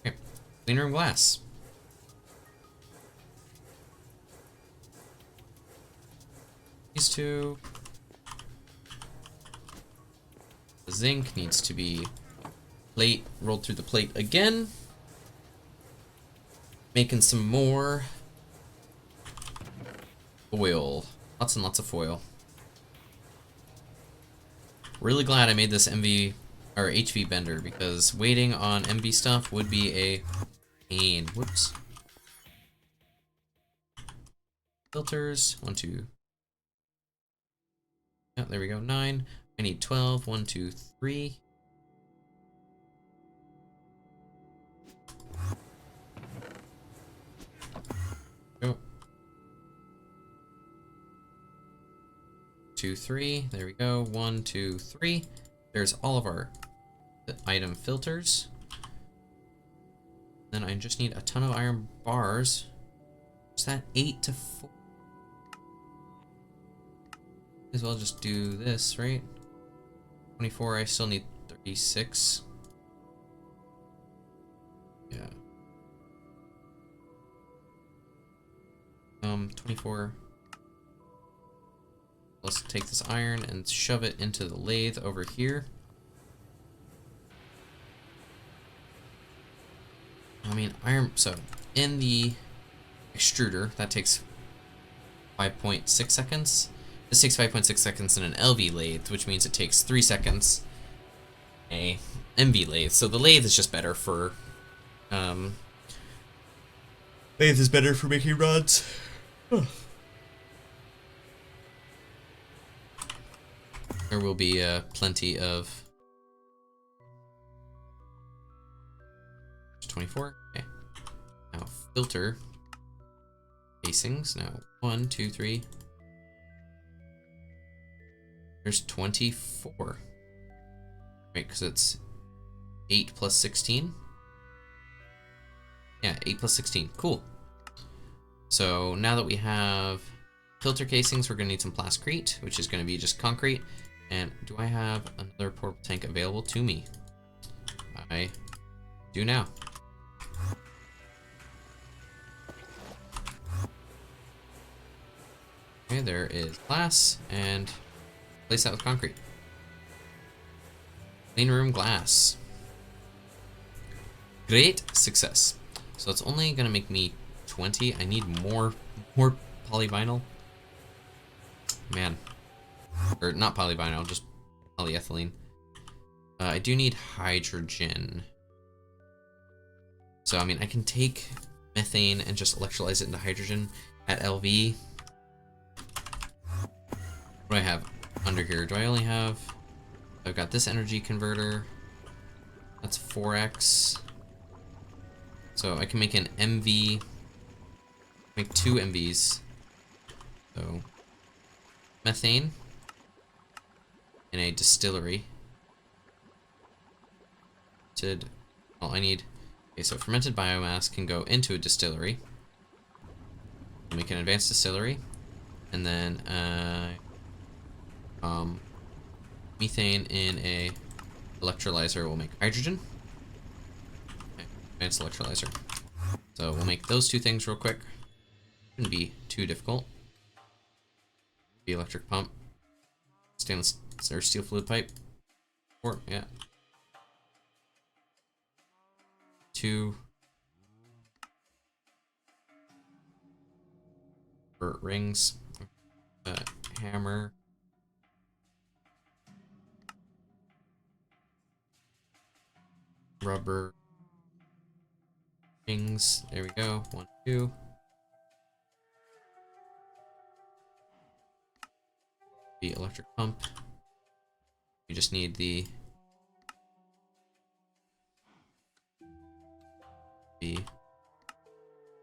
Okay. Clean room glass. These two. The zinc needs to be rolled through the plate again. Making some more foil. Lots and lots of foil. Really glad I made this MV or HV bender because waiting on MV stuff would be a pain. Whoops. Filters. 1, 2. Yeah, there we go. 9. I need 12. 1, 2, 3. Go. 2, 3. There we go. 1, 2, 3. There's all of our item filters. Then I just need a ton of iron bars. Is that 8 to 4? Might as well just do this, right? 24, I still need 36. 24. Let's take this iron and shove it into the lathe over here. I mean, iron, so in the extruder, that takes 5.6 seconds. This takes 5.6 seconds in an LV lathe, which means it takes 3 seconds a MV lathe. So the lathe is just better for, lathe is better for making rods. There will be plenty of 24. Okay. Now filter casings. Now 1, 2, 3. There's 24. Right, because it's 8 plus 16. Yeah, 8 plus 16. Cool. So now that we have filter casings, we're going to need some plascrete, which is going to be just concrete. And do I have another portable tank available to me? I do now. Okay, there is glass, and place that with concrete. Clean room glass. Great success. So it's only gonna make me 20. I need more polyvinyl. Man. Or not polyvinyl, just polyethylene. I do need hydrogen. So, I mean, I can take methane and just electrolyze it into hydrogen at LV. What do I have under here? Do I only have... I've got this energy converter. That's 4x. So I can make an MV... Make 2 MVs. So... Methane. In a distillery. Well, I need... Okay, so fermented biomass can go into a distillery. Make an advanced distillery. And then, methane in a electrolyzer will make hydrogen. Okay, advanced electrolyzer. So we'll make those 2 things real quick. Shouldn't be too difficult. The electric pump. Stainless or steel fluid pipe. 4, yeah. 2 rings. Hammer. Rubber rings. There we go. 1, 2. The electric pump. We just need the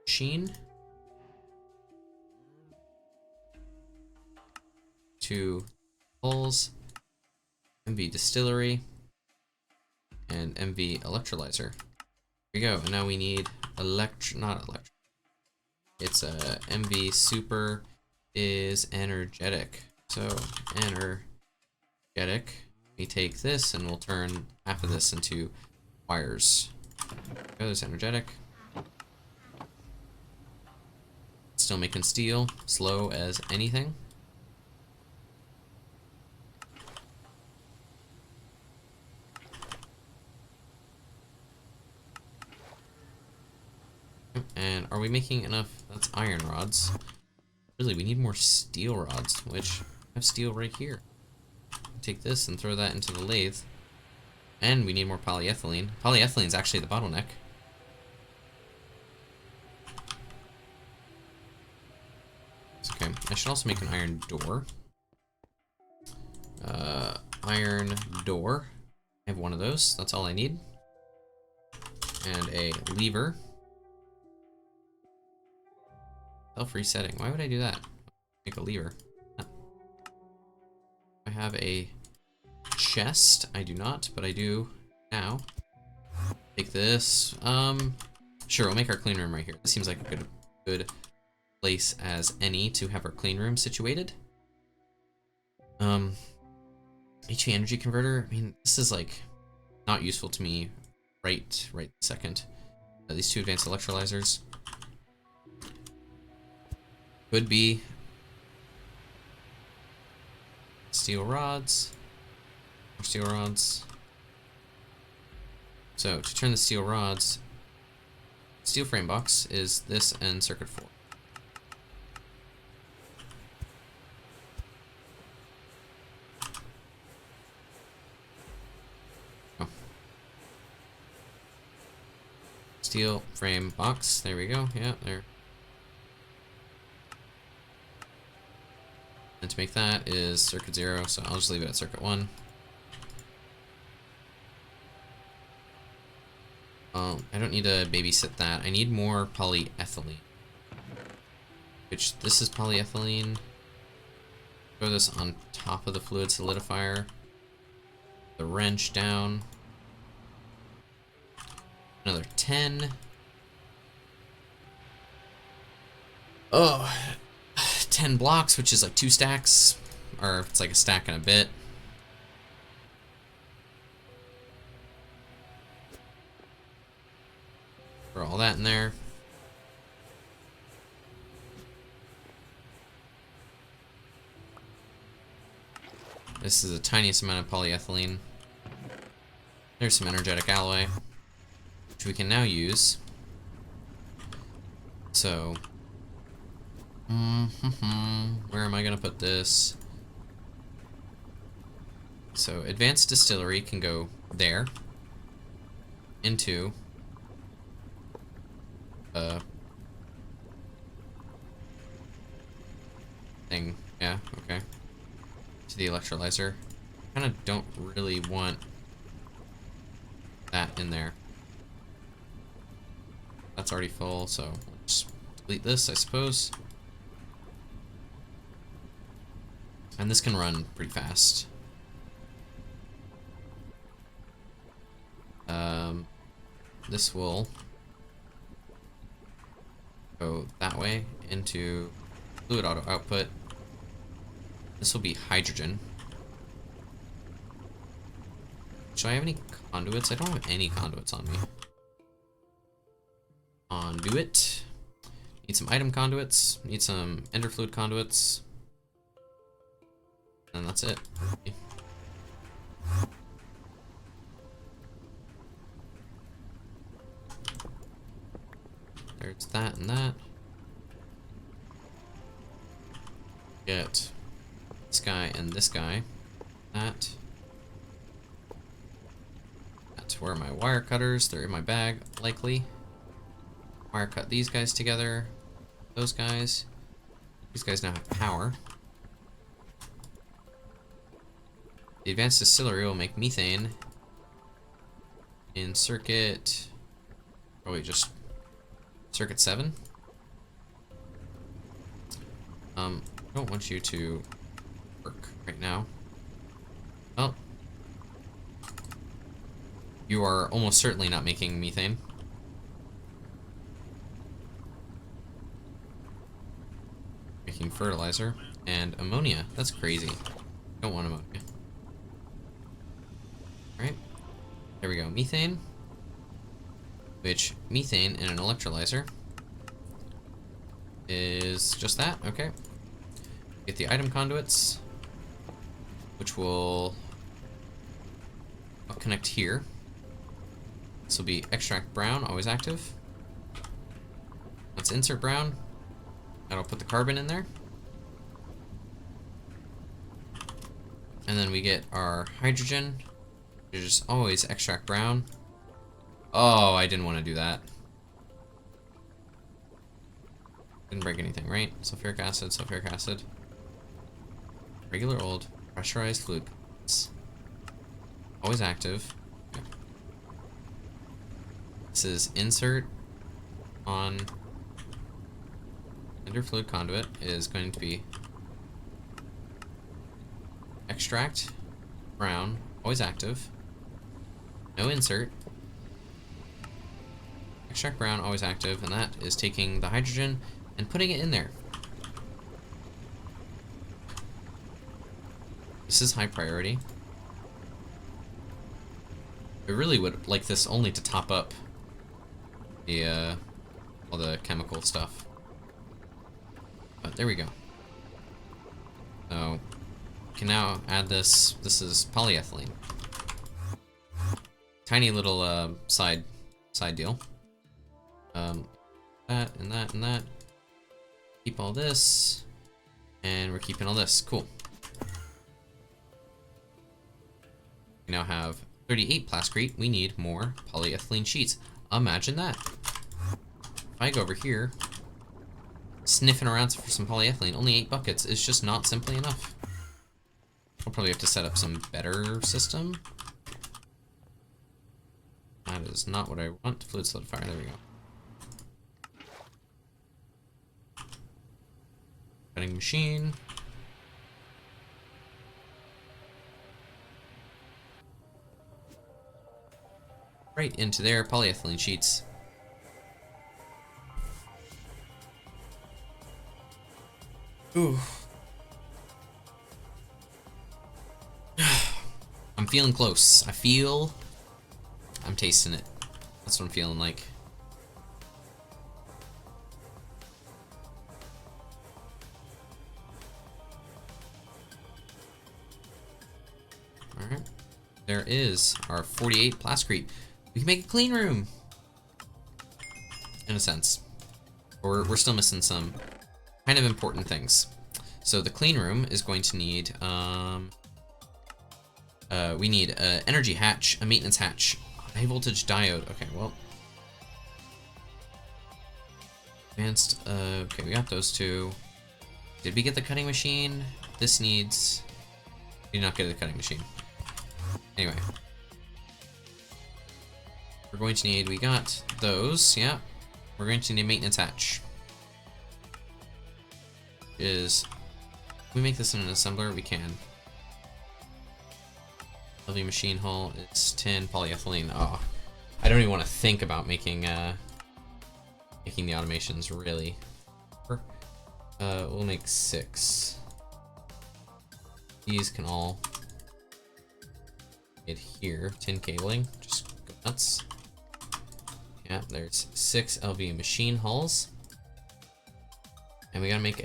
machine. 2 hulls. MV distillery. And MV electrolyzer. Here we go. And now we need not electric. It's a MV super is energetic. So energetic. We take this and we'll turn half of this into wires. Go, there's energetic. Still making steel, slow as anything. And are we making enough? That's iron rods. Really, we need more steel rods, which I have steel right here. Take this and throw that into the lathe. And we need more polyethylene. Polyethylene is actually the bottleneck. Okay, I should also make an iron door. Iron door. I have one of those. That's all I need. And a lever. Self-resetting. Why would I do that? Make a lever. I have a chest. I do not, but I do now. Take this. Sure, we'll make our clean room right here. This seems like a good place as any to have our clean room situated. HV energy converter. I mean, this is like not useful to me right this second. These two advanced electrolyzers could be steel rods. More steel rods. So to turn the steel rods, steel frame box is this and circuit 4. Oh. Steel frame box, there we go, yeah, there. And to make that is circuit 0, so I'll just leave it at circuit 1. I don't need to babysit that. I need more polyethylene. Which, this is polyethylene. Throw this on top of the fluid solidifier. The wrench down. Another 10. Oh, 10 blocks, which is like 2 stacks. Or it's like a stack and a bit. Throw all that in there. This is the tiniest amount of polyethylene. There's some energetic alloy, which we can now use. So, where am I gonna put this? So, advanced distillery can go there. Into thing. Yeah, okay. To the electrolyzer. I kind of don't really want that in there. That's already full, so let's delete this, I suppose. And this can run pretty fast. This will go that way into fluid auto output. This will be hydrogen. Do I have any conduits? I don't have any conduits on me. Conduit. Need some item conduits. Need some ender fluid conduits. And that's it. There's that and that. Get this guy and this guy. That. That's where my wire cutters, they're in my bag, likely. Wire cut these guys together. Those guys. These guys now have power. The advanced distillery will make methane in circuit... Oh wait, just circuit 7. I don't want you to work right now. Oh. You are almost certainly not making methane. Making fertilizer and ammonia. That's crazy. Don't want ammonia. Alright. There we go. Methane. Which, methane in an electrolyzer is just that. Okay. Get the item conduits, which will... I'll connect here. This will be extract brown, always active. Let's insert brown. That'll put the carbon in there. And then we get our hydrogen, which is always extract brown. Oh, I didn't want to do that. Didn't break anything, right? Sulfuric acid, sulfuric acid. Regular old pressurized fluid. Always active. Okay. This is insert on ender fluid conduit is going to be extract brown, always active. No insert. Extract brown, always active, and that is taking the hydrogen and putting it in there. This is high priority. I really would like this only to top up the all the chemical stuff. But there we go. So we can now add this. This is polyethylene. Tiny little side deal. That and that and that. Keep all this, and we're keeping all this. Cool. We now have 38 plascrete. We need more polyethylene sheets. Imagine that. If I go over here, sniffing around for some polyethylene, only 8 buckets is just not simply enough. I'll probably have to set up some better system. That is not what I want. Fluid solidifier, there we go. Cutting machine. Right into there, polyethylene sheets. Ooh. I'm feeling close. I'm tasting it. That's what I'm feeling like. Alright. There is our 48 plascrete. We can make a clean room. In a sense. We're still missing some kind of important things. So the clean room is going to need, we need an energy hatch, a maintenance hatch, high voltage diode. Okay, well. Advanced, okay, we got those two. Did we get the cutting machine? This needs, we did not get the cutting machine. Anyway. We're going to need, we got those, yeah. We're going to need a maintenance hatch. Can we make this in an assembler? We can. LV machine hull, it's tin, polyethylene. Oh, I don't even want to think about making the automations, really. We'll make 6. These can all get here. Tin cabling, just go nuts. Yeah, there's 6 LV machine hulls. And we gotta make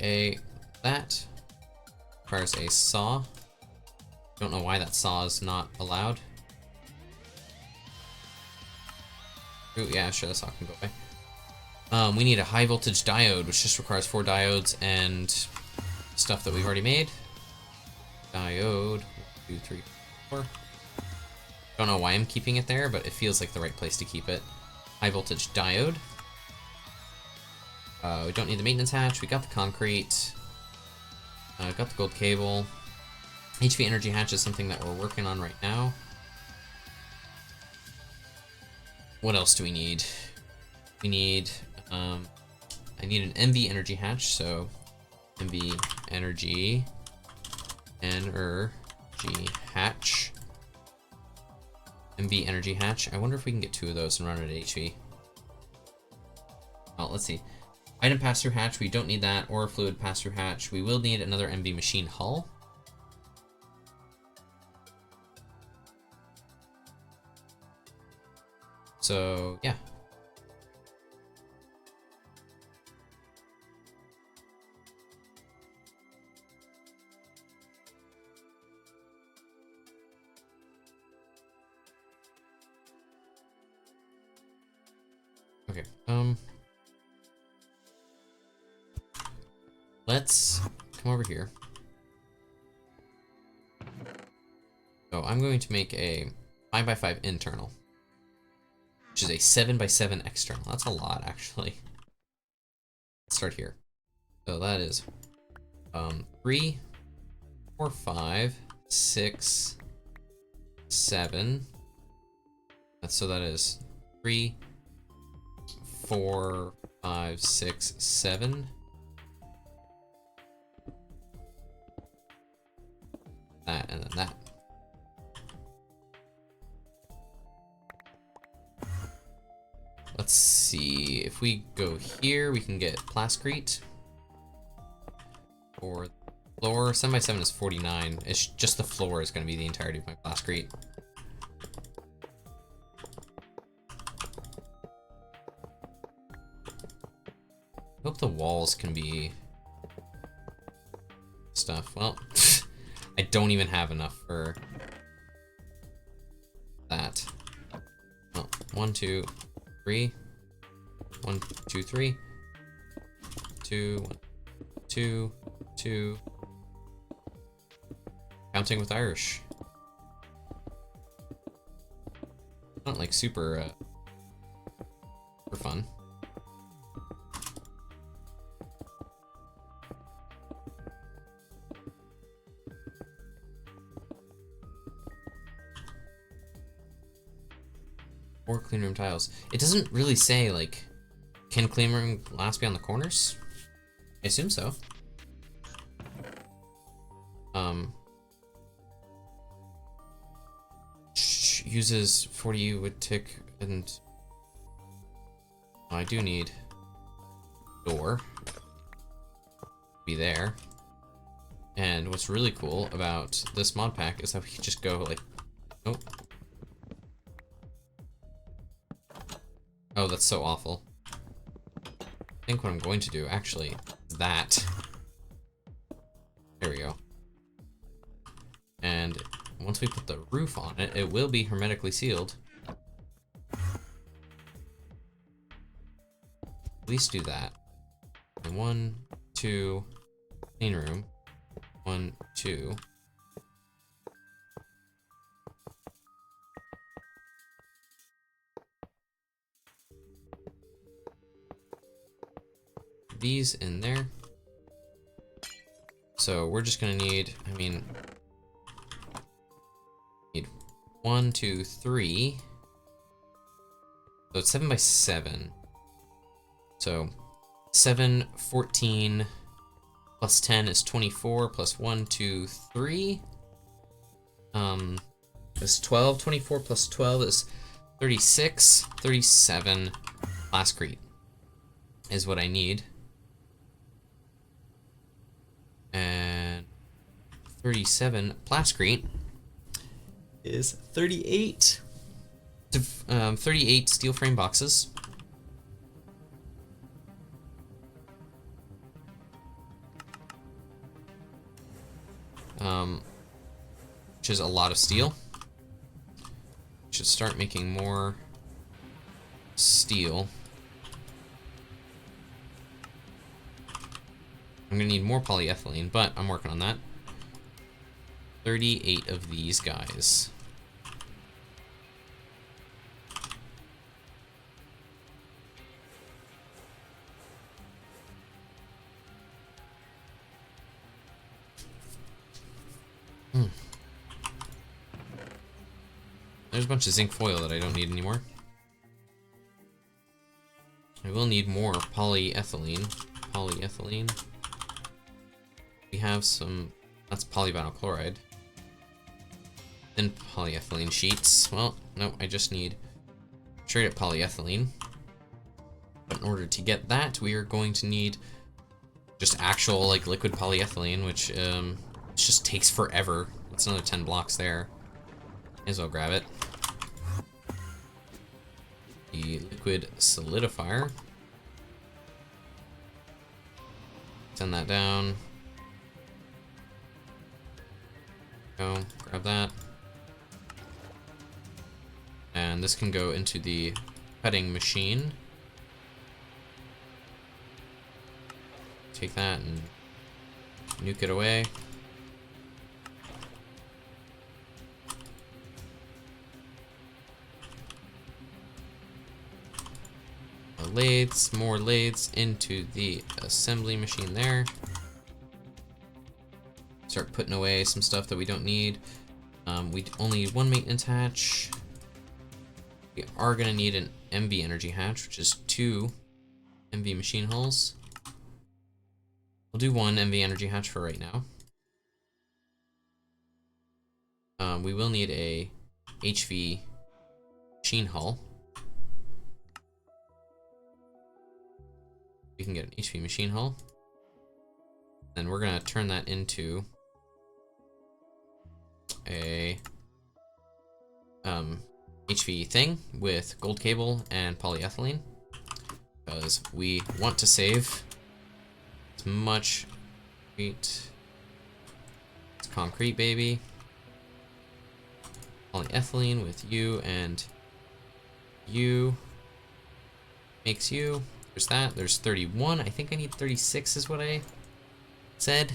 that requires a saw. Don't know why that saw is not allowed. Ooh, yeah, sure, that saw can go away. We need a high voltage diode, which just requires 4 diodes and stuff that we've already made. Diode, 1, 2, 3, 4. Don't know why I'm keeping it there, but it feels like the right place to keep it. High voltage diode. We don't need the maintenance hatch. We got the concrete. Got the gold cable. HV energy hatch is something that we're working on right now. What else do we need? We need, I need an MV energy hatch, so MV energy hatch. MV energy hatch. I wonder if we can get 2 of those and run it at HV. Well, let's see. Item pass-through hatch, we don't need that, or a fluid pass-through hatch. We will need another MV machine hull. So, yeah. Okay, let's come over here. So I'm going to make a 5x5 internal, which is a 7x7 external. That's a lot, actually. Let's start here. So that is 3, 4, 5, 6, 7. So that is 3, 4, 5, 6, 7. That and then that. Let's see, if we go here, we can get plascrete. Or floor, 7x7 is 49. It's just the floor is going to be the entirety of my hope the walls can be stuff. Well, I don't even have enough for that. Well, 1, 2, 3. 1, 2, 3. 2, 1, 2, 2. Counting with Irish. Not like super fun. Or clean room tiles. It doesn't really say, like, can clean room glass be on the corners? I assume so. Uses 40 wood tick and I do need door be there. And what's really cool about this mod pack is that we can just go like, oh. Oh, that's so awful. I think what I'm going to do actually is that. There we go. And once we put the roof on it, it will be hermetically sealed. At least do that. And 1, 2, clean room. 1, 2. These in there. So we're just gonna need, I mean, need 1, 2, 3. So it's 7 by 7. So 7, 14 plus 10 is 24 plus 1, 2, 3. Is 12. 24 plus 12 is 36. 37 plascrete is what I need. And 37 plascrete is 38. 38 steel frame boxes. Which is a lot of steel. Should start making more steel. I'm gonna need more polyethylene, but I'm working on that. 38 of these guys. There's a bunch of zinc foil that I don't need anymore. I will need more polyethylene. Polyethylene. We have some, that's polyvinyl chloride. Then polyethylene sheets. Well, no, I just need straight up polyethylene. But in order to get that, we are going to need just actual like liquid polyethylene, which it just takes forever. It's another 10 blocks there. May as well grab it. The liquid solidifier. Send that down. Go, grab that. And this can go into the cutting machine. Take that and nuke it away. Lathes, more lathes into the assembly machine there. Start putting away some stuff that we don't need. We only need 1 maintenance hatch. We are gonna need an MV energy hatch, which is 2 MV machine hulls. We'll do 1 MV energy hatch for right now. We will need a HV machine hull. We can get an HV machine hull. Then we're gonna turn that into a HV thing with gold cable and polyethylene, because we want to save It's much concrete. It's concrete, baby. Polyethylene with you and you makes you. There's that. There's 31. I think I need 36 is what I said.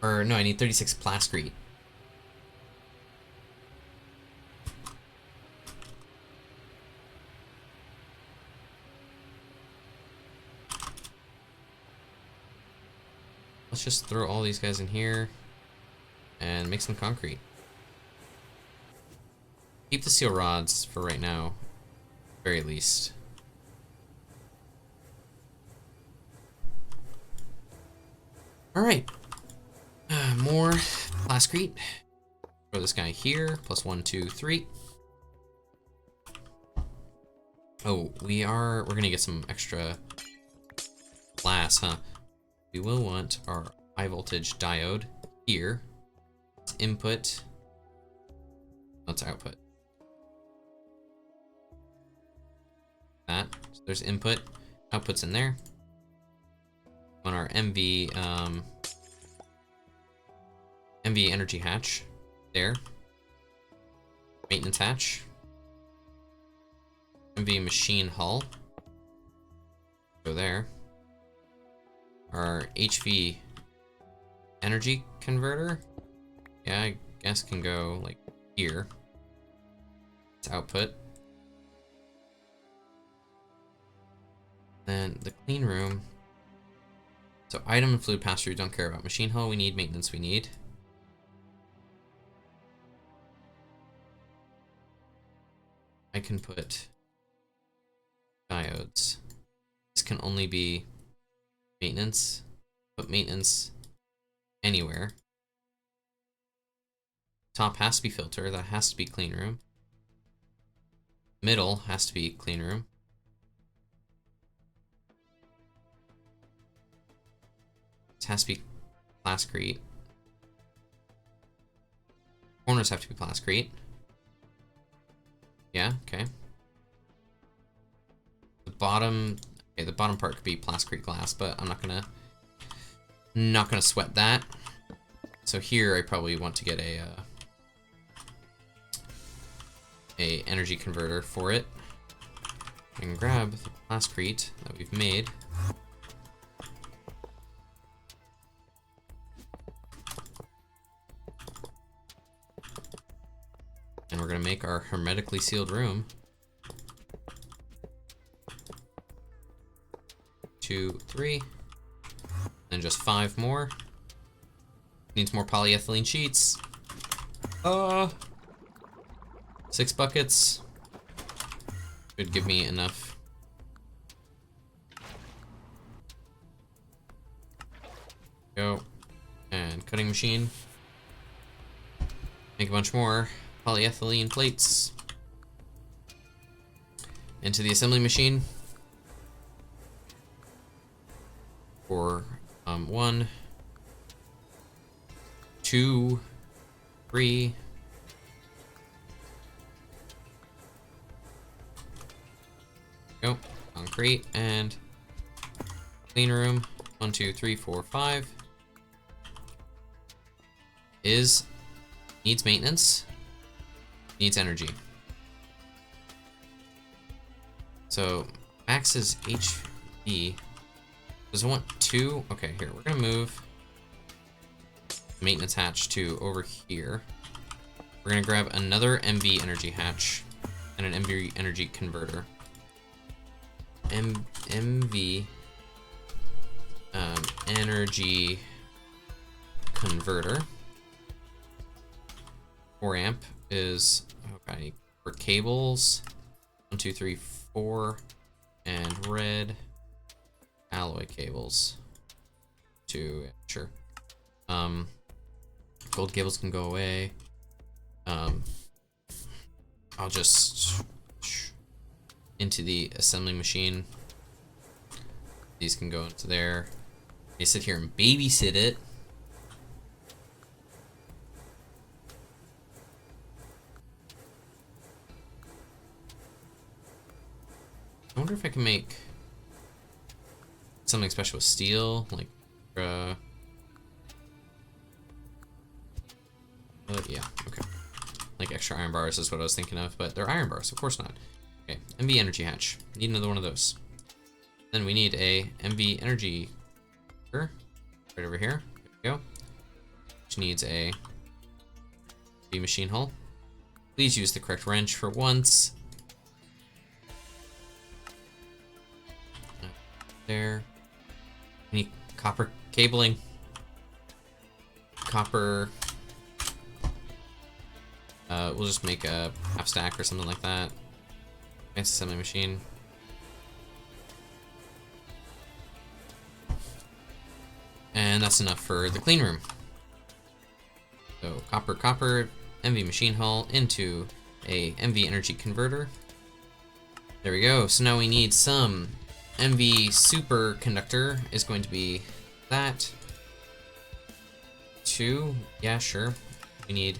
Or no, I need 36 plascrete. Let's just throw all these guys in here and make some concrete. Keep the steel rods for right now, very least. All right, more plascrete. Throw this guy here. Plus 1, 2, 3. Oh, we're gonna get some extra glass, huh? We will want our high voltage diode here. It's input. That's output. That. So there's input. Output's in there. On our MV MV energy hatch. There. Maintenance hatch. MV machine hull. Go there. Our HV energy converter, yeah, I guess can go like here. It's output. Then the clean room. So item and fluid pass through, don't care about. Machine hull we need, maintenance we need. I can put diodes. This can only be maintenance. Put maintenance anywhere. Top has to be filter. That has to be clean room. Middle has to be clean room. This has to be plascrete. Corners have to be plascrete. Yeah, okay. The bottom, okay, the bottom part could be plascrete glass, but I'm not gonna sweat that. So here I probably want to get a energy converter for it. I can grab the plascrete that we've made. And we're gonna make our hermetically sealed room. 2, 3, and just 5 more. Needs more polyethylene sheets. 6 buckets. Should give me enough. Go. And cutting machine. Make a bunch more polyethylene plates. Into the assembly machine. For 1, 2, 3. Go. Concrete and clean room. 1, 2, 3, 4, 5. Needs maintenance. Needs energy. So max is HV. Does it want 2? Okay, here, we're gonna move maintenance hatch to over here. We're gonna grab another MV energy hatch and an MV energy converter. MV energy converter. 4 amp is okay for cables. 1, 2, 3, 4, and red alloy cables. 2, sure. Gold cables can go away. I'll just into the assembly machine. These can go into there. They sit here and babysit it. I wonder if I can make something special with steel, like, yeah, okay. Like extra iron bars is what I was thinking of, but they're iron bars, of course not. Okay, MV energy hatch. Need another one of those. Then we need a MV energy right over here. There we go. Which needs a MV machine hull. Please use the correct wrench for once. There. We need copper cabling. Copper. We'll just make a half stack or something like that. Advanced assembly machine. And that's enough for the clean room. So copper, MV machine hull into a MV energy converter. There we go. So now we need some MV superconductor is going to be that. 2, yeah, sure. We need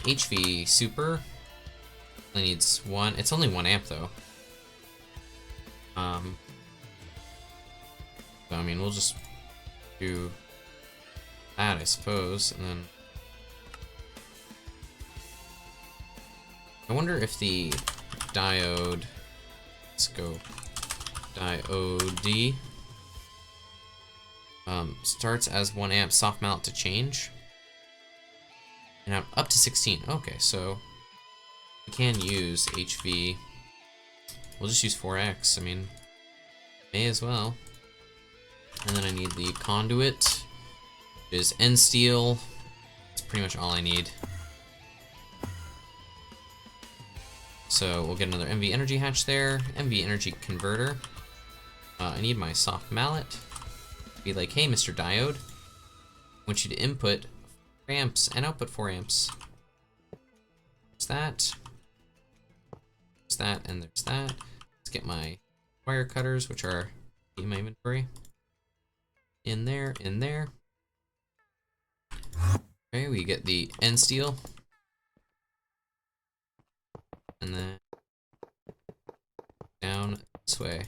HV super. Only needs 1. It's only 1 amp though. So I mean, we'll just do that, I suppose, and then I wonder if the diode, let's go diode, starts as 1 amp soft mount to change, and I'm up to 16. Okay, so we can use HV. We'll just use 4x. I mean, may as well. And then I need the conduit, which is N steel. That's pretty much all I need. So we'll get another MV energy hatch there. MV energy converter. I need my soft mallet. Be like, hey, Mr. Diode, I want you to input 4 amps and output 4 amps. There's that. There's that, and there's that. Let's get my wire cutters, which are in my inventory. In there, in there. Okay, we get the N steel. And then down this way.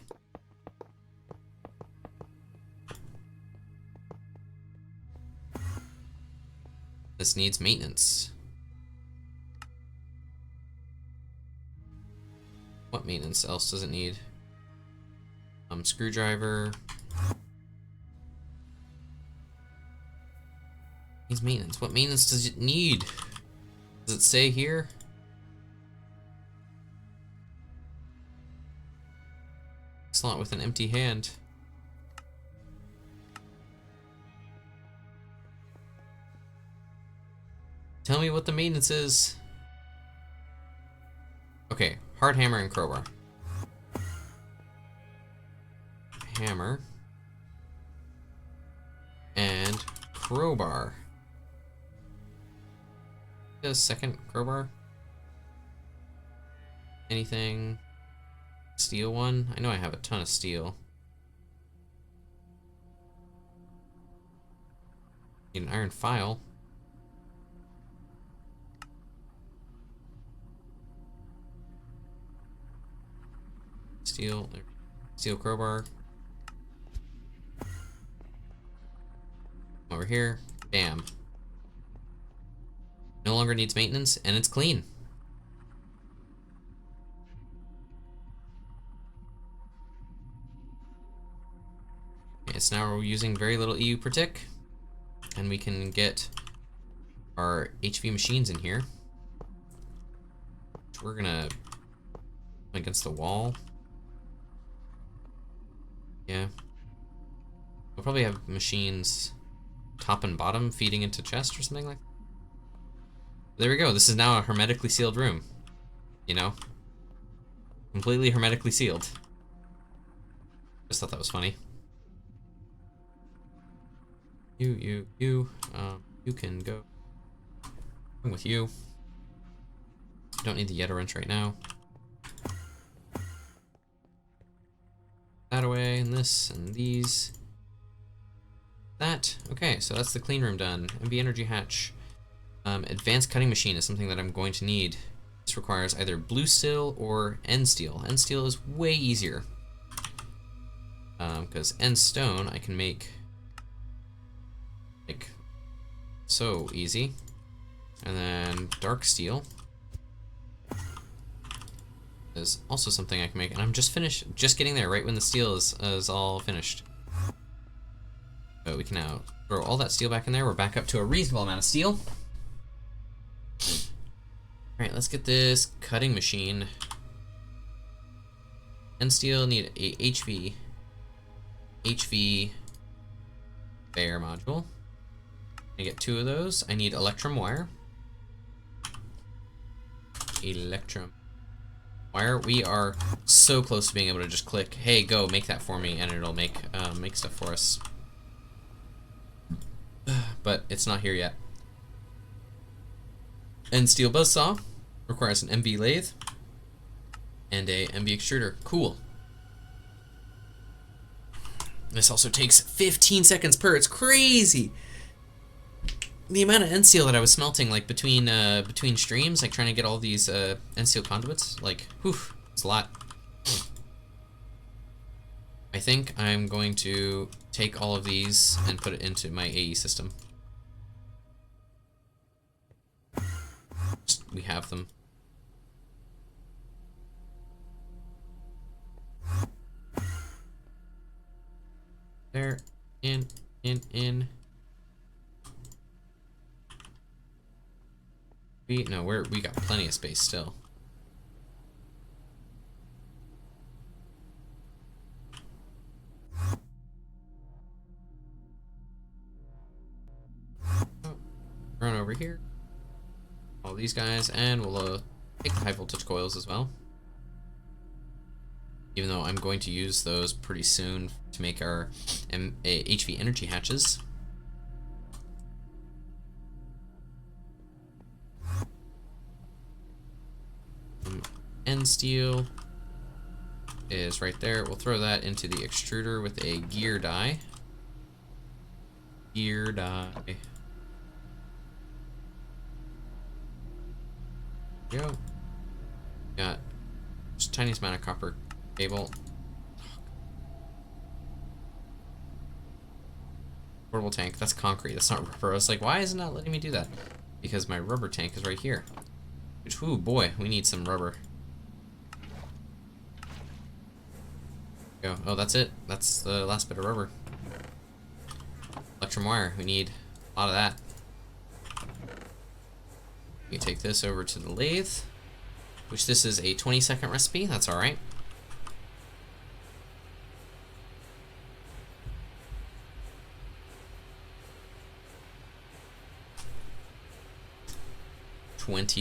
This needs maintenance. What maintenance else does it need? Screwdriver. Needs maintenance. What maintenance does it need? Does it say here? Slot with an empty hand. Tell me what the maintenance is. Okay, hard hammer and crowbar. Hammer. And crowbar. A second crowbar. Anything? Steel one? I know I have a ton of steel. Need an iron file. Steel crowbar. Over here. Bam. No longer needs maintenance, and it's clean. Okay, so now we're using very little EU per tick, and we can get our HV machines in here. Which we're gonna against the wall. Yeah. We'll probably have machines top and bottom feeding into chest or something like that. There we go. This is now a hermetically sealed room. You know? Completely hermetically sealed. Just thought that was funny. You can go. I'm with you. Don't need the Yeta wrench right now. That away, and this, and these. That. Okay, so that's the clean room done. MV energy hatch. Advanced cutting machine is something that I'm going to need. This requires either blue steel or N steel. N steel is way easier. Because end stone I can make like so easy. And then dark steel is also something I can make, and I'm just getting there right when the steel is all finished. So we can now throw all that steel back in there. We're back up to a reasonable amount of steel. Alright, let's get this cutting machine. And steel need a HV bare module. I get 2 of those. I need electrum wire. Electrum wire. We are so close to being able to just click, hey, go make that for me, and it'll make stuff for us. But it's not here yet. And steel buzzsaw requires an MV lathe and a MV extruder. Cool. This also takes 15 seconds per. It's crazy. The amount of end steel that I was smelting, like between streams, like trying to get all these end steel conduits, like, whew, it's a lot. I think I'm going to take all of these and put it into my AE system. We have them. There, in. We got plenty of space still. Run over here. All these guys, and we'll take the high voltage coils as well. Even though I'm going to use those pretty soon to make our HV energy hatches. End steel is right there. We'll throw that into the extruder with a gear die. Gear die. Go. Got just tiniest amount of copper cable. Portable tank. That's concrete. That's not rubber. I was like, why is it not letting me do that? Because my rubber tank is right here. Which, ooh, boy, we need some rubber. Go. Oh, that's it. That's the last bit of rubber. Electrum wire. We need a lot of that. We take this over to the lathe, which this is a 20-second recipe. That's all right.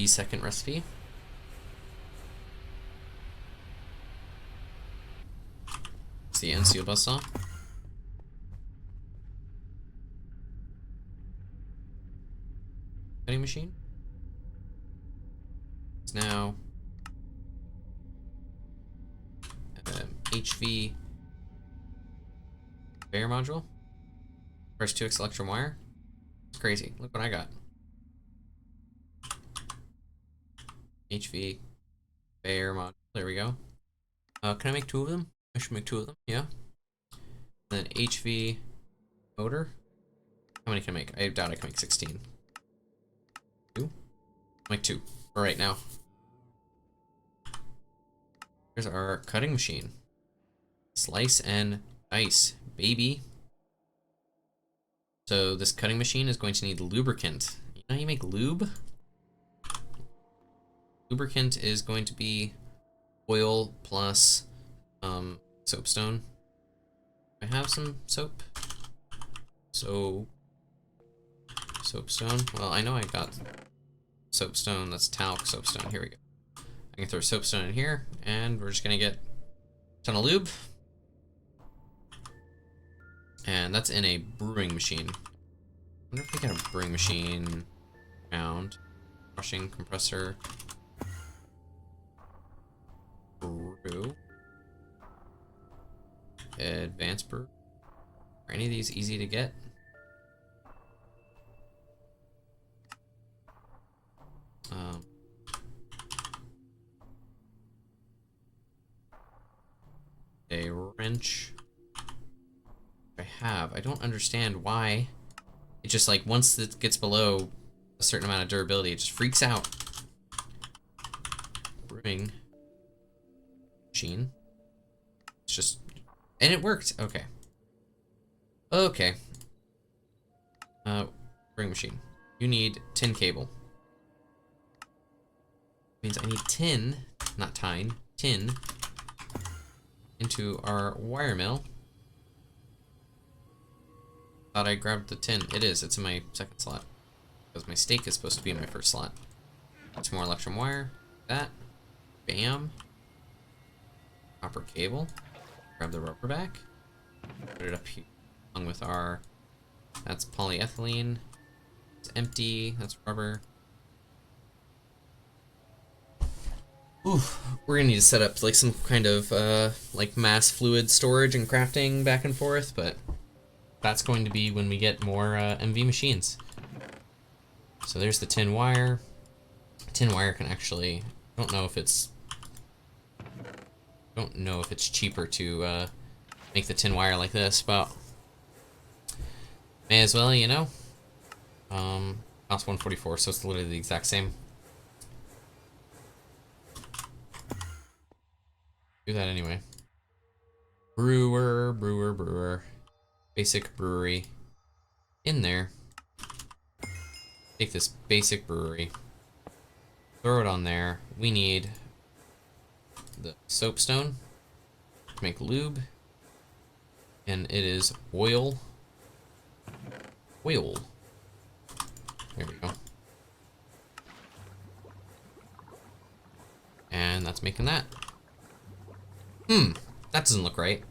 Second recipe. It's the end steel buzzsaw. Cutting machine. It's now HV bare module. First 2x electrum wire. It's crazy. Look what I got. HV bare module. There we go. Can I make 2 of them? I should make 2 of them. Yeah. And then HV motor. How many can I make? I doubt I can make 16. 2? Make 2 for right now. Here's our cutting machine. Slice and dice, baby. So this cutting machine is going to need lubricant. You know how you make lube? Lubricant is going to be oil plus soapstone. I have some soap. Soapstone. Well, I know I got soapstone. That's talc soapstone. Here we go. I can throw soapstone in here, and we're just gonna get a ton of lube. And that's in a brewing machine. I wonder if we got a brewing machine found. Washing compressor. Brew. Advanced brew. Are any of these easy to get? A wrench. have. I don't understand why. It just, like, once it gets below a certain amount of durability, it just freaks out. Brewing machine. It's just... And it worked. Okay. Okay. Brewing machine. You need tin cable. Means I need tin, not tine, tin, into our wire mill. Thought I grabbed the tin. It is. It's in my second slot. Because my steak is supposed to be in my first slot. Some more electrum wire. That. Bam. Copper cable. Grab the rubber back. Put it up here. Along with our... That's polyethylene. It's empty. That's rubber. Ooh, we're gonna need to set up like some kind of like mass fluid storage and crafting back and forth, but that's going to be when we get more MV machines. So there's the tin wire. Tin wire can actually, I don't know if it's cheaper to make the tin wire like this, but may as well, you know. Cost 144, so it's literally the exact same. Do that anyway. Brewer. Basic brewery. In there. Take this basic brewery. Throw it on there. We need the soapstone to make lube. And it is oil. Oil. There we go. And that's making that. That doesn't look right.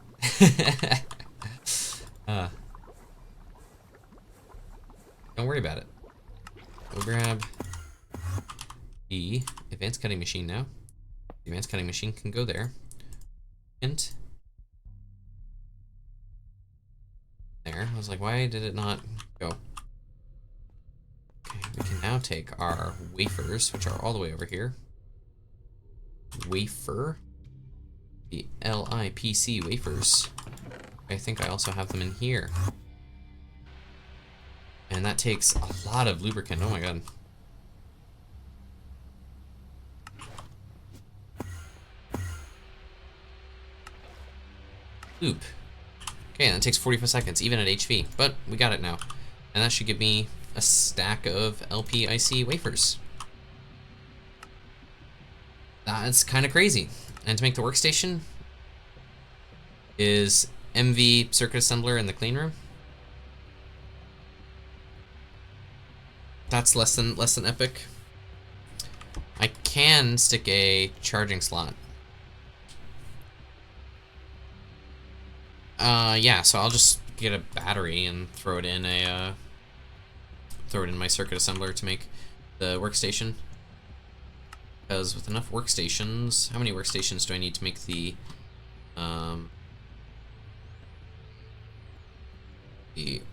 Don't worry about it. We'll grab the advanced cutting machine now. The advanced cutting machine can go there. And there. I was like, why did it not go? Okay, we can now take our wafers, which are all the way over here. Wafer. The LIPC wafers. I think I also have them in here. And that takes a lot of lubricant. Oh my god. Lube. Okay, that takes 45 seconds, even at HV. But we got it now. And that should give me a stack of LPIC wafers. That's kind of crazy. And to make the workstation is MV circuit assembler in the clean room. That's less than epic. I can stick a charging slot. Yeah, so I'll just get a battery and throw it in my circuit assembler to make the workstation. Because with enough workstations, how many workstations do I need to make the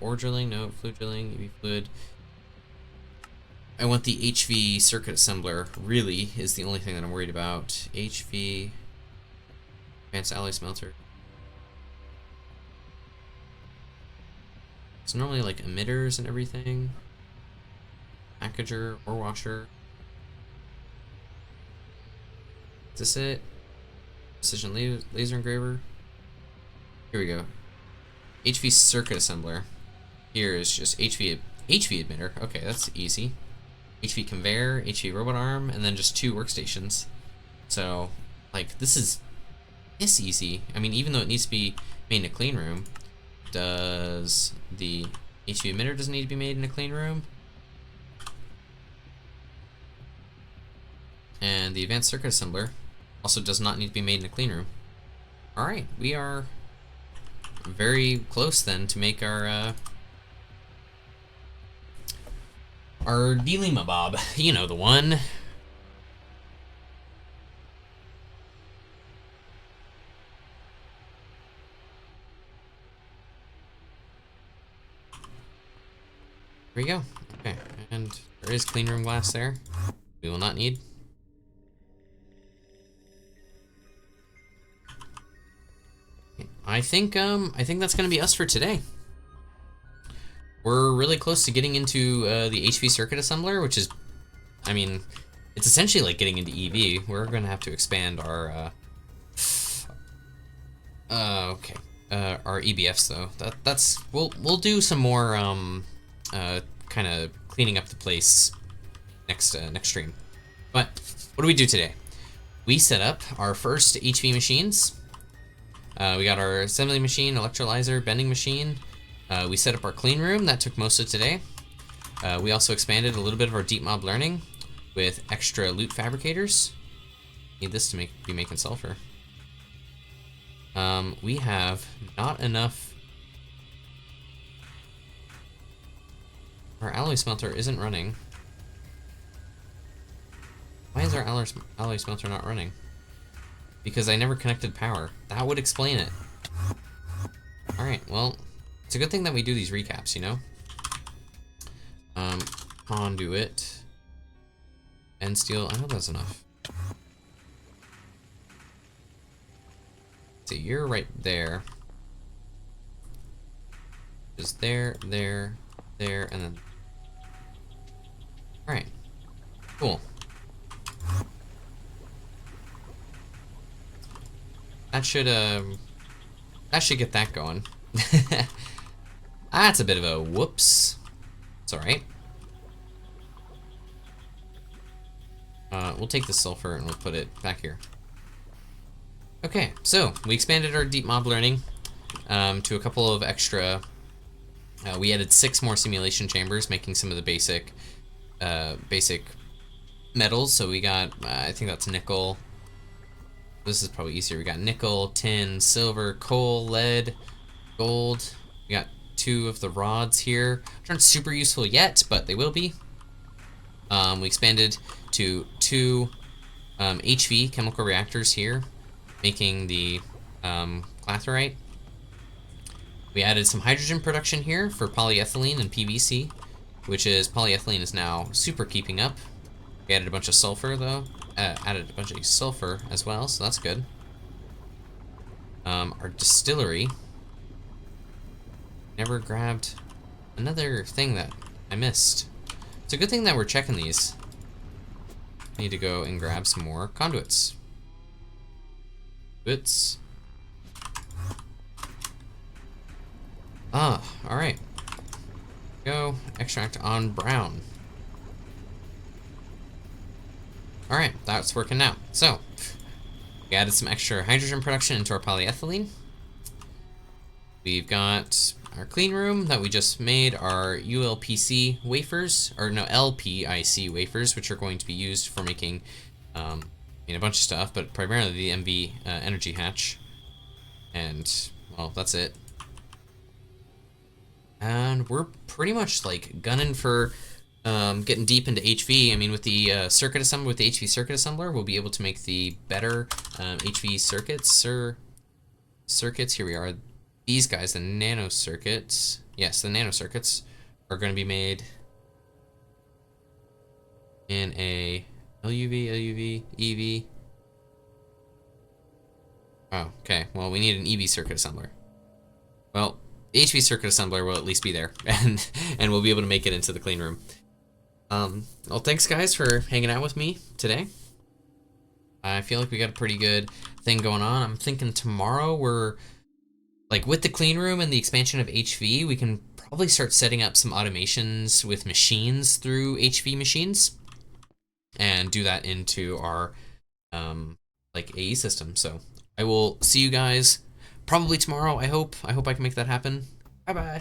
ore drilling? No, fluid drilling, EV fluid. I want the HV circuit assembler, really, is the only thing that I'm worried about. HV, advanced alloy smelter. It's normally like emitters and everything. Packager, ore washer. Is this it? Precision laser engraver. Here we go. HV circuit assembler. Here is just HV emitter. Okay, that's easy. HV conveyor, HV robot arm, and then just 2 workstations. So, like, this is easy. I mean, even though it needs to be made in a clean room, does the HV emitter doesn't need to be made in a clean room? And the advanced circuit assembler also does not need to be made in a clean room. Alright, we are very close then to make our Dilema Bob. You know the one. Here we go. Okay, and there is clean room glass there. We will not need. I think that's gonna be us for today. we're really close to getting into the HV circuit assembler, which is, I mean, it's essentially like getting into EV. We're gonna have to expand our okay. Our EBFs though. That's we'll do some more kind of cleaning up the place next stream. But what do we do today? We set up our first HV machines. We got our assembly machine, electrolyzer, bending machine. We set up our clean room. That took most of today. We also expanded a little bit of our deep mob learning with extra loot fabricators. Need this to be making sulfur. We have not enough. Our alloy smelter isn't running. Why is our alloy smelter not running? Because I never connected power. That would explain it. Alright, well, it's a good thing that we do these recaps, you know? Conduit. End steel, I know that's enough. So you're right there. Just there, there, there, and then... Alright. Cool. That should get that going. That's a bit of a whoops. It's alright. We'll take the sulfur and we'll put it back here. Okay, so we expanded our deep mob learning to a couple of extra. We added 6 more simulation chambers, making some of the basic metals. So we got, I think that's nickel. This is probably easier. We got nickel, tin, silver, coal, lead, gold. We got 2 of the rods here, which aren't super useful yet, but they will be. We expanded to 2 HV chemical reactors here, making the clathrite. We added some hydrogen production here for polyethylene and PVC, which is polyethylene is now super keeping up. We added a bunch of sulfur though, added a bunch of sulfur as well, so that's good. Our distillery never grabbed another thing that I missed. It's a good thing that we're checking these. I need to go and grab some more conduits. Conduits. Alright. Go. Extract on brown. Alright, that's working now. So, we added some extra hydrogen production into our polyethylene. We've got our clean room that we just made, our ULPC wafers, or no, LPIC wafers, which are going to be used for making a bunch of stuff, but primarily the MV energy hatch. And, well, that's it. And we're pretty much like gunning for getting deep into HV. I mean, with the circuit assembler, with the HV circuit assembler, we'll be able to make the better HV circuits. Circuits, here we are. These guys, the nano circuits. Yes, the nano circuits are going to be made in a LUV, EV. Oh, okay. Well, we need an EV circuit assembler. Well, the HV circuit assembler will at least be there, and we'll be able to make it into the clean room. Well, thanks guys for hanging out with me today. I feel like we got a pretty good thing going on. I'm thinking tomorrow we're, like, with the clean room and the expansion of HV, we can probably start setting up some automations with machines through HV machines and do that into our like AE system. So I will see you guys probably tomorrow. I hope I can make that happen. Bye bye.